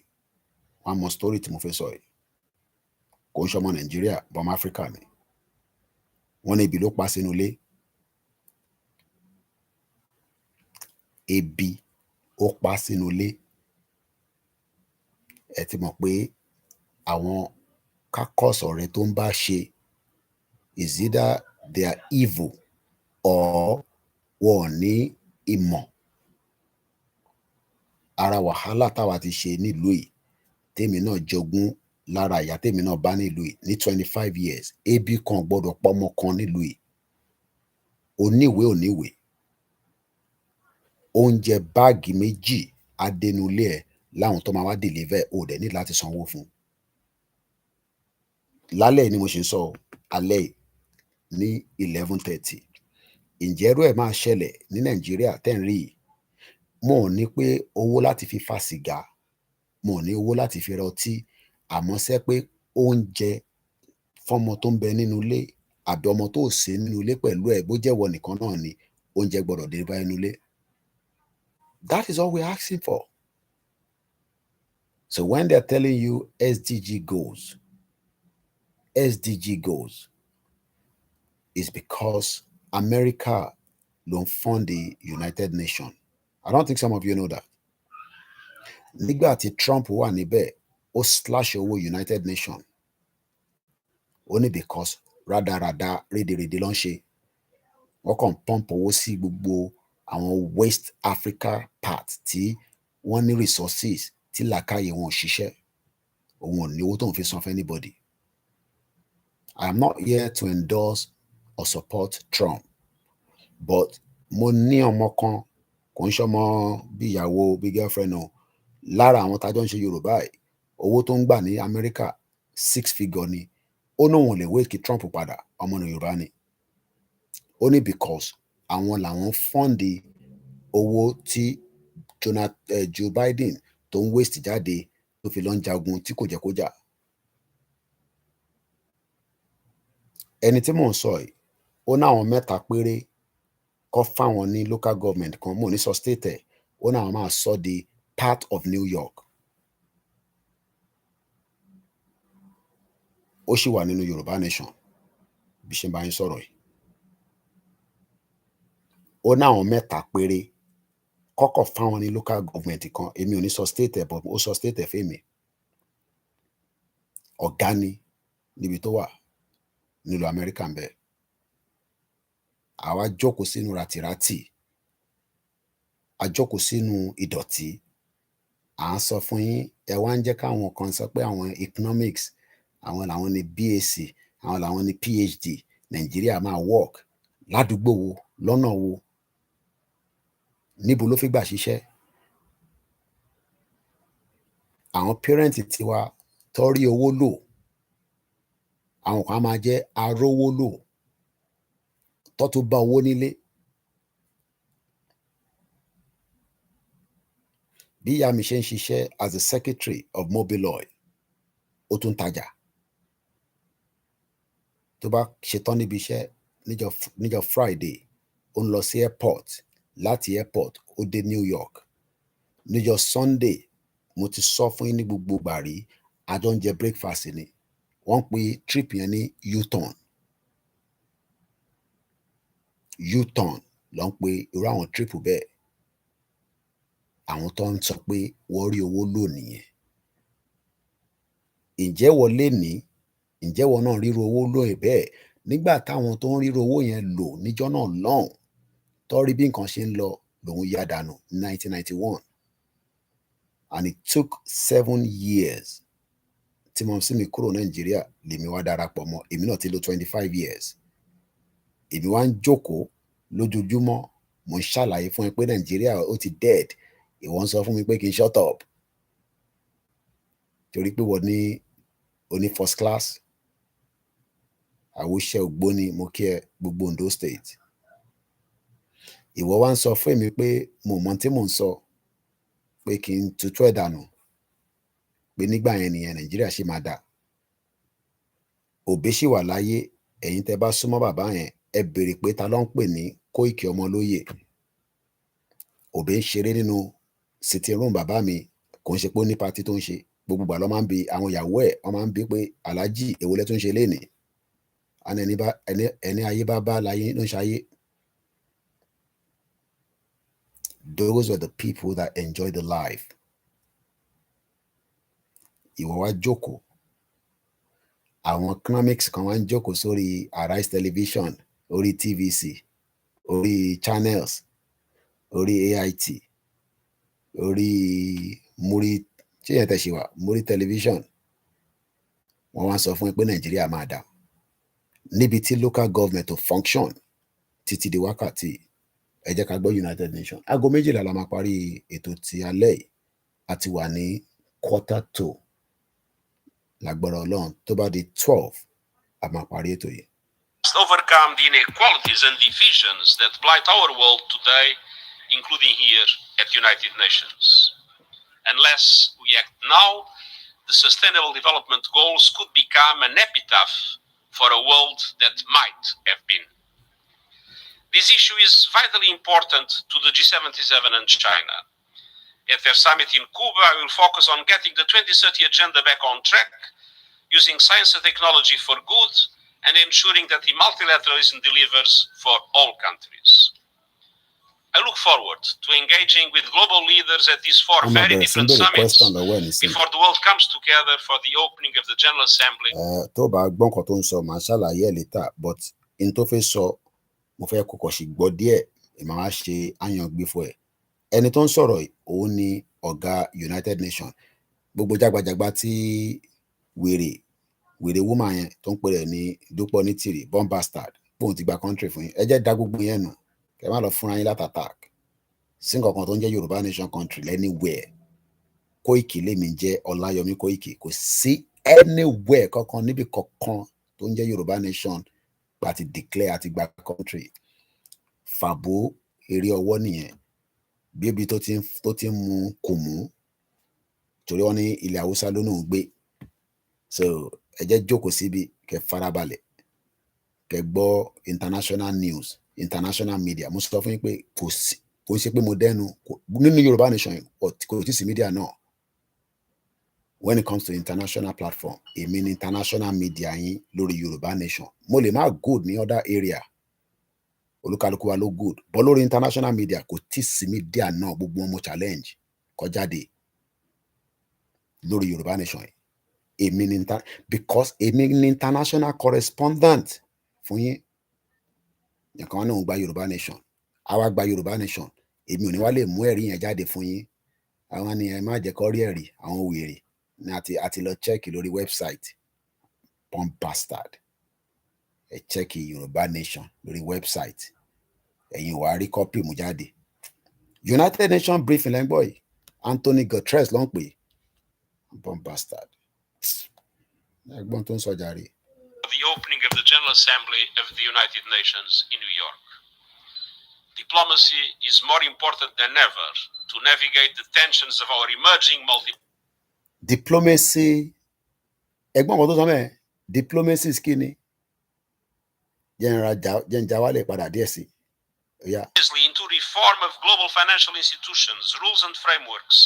wọ́n á mọ story tí mo fẹ́ sọ yìí. Kò ń ṣọmọ Nàìjíríà, but ọmọ Áfíríkà ni. Wọ́n ní ebi ló pa sínú ilé. Ebi ó pa sínú ilé. Ẹ ti mọ̀ pé àwọn kákọ́sọ̀ rẹ tó ń bá ṣe is either they are evil or wọn ò ní ìmọ̀. Ara wàhálà táwa ti ṣe nílùú yìí tèmi náà jogún lára ìyá tèmi náà bá nílùú yìí ní 25 years. Ebi kan gbọ́dọ̀ pọ́mọ kan nílùú yìí. Oníwèé oníwèé. Oúnjẹ báàgì méjì adẹnulé ẹ̀ láwọn tó máa wá deliver ò dẹ̀ ní láti sanwó fún. Lálẹ́ ni mo ṣe ń sọ alẹ́ ní 11:30. Ǹjẹ́ irú ẹ̀ máa ṣẹlẹ̀ ní Nàìjíríà tẹ́ ń rí yìí? Mo ò ní pé owó láti fi fa sìgá, mo ò ní owó láti fi ra ọtí, àmọ́ ṣé pé oúnjẹ fọ́mọ tó ń bẹ nínú ilé àbí ọmọ tó sí nínú ilé pẹ̀lú ẹ̀ bó jẹ́ wọ nìkan náà ni oúnjẹ gbọ́dọ̀ dé bá inú ilé. That is all we're asking for. So when they're telling you SDG goals is because America don't fund the United Nation. I don't think some of you know that. Nígbà tí Trump wà níbẹ̀, ó slash owó United Nation. Only because rádaràda rédèrèdè ló ń ṣe. Wọ́n kàn pump owó sí gbogbo àwọn West Africa part tí wọ́n ní resources tí làákàyè wọn ò ṣiṣẹ́. Òun ò ní owó tó ń fi san fún anybody. I am not here to endorse or support Trump, but mo ní ọmọ kan kò ń ṣọmọ bí ìyàwó bí girlfriend o lára àwọn tájọ́ ń ṣe Yorùbá yìí, owó tó ń gbà ní Amẹ́ríkà 6 figure ni. Ó náà wọn lè wait kí Trump padà, ọmọ Yorùbá ni. ó ní because àwọn làwọn fọ́ǹdì owó tí Joe Biden tó ń waste jáde tó fi lọ ń jagun tí kò jẹ́ kó jà. ẹni tí mò ń sọ yìí ó ní àwọn mẹ́ta péré kọ́ fáwọn ní local government kan, mò ní sọ state ẹ̀, ó ní àwọn máa sọ di part of New York. ó sì wà nínú Yorùbá Nation bí ṣe ń bá yín sọ̀rọ̀ yìí. ó ní àwọn mẹ́ta péré kọ́kọ́ fáwọn ní local government kan, èmi ò ní sọ state ẹ̀, but ó sọ state ẹ̀ fẹ́mi. ọ̀gá ni níbi tó wà nílùú Amẹ́ríkà ń bẹ. àwa jókòó sínú ràtìràtì, a jókòó sínú ìdọ̀tí, à ń sọ fún yín, ẹ wá ń jẹ́ káwọn kan sọ pé àwọn economics, àwọn làwọn ní BAc, àwọn làwọn ní PhD, Nàìjíríà máa work. ládùúgbò wo, lọ́nà wo, níbo ló fi gbà ṣiṣẹ́? àwọn pẹ́rẹ́ǹtì tiwa tó rí owó lò, àwọn kan á máa jẹ́ arówó lò tó tún bá owó nílé. bí ìyá mi ṣe ń ṣiṣẹ́ as a secretary of Mobil Oil, ó tún tajà. tó bá ṣetán níbi iṣẹ́ níjọ́ Friday, ó ń lọ sí airport, láti airport ó dé New York. níjọ́ Sunday, mo ti sọ fún yín ní gbogbo ìgbà rí, àjọ ń jẹ breakfast ni. wọ́n pe trip yẹn ní U-turn. U-turn ló ń pe irú àwọn trip bẹ́ẹ̀. àwọn tó ń sọ pé wọ́n rí owó lò nìyẹn. ǹjẹ́ wọ́n lè ní, ǹjẹ́ wọ́n náà ríro owó lò ẹ̀ bẹ́ẹ̀? nígbà táwọn tó ń ríro owó yẹn lò níjọ́ náà lọ́hùn, tó rí bí nǹkan ṣe ń lọ, lòun yá dànù ní 1991. and it took 7 years tí mo sì mi kúrò Nàìjíríà lèmi wá darapọ̀ mọ́. èmi náà ti lò 25 years. èmi wá ń jókòó lójoojúmọ́, mo ń ṣàlàyé fún ẹ pé Nàìjíríà ó ti dead. ìwọ ń sọ fún mi pé kí n shut up torí pé wọ́n ní oní first class. àwòṣe ògbóni, mo kí ẹ gbogbo Ondo State. ìwọ wá ń sọ fún èmi pé mo mọ tí mò ń sọ, pé kí n tutù ẹ̀ dànù, pé nígbà yẹn nìyẹn Nàìjíríà ṣì máa dà. Òbí ṣì wà láyé. ẹ̀yin tẹ́ bá súnmọ́ bàbá yẹn, ẹ béèrè pé ta ló ń pè ní Kóìkì Ọmọlóyè. Òbí ń ṣeré nínú sitting room bàbá mi, kò ń ṣe pé ó ní party tó ń ṣe. gbogbo ìgbà ló máa ń bi àwọn ìyàwó ẹ̀, wọ́n máa ń bi pé aláàjì èwo lẹ tún ṣe lénìí. ẹni ayé bá bá láyé ló ń ṣayé. Those are the people that enjoy the life. ìwọ wá jókòó, àwọn economics kan wá ń jókòó sórí Arise television, orí TVC, orí channels, orí AIT, orí Muri, ṣé yẹn tẹ̀ ṣe wà, Muri television. wọ́n wá sọ fún ẹ pé Nàìjíríà máa dà, níbi tí local government to function títí di wákàtí. ẹ jẹ́ ká gbọ́ United Nation. aago 12:00 la máa parí ètò ti alẹ́ yìí. a ti wà ní 1:45. lágbára Ọlọ́run tó bá di 12 a máa parí ètò yìí. Overcome the inequalities and divisions that blight our world today, including here at United Nations. Unless we act now, the Sustainable Development Goals could become an epitaph for a world that might have been. This issue is vitally important to the G77 and China. At their summit in Cuba, I will focus on getting the 2030 agenda back on track, using science and technology for good, and ensuring that the multilateralism delivers for all countries. I look forward to engaging with global leaders at these 4 very different summits before the world comes together for the opening of the General Assembly. tó bá gbọ́ nǹkan tó ń sọ, màá ṣàlàyé ẹ̀ later, but in tó fẹ́ sọ, mo fẹ́ kọ́kọ́ sì gbọ́ díẹ̀, èmi máa ṣe àyàngbé fún ẹ. ẹni tó ń sọ̀rọ̀ òun ni ọ̀gá United Nation. gbogbo jágbajàgba tí wèrè woman yẹn tó ń pè rẹ̀ ní Dúpọ̀ Nítìrì, born bastard, bóun ti gba country fún yín, ẹ jẹ́ dá gbogbo yẹn nù, kẹ má lọ fúnra yín látattack sí nǹkan kan tó ń jẹ́ Yorùbá Nation country anywhere. Kóìkì lèmi jẹ́ Ọláyọmí Kóìkì, kò sí anywhere kankan níbi kankan tó ń jẹ́ Yorùbá Nation àti declare àti gba country. fàbó eré ọwọ́ nìyẹn bí ibi tó ti ń mu kùmú torí wọ́n ní ilẹ̀ haúsá ló náà ń gbé so ẹ jẹ́ jókòó síbi kẹ́ farabalẹ̀ kẹ́ gbọ́ international news international media mo sọ fún yín pé kò ń ṣe pé mo dẹnu nínú Yorùbá Nation kò tí sí media náà when it comes to international platform èmi ni international media yín lórí Yorùbá Nation mo lè má good ní other area olúkálùkù wa ló good but lórí international media kò tí sí media náà gbogbo wọn mo challenge kọjáde lórí Yorùbá Nation yìí èmi ni because èmi ni international correspondent fún yín nǹkan wọn náà ń gba Yorùbá Nation àwa gba Yorùbá Nation èmi ò ní wá lè mú ẹ̀rí yẹn jáde fún yín àwọn ni ẹ má jẹ́ kó rí ẹ̀rí àwọn wèrè ní àti lọ check lórí website pump bastard ẹ check Yorùbá Nation lórí website ẹ̀yin wàá rí copy mú jáde United Nations briefing lẹ́gbọ́ yìí Anthony Guterres ló ń pè pump bastard ẹ̀gbọ́n tó ń sọ jàre. The opening of the General Assembly of the United Nations in New York. Diplomacy is more important than ever to navigate the tensions of our emerging Diplomacy, ẹ̀gbọ́n kan tó sọ mẹ́ẹ̀, diplomacy is kí ni? Jẹ́ wálé padà díẹ̀ sí. Into reform of global financial institutions, rules and frameworks,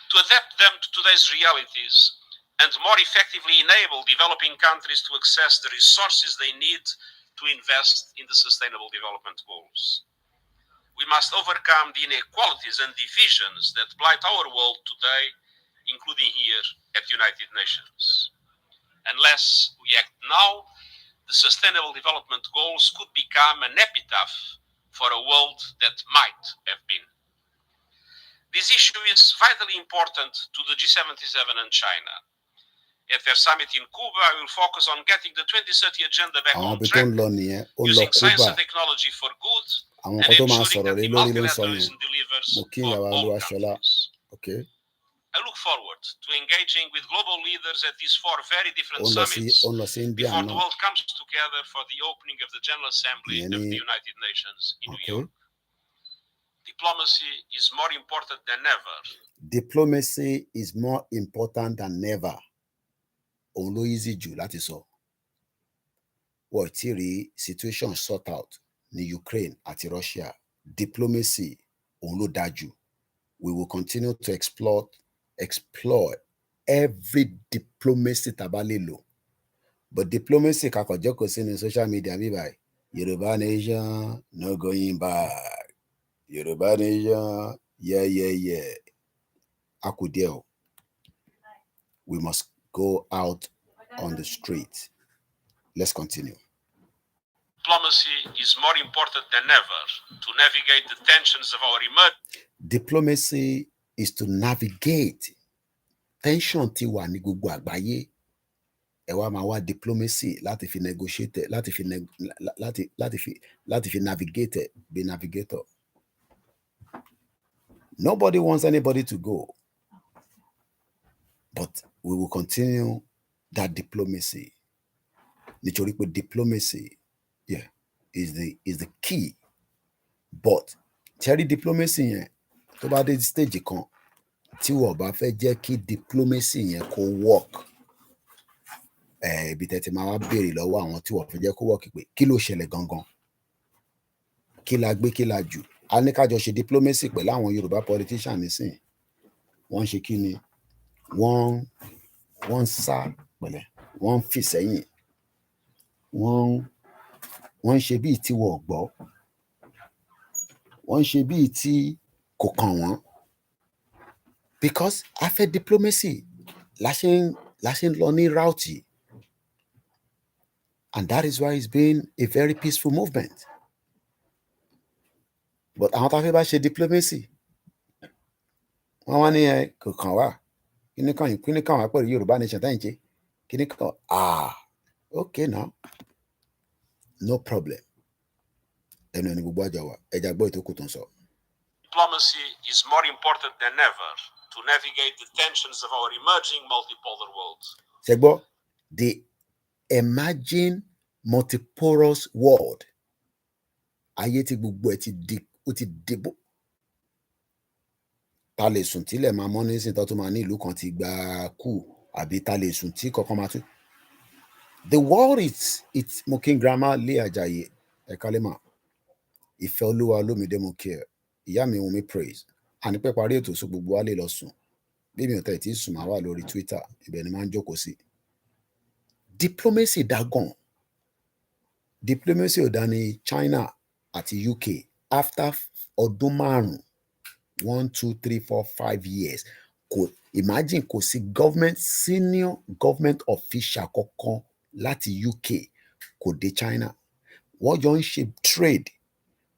to adapt them to today's realities, and more effectively enable developing countries to access the resources they need to invest in the Sustainable Development Goals. We must overcome the inequalities and divisions that blight our world today, including here at the United Nations. Unless we act now, the Sustainable Development Goals could become an epitaph for a world that might have been. This issue is vitally important to the G77 and China. At their summit in Cuba, I will focus on getting the 2030 agenda back on track, using science and technology for good, and ensuring that the multilateralism delivers for all countries. Okay. I look forward to engaging with global leaders at these four very different summits before the world comes together for the opening of the General Assembly of the United Nations in New York. Diplomacy is more important than ever. Diplomacy is more important than ever. Òun ló easy jù láti sọ. Wọ́n ti rí situation sort out ní Ukraine àti Russia. Diplomacy òun ló dájú. We will continue to explore every diplomacy tá bá lè lò. But diplomacy kakọ̀ jókòó sínú social media bí báyìí. Yoruba Nation no going back. Yoruba Nation yeah. A kù díẹ̀ o. We must go out on the street. Let's continue. Diplomacy is more important than ever to navigate the tensions of our emerging. Diplomacy is to navigate tension tí wà ní gbogbo àgbáyé. Ẹ wá máa wá diplomacy láti fi negotiate, láti fi navigate, be navigator. Nobody wants anybody to go. But we will continue that diplomacy. Nítorí pé diplomacy, is the key. But cherry diplomacy yẹn tó bá dé stage kan tí wọ́n bá fẹ́ jẹ́ kí diplomacy yẹn kó work. Ibi tẹ́tí máa wá béèrè lọ́wọ́ àwọn tí wọ́n fẹ́ jẹ́ kó work pé kí ló ṣẹlẹ̀ gangan? Kí la gbé kí la jù? A ní ká jọ ṣe diplomacy pẹ̀lú àwọn Yorùbá politician nísìn. Wọ́n ṣe kí ni? Wọ́n sá pẹ̀lẹ́, wọ́n fi sẹ́yìn, wọ́n ṣe bíi tí wọ́n gbọ́, wọ́n ṣe bíi tí kò kàn wọ́n. Because after diplomacy la ṣe ń lọ ní route, and that is why it's been a very peaceful movement. But àwọn tá a fẹ́ bá ṣe diplomacy wọ́n wá ní kò kàn wá. Kíní kan wá pẹ̀lú Yorùbá Nation tẹ́yìn ṣe kíní kan okay now no problem ẹnu ẹni gbogbo àjọ wa ẹja gbọ́ ètò kù tó ń sọ. Diplomacy is more important than ever to navigate the tensions of our emerging multipolar world. Ṣé gbọ́ the emerging multipolar world ayé tí gbogbo ẹ̀ ó ti dìbò ta lè sùn tílẹ̀ máa mọ́ nísìn tó tún máa ní ìlú kan ti gba kú àbí ta lè sùn tí kankan máa tún. The world it's mo kí n grandma Lé Àjàyí ẹ̀ka lè mà ìfẹ́ olúwa olómìdé mo kí ẹ ìyá mi Wunmi praise àní pẹ́ parí ètò sùn gbogbo wa lè lọ sùn bí mi ò tẹ̀ tí sùn máa wà lórí Twitter ibẹ̀ ni máa ń jókòó sí. Diplomacy dágàn diplomacy ò dá ní China àti UK after ọdún márùn-ún 1 2 3 4 5 years kò imagine kò sí government senior government official kankan láti UK kò dé China wọ́n jọ ń ṣe trade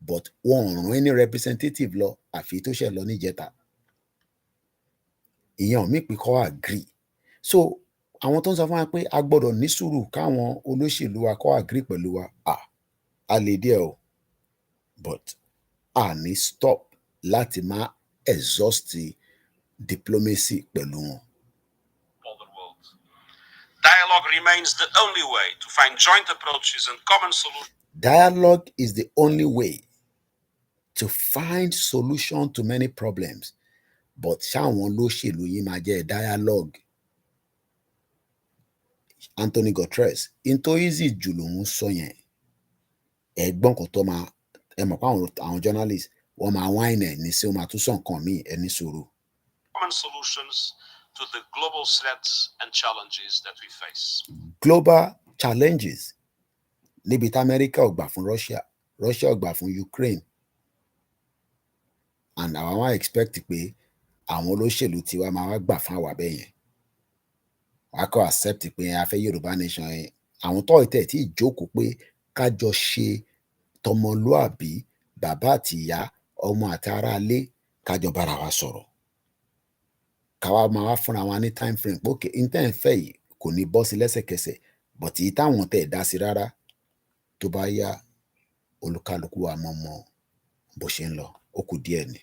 but wọn ò rán any representative lọ àfi tó ṣe lọ níjẹta ìyẹn ò mí pé kọ́ agree so àwọn tó ń sọ fún wa pé a gbọ́dọ̀ ní sùúrù káwọn olóṣèlú wa kọ́ agree pẹ̀lú wa a lè díẹ̀ o but a ní stop láti má exhaust diplomacy pẹ̀lú wọn. Dialogue remains the only way to find joint approaches and common solutions. Dialogue is the only way to find solution to many problems. But ṣáwọn olóṣèlú yìí máa jẹ́ dialogue. Anthony Guterres into easy jù lòun sọ yẹn. Ẹ̀gbọ́n kan tó máa ẹ mọ̀ pé àwọn journalists wọ́n máa wáìnì ẹ̀ ní sí wọ́n máa tún sọ nǹkan míì ẹ ní sùúrù. Common solutions to the global threats and challenges that we face. Global challenges níbi tí Amẹ́ríkà ò gbà fún Russia ò gbà fún Ukraine and àwọn wá expect pé àwọn olóṣèlú tiwa máa wá gbà fún àwa bẹ́ẹ̀ yẹn wá kọ́ accept pé a fẹ́ Yorùbá nation yẹn àwọn tó ìtẹ̀ tí ìjókòó pé kájọ ṣe tọmọlúàbí bàbá àti ìyá ọmọ àti aráalé kájọ bára wa sọ̀rọ̀ káwa máa wá fúnra wa ní time frame pé okay intan fẹ́ yìí kò ní bọ́ sí lẹ́sẹ̀kẹsẹ̀ but èyí táwọn tẹ̀ dá sí rárá tó bá yá olúkálùkù wa mọ̀ bó ṣe ń lọ ó kù díẹ̀ ni.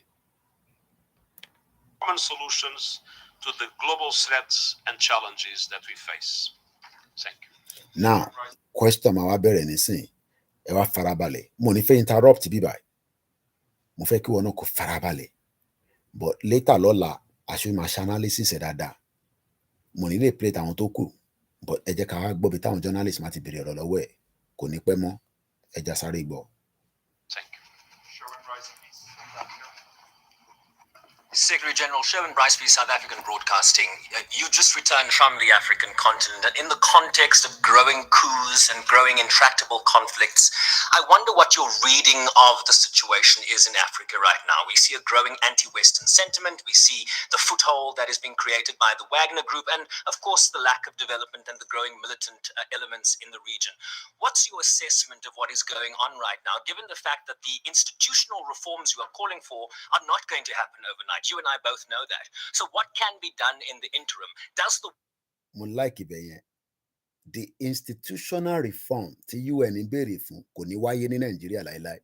Common solutions to the global threats and challenges that we face. Thank you. Now, question máa wá bẹ̀rẹ̀ nísìn ẹ wá farabalẹ̀ mo ní fẹ́ interrupt bíbá mo fẹ́ kí wọn náà kó farabalẹ̀ but later lọ́la àṣù máa ṣe analysis ẹ̀ dáadáa mo ní lè plate àwọn tó kù but ẹ jẹ́ ká wá gbọ́ bí táwọn journalist máa ti béèrè ọ̀rọ̀ lọ́wọ́ ẹ̀ kò ní pẹ́ mọ́ ẹ já sáré gbọ́. Secretary General Sherwin Bryce, South African Broadcasting. You just returned from the African continent, and in the context of growing coups and growing intractable conflicts, I wonder what your reading of the situation is in Africa right now. We see a growing anti-Western sentiment. We see the foothold that is being created by the Wagner Group, and of course the lack of development and the growing militant elements in the region. What's your assessment of what is going on right now, given the fact that the institutional reforms you are calling for are not going to happen overnight? You and I both know that. So what can be done in the interim? Does the the institutional reform tí UN ń béèrè fún kò ní wáyé ní Nàìjíríà láéláé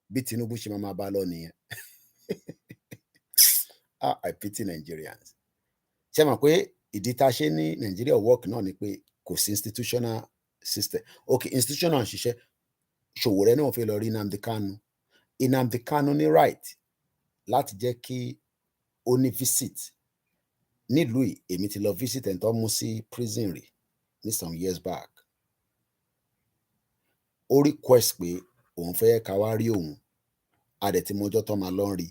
bí Tinubu ṣe máa bá lọ nìyẹn. I pity Nigerians. Ṣé mọ̀ pé ìdí tá a ṣe ní Nigeria work náà ni pé kò sí institutional system. Okay, institutional ṣiṣẹ́ Ṣòwòrẹ́ náà fẹ́ lọ rí Nnamdi Kanu. Nnamdi Kanu ní right láti jẹ́ kí ó ní visit nílùú yìí èmi ti lọ visit ẹ̀ tó mú sí prison rẹ̀ ní some years back ó request pé òun fẹ́ ká wá rí òun a dẹ̀ ti mọjọ́ tó máa lọ rí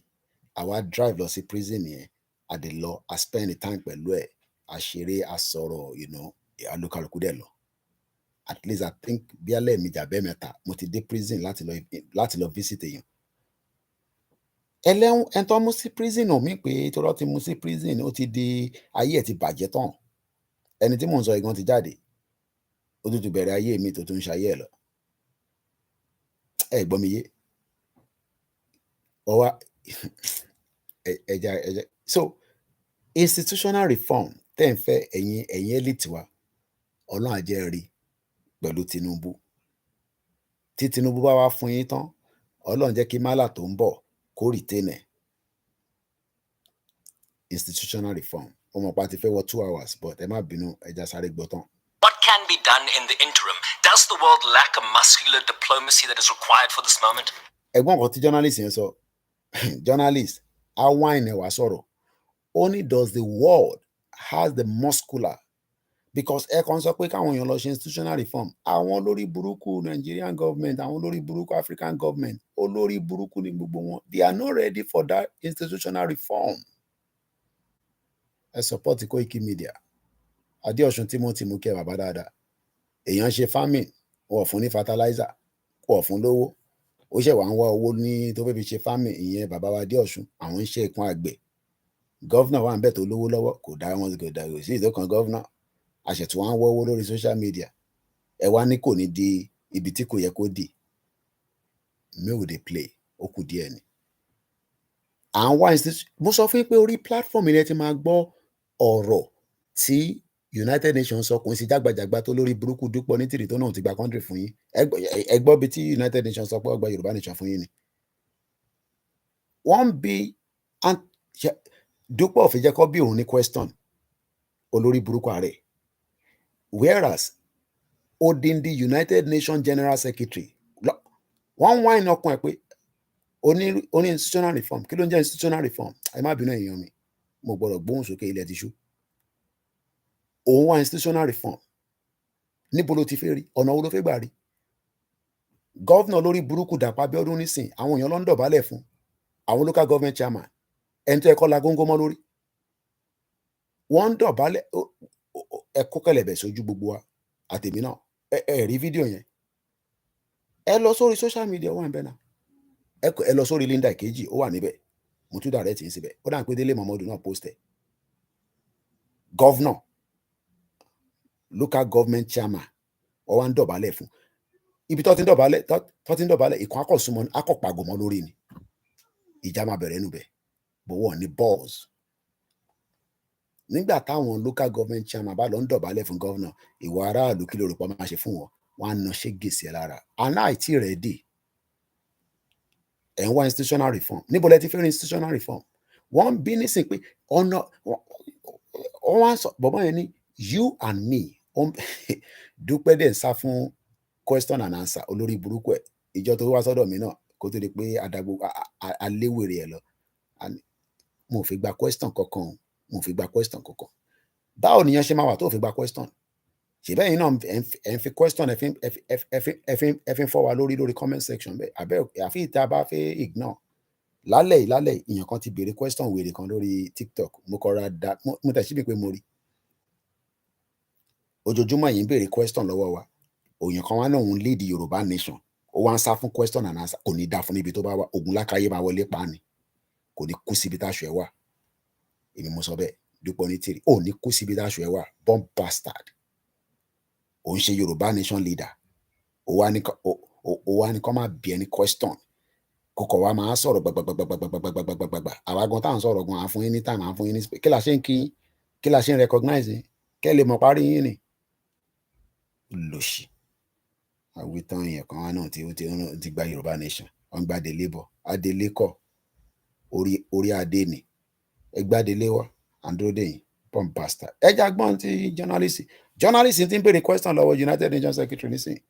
àwa drive lọ sí prison yẹn a dẹ̀ lọ a spend the time pẹ̀lú ẹ̀ a ṣeré a sọ̀rọ̀ alúkálùkù dẹ̀ lọ at least I think bí alẹ́ mi jà bẹ́ẹ̀ mẹ́ta mo ti dé prison láti lọ visit èèyàn ẹlẹ́wọ̀n ẹni tó mú sí prison ò mí pé tó lọ́ ti mú sí prison ó ti di ayé ẹ̀ ti bàjẹ́ tán ẹni tí mò ń sọ ìgan ti jáde ó tún ti bẹ̀rẹ̀ ayé mi tó tún ń ṣayé ẹ̀ lọ ẹ gbọ́ mi yé ọwá ẹja so institutional reform tẹ́ ń fẹ́ ẹ̀yin elite wa ọlọ́run àjẹ́ rí pẹ̀lú Tinubu tí Tinubu bá wá fún yín tán ọlọ́run jẹ́ kí málà tó ń bọ̀ kó retain ẹ̀ institutional reform ọmọ pa ti fẹ́ wọ 2 hours but ẹ má bínú ẹja sáré gbọ́ tán. What can be done in the interim? Does the world lack a muscular diplomacy that is required for this moment? ẹ̀gbọ́n kan tí journalist yẹn sọ journalist á wáìnì ẹ̀ wá sọ̀rọ̀ only does the world has the muscular because ẹ kàn sọ pé káwọn èèyàn lọ ṣe institutional reform àwọn olórí burúkú Nigerian government àwọn olórí burúkú African government olórí burúkú ni gbogbo wọn they are not ready for that institutional reform. Ẹ support Koikimedia Adéọ̀sùn Timothy mú kí ẹ bàbá dáadáa èèyàn ṣe farming wọ́n fún ní fertilizer wọ́n fún lówó ó ṣẹ̀ wá ń wá owó ní tó fẹ́ fi ṣe farming ìyẹn bàbá wa Adéọ̀sùn àwọn ń ṣe ìpín àgbẹ̀ gọ́vnà wà ń bẹ̀ tó lówó lọ́wọ́ kò dá wọn kò dá sí ìdókan gọ́vnà àṣẹ̀tún wá ń wọ́ owó lórí social media ẹ wá ní kò ní di ibi tí kò yẹ kó dì may we dey play ó kù díẹ̀ ni. À ń wá mo sọ fún yín pé orí platform ilẹ̀ ti máa gbọ́ ọ̀rọ̀ tí United Nations sọ kò ń sí jágbajàgba tó lórí burúkú Dúpọ̀ Onítìrì tó náà ti gba country fún yín ẹ gbọ́ bí tí United Nations sọ pé ó gba Yorùbá Nation fún yín ni. wọ́n bí Dúpọ̀ fi jẹ́ kó bí òun ní question olórí burúkú ààrẹ whereas odindi United Nations General Secretary wọ́n ń wá iná ọkàn ẹ̀ pé oní institutional reform kí ló ń jẹ́ institutional reform ẹ má bínú èèyàn mi mo gbọ́dọ̀ gbóhùn sókè ilẹ̀ ti ṣú òun wá institutional reform níbo ló ti fẹ́ rí ọ̀nà wo ló fẹ́ gbà rí gọ́vnà lórí burúkú Dàpọ̀ Abíọ́dún nísìn àwọn èèyàn ló ń dọ̀bálẹ̀ fún àwọn local government chairman ẹni tó ẹ̀kọ́ la góńgó mọ́ lórí wọ́n ń dọ̀bálẹ̀ ẹ̀kọ́ kẹlẹ̀bẹ̀ sójú gbogbo wa àtèmi náà ẹ rí fídíò yẹn ẹ lọ sórí social media wà níbẹ̀ náà ẹ lọ sórí Linda Ìkejì ó wà níbẹ̀ mo tún dàrẹ́ tì í síbẹ̀ ó dà pé Délé Mọ̀mọ́dù náà post ẹ̀ gọ́vnà local government chairman wọ́n wá ń dọ̀bálẹ̀ fún ibi tó ti ń dọ̀bálẹ̀ ìkan akọ̀sùnmọ́ akọ̀pàgọ́mọ́ lórí ni ìjà máa bẹ̀rẹ̀ nùbẹ̀ bó wọ́n ní balls nígbà táwọn local government chairman bá lọ ń dọ̀bálẹ̀ fún gọ́vnà ìwọ aráàlú kí ló rò pé máa ṣe fún wọn wọn á na ṣé gèsè lára àná àìtí rẹ̀ dé ẹ̀ ń wá institutional reform níbo lẹ ti fẹ́ rí institutional reform wọ́n ń bí nísìn pé ọ̀nà wọ́n wá sọ bọ̀bọ́ yẹn ní you and me Dúpẹ́ dẹ̀ ń sá fún question and answer olórí burúkú ẹ̀ ìjọ tó wá sọ́dọ̀ mi náà kó tó di pé adagbo aléwèrè ẹ̀ lọ mo fi gba question kankan mo fi gba question kankan báwo nìyẹn ṣe máa wà tó fi gba question ṣèbẹ́ yìí náà ẹ̀ ń fi question ẹ fi ń fọ́ wa lórí comment section bẹ́ẹ̀ àbẹ́ àfi ìta bá fẹ́ ignore lálẹ́ ìyàn kan ti béèrè question wèrè kan lórí TikTok mo kọra da mo tẹ̀ síbi pé mo rí ojoojúmọ́ yìí ń béèrè question lọ́wọ́ wa òyìn kan wá náà òun lead Yorùbá Nation ó wá ń sá fún question and answer kò ní dá fún níbi tó bá wà ogun lákàáyé máa wọlé pa ni kò ní kú síbi táṣọ ẹ wà èmi mo sọ bẹ́ẹ̀ Dúpọ̀ Onítìrì ò ní kú síbi táṣọ ẹ wà bomb bastard òun ṣe Yorùbá Nation leader ó wá ní kó máa bí ẹni question kókò wa máa sọ̀rọ̀ gbàgbàgbàgbàgbàgbàgbàgbàgbà àwa gan táwọn sọ̀rọ̀ gan àfún yín ní time àfún yín ní space kí la ṣe ń kí kí la ṣe ń recognize kẹ́ lè mọ̀ parí yín ni lòṣì àwítán yẹn kan wá náà tí ó ti gba Yorùbá Nation wọ́n gba Adélé bọ̀ Adélé kọ̀ orí adé ni ẹgbẹ́ Adélé wá àndóde yìí bomb bastard ẹja gbọ́n ti journalist ti ń béèrè question lọ́wọ́ United Nations Secretary nísìnyí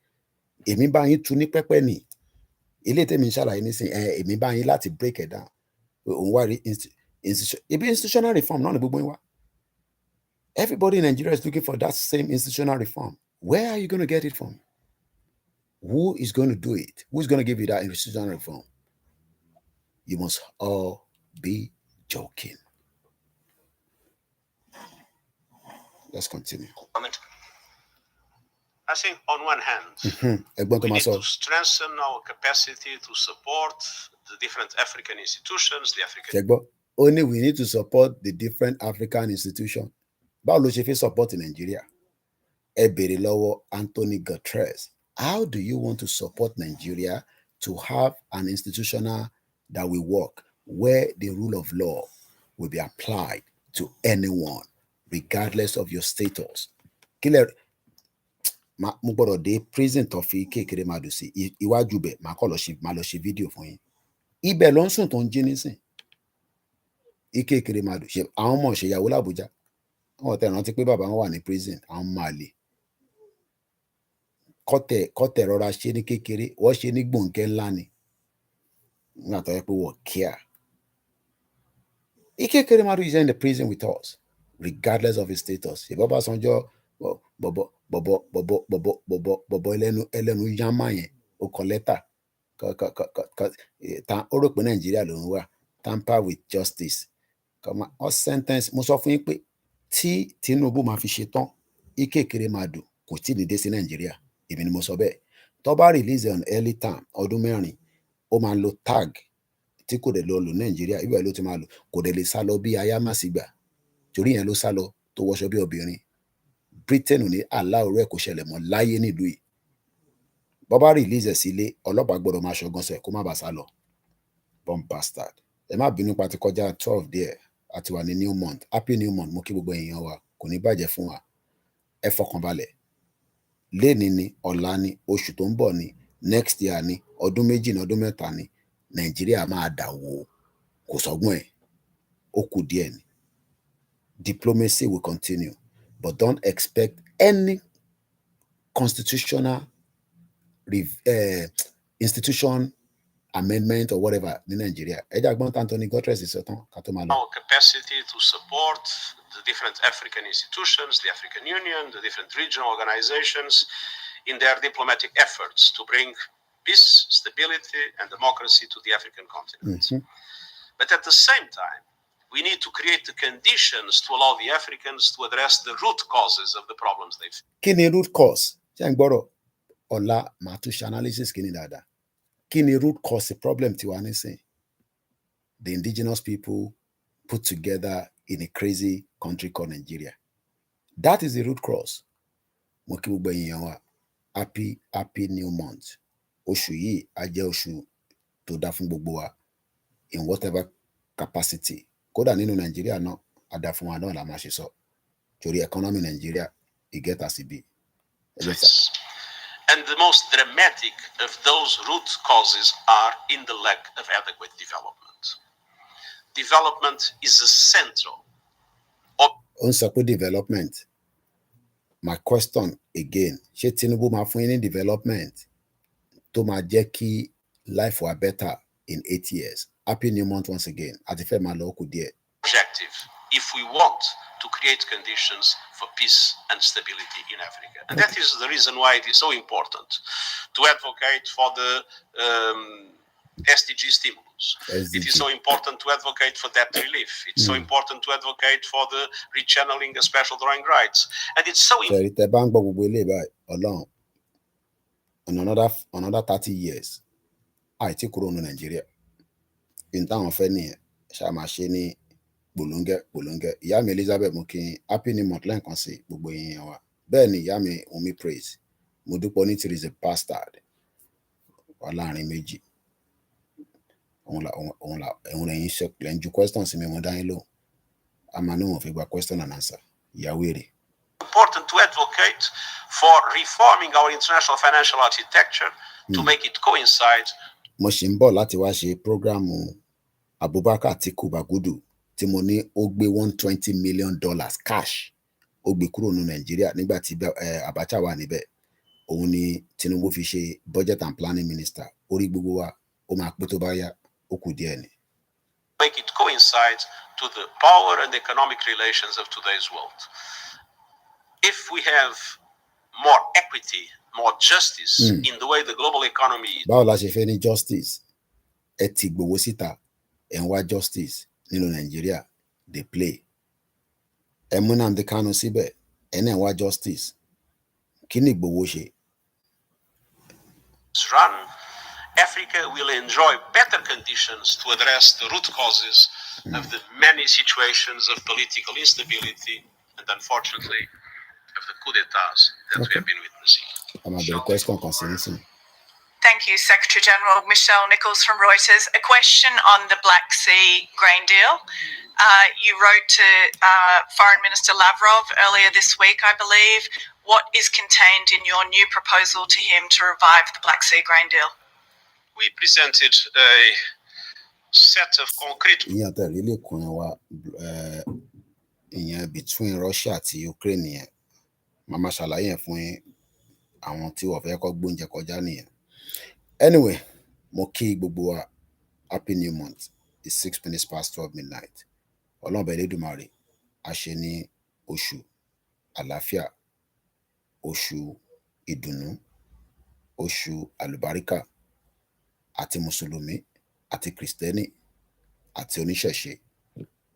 èmi bá yín tu ní pẹ́pẹ́ nì ilé tèmi ń ṣàlàyé nísìn èmi bá yín láti break it down òun wá rí ibi institutional reform náà ni gbogbo yín wá everybody in Nigeria is looking for that same institutional reform where are you going to get it from who is going to do it who is going to give you that institutional reform you must all be joking. Let's continue. I think on one hand, we need to strengthen our capacity to support the different African institutions, the African... Only we need to support the different African institutions. Báwo ló ṣe fi support Nigeria? Ẹ bèrè lọ́wọ́ Anthony Guterres. How do you want to support Nigeria to have an institutional that will work where the rule of law will be applied to anyone, regardless of your status? Mo gbọ́dọ̀ dé prison tó fi kékeré máa dùn sí iwájú bẹ̀ máa lọ ṣe fídíò fún yín ibẹ̀ ló ń sùn tó ń jí nísìn kékeré máa dùn ṣe àwọn ọmọ ṣèyàwó l'Àbújá wọn tẹ rántí pé bàbá wọn wà ní prison àwọn máa lè kọ́tẹ̀ rọra ṣe ní kékeré wọ́n ṣe ní gbòǹkẹ́ ńlá ni Not people care. Ike Keremadu is in the prison with us, regardless of his status. If Baba Sanjo, Bobo Elenu Yamaye, o collector, Orope Nigeria Lunwa, tamper with justice. Come on, sentence, mo sọ fún yín pé tí Tinubu máa fi ṣe tán, Ike Keremadu kò tí ní dé sí Nàìjíríà. Èmi ni mo sọ bẹ́ẹ̀. Tó bá release on early term ọdún mẹ́rin, ó máa lo tag tí kò dẹ̀ lọ lò Nàìjíríà, ibẹ̀ ló ti máa lò, kò dẹ̀ lè sá lọ bí ayámásìgbà. Torí yẹn ló sá lọ tó wọṣọ bí obìnrin. Britain ò ní allow rẹ̀ kò ṣẹlẹ̀ mọ́ láyé nílùú yìí. Bó bá release ẹ̀ sílé, ọlọ́pàá gbọ́dọ̀ máa ṣọgán kó má bàa sá lọ. Bomb bastard. Ẹ má bínú pa ti kọjá 12 there. Àti wà ní new month. Happy new month. Mo kí gbogbo èèyàn wa. Kò ní bàjẹ́ fún wa. Ẹ fọkànbalẹ̀. Léni ni, ọ̀la ni, oṣù tó ń bọ̀ ni, next year ni, ọdún méjì ní ọdún mẹ́ta ni, Nàìjíríà máa dà wó. Kò sọ́gbọ́n ẹ̀. Ó kù díẹ̀ ni. Diplomacy will continue. But don't expect any constitutional institution amendment or whatever in Nigeria. Anthony Guterres is our capacity to support the different African institutions, the African Union, the different regional organizations in their diplomatic efforts to bring peace, stability, and democracy to the African continent. Mm-hmm. But at the same time, we need to create the conditions to allow the Africans to address the root causes of the problems they face. Kini root cause? Ola matush analysis kini dada. Kini root cause the problem tiwa nisin? The indigenous people put together in a crazy country called Nigeria. That is the root cause. Mo kí gbogbo èèyàn wa. Happy new month. Oṣù yìí á jẹ́ oṣù tó dá fún gbogbo wa in whatever capacity. Kódà nínú Nigeria náà, á dá fún wa náà la máa ṣe sọ. Torí economy Nigeria, it get as it be. And the most dramatic of those root causes are in the lack of adequate development. Development is essential. On support development. My question again, ṣé Tinubu máa fún yín ní development tó máa jẹ́ kí life wa better in 8 years? Happy new month once again. Àti fẹ́ máa lọ kù díẹ̀. Objective, if we want to create conditions for peace and stability in Africa. And that is the reason why it is so important to advocate for the SDG stimulus. It is so important to advocate for debt relief. It's so important to advocate for the rechanneling of special drawing rights. And it's so important. Another 30 years, I take Corona Nigeria. In town of any Shamashini, Bulunga. Yami Elizabeth Mukin, happy new month, like say, Buboyin. Benny Yami Umi praise. Muduponiti is a bastard. Walani Meji. Onla insect lenju questions me modan lo. Amano of a question and answer. Yawiri. Important to advocate for reforming our international financial architecture to make it coincide. Mo ṣì ń bọ̀ láti wá ṣe prógrámù Abubakar Atiku Bagudu tí mo ní ó gbé $120 million cash ó gbé kúrò ní Nàìjíríà nígbà tí Abacha wà níbẹ̀. Òun ni Tinubu fi ṣe budget and planning minister. Orí gbogbo wa ó máa pé tó bá yá ó kù díẹ̀ ni. Make it coincide to the power and economic relations of today's world. If we have more equity, more justice in the way the global economy is. Báwo la ṣe fẹ́ ní justice? Ẹ ti gbowó síta, ẹ ń wá justice nínú Nàìjíríà, they play. Ẹ mú Nnamdi Kanu síbẹ̀, ẹ náà ń wá justice. Kí ni Ìgbòho ṣe? Run, Africa will enjoy better conditions to address the root causes of the many situations of political instability and unfortunately of the coup d'etats that we have been witnessing. Thank you, Secretary General Michelle Nichols from Reuters. A question on the Black Sea grain deal. You wrote to Foreign Minister Lavrov earlier this week, I believe. What is contained in your new proposal to him to revive the Black Sea grain deal? We presented a set of concrete. Between Russia and Ukraine. Mama ṣàlàyé fún yín àwọn tí wọ́n fẹ́ kó gbóúnjẹ kọjá nìyẹn. Anyway, mo kí gbogbo wa Happy new month. It's 6 minutes past 12 midnight. Ọlọ́run ọba Elédùmarè a ṣe ní oṣù àlàáfíà, oṣù ìdùnnú, oṣù àlùbáríkà, àti mùsùlùmí àti kìrìsìtẹ́nì àti oníṣẹ̀ṣe.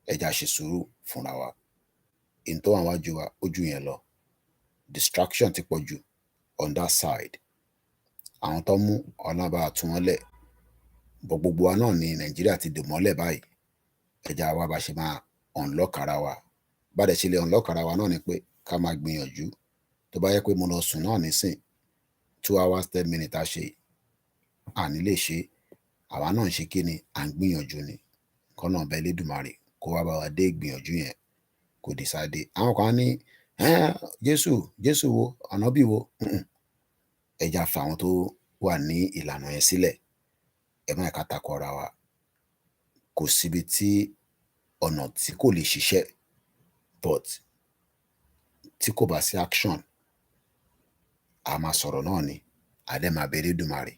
Ẹ jẹ́ á ṣe sùúrù fúnra wa. In tó wà wájú wa ó jù yẹn lọ. Distraction ti pọ̀ jù on that side. Àwọn tó mú Ọlọ́run bá tú wọn lẹ̀. Bọ̀ gbogbo wa náà ní Nàìjíríà ti dè mọ́lẹ̀ báyìí. Ẹ jẹ́ á wá bá ṣe máa unlock ara wa. Bá dẹ̀ ṣe lè unlock ara wa náà ni pé ká máa gbìyànjú. Tó bá yẹ pé mo lọ sùn náà nísìn 2 hours 10 minutes a ṣe àní lè ṣe. Àwa náà ń ṣe kí ni à ń gbìyànjú ni. Kọ́lọ́run ọba Elédùmarè kó wá bá wa dé ìgbìyànjú yẹn kò decide. Àwọn kan ní Jésù wo ànábì wo. Ẹ jẹ́ á fa àwọn tó wà ní ìlànà yẹn sílẹ̀. Ẹ má ká takò ara wa. Kò síbi tí ọ̀nà tí kò lè ṣiṣẹ́, but tí kò bá sí action a máa sọ̀rọ̀ náà ni. A dẹ̀ máa bẹ Elédùmarè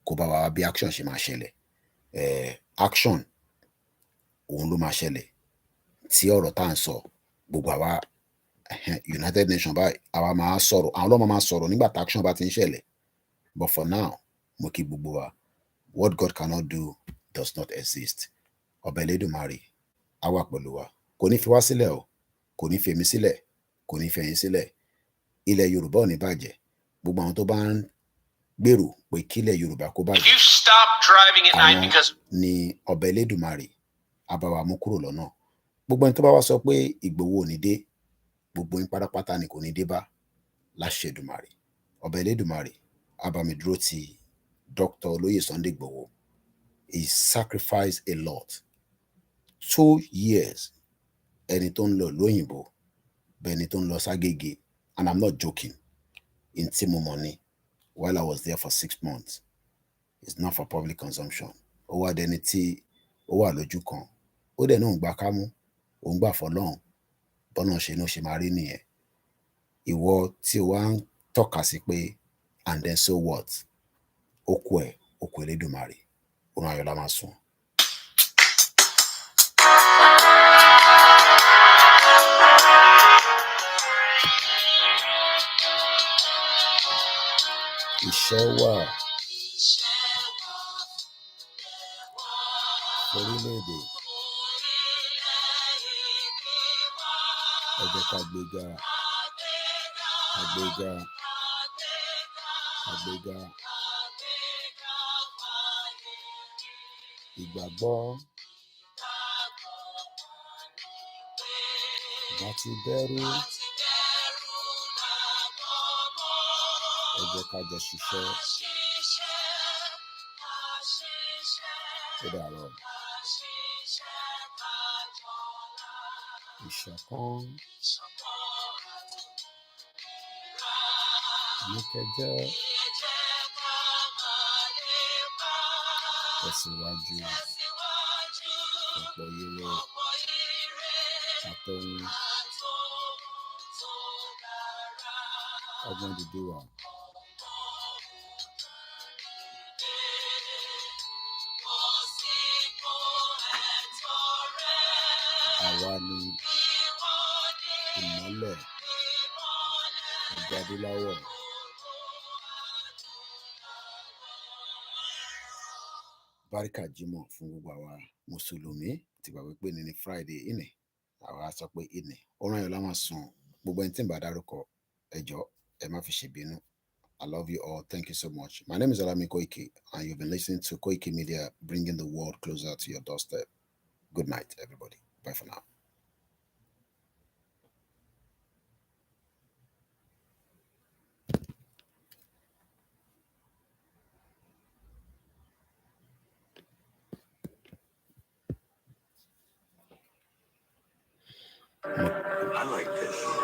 kó bá wa wá bí action ṣe máa ṣẹlẹ̀. Action òun ló máa ṣẹlẹ̀ tí ọ̀rọ̀ tá à ń sọ gbogbo àwa United Nation báyìí àwa máa sọ̀rọ̀, àwọn ọlọ́mọ máa sọ̀rọ̀ nígbà tí action bá ti ń ṣẹlẹ̀. But for now mo kí gbogbo wa, what God cannot do does not exist. Ọba Elédùmarè á wà pẹ̀lú wa, kò ní fi wá sílẹ̀ o, kò ní fi èmi sílẹ̀, kò ní fi ẹ̀yin sílẹ̀. Ilẹ̀ Yorùbá ò ní bàjẹ́. Gbogbo àwọn tó bá ń gbèrò pé kílẹ̀ Yorùbá kó bàjẹ́, àwọn ni Ọba Elédùmarè á bá wa mú kúrò lọ́nà. Gbogbo ẹni tó bá wá sọ pé Ìgbòho ò ní dé, gbogbo yín pátápátá ni kò ní dé bá láṣẹ Èdùmàrè. Ọba Elédùmarè á bá mi dúró ti Dr. Olóyè Sunday Igboho. He sacrificed a lot. 2 years ẹni tó ń lọ lóyìnbó bẹ́ẹ̀ni tó ń lọ ságége, and I'm not joking, in tí mo mọ̀ ni, while I was there for 6 months. It's not for public consumption. Ó wá dẹni tí ó wà lójú kan. Ó dẹ̀ náà ń gbà kámú, òun gbà fọlọ́run. Bọ́nà ṣe ló ṣe máa rí nìyẹn. Ìwọ tí o wá ń tọ́ka sí pé and then so what? Ó kú ẹ̀, ó kú Elédùmarè. Òun ayọ̀ la máa sùn. Iṣẹ́ wà orílẹ̀-èdè. Ẹ jẹ́ ká gbéga, àgbéga, àgbéga. Ìgbàgbọ́ bá ti bẹ̀rù. Ẹ jẹ́ ká jọ ṣiṣẹ́. Ó dàárọ̀. Ìṣọ̀kan ní kẹjẹ́. Tẹ̀síwájú ọ̀pọ̀ ire àtọ̀hún. Ọgbọ́n dìde wà. Àwa ni ìmọ́lẹ̀ Ìgbàdúláwọ̀. Báríkà Jímọ̀ fún gbogbo àwa Mùsùlùmí tí gbàgbé pé ní Friday ìní. Àwa sọ pé ìní. Òun ayọ̀ la máa sùn. Gbogbo ẹni tí ń bá dárúkọ ẹ jọ̀ọ́ ẹ má fi ṣèbínú. I love you all. Thank you so much. My name is Olami Koiki, and you've been listening to Koikimedia, bringing the world closer to your doorstep. Good night, everybody. Bye for now. I like this.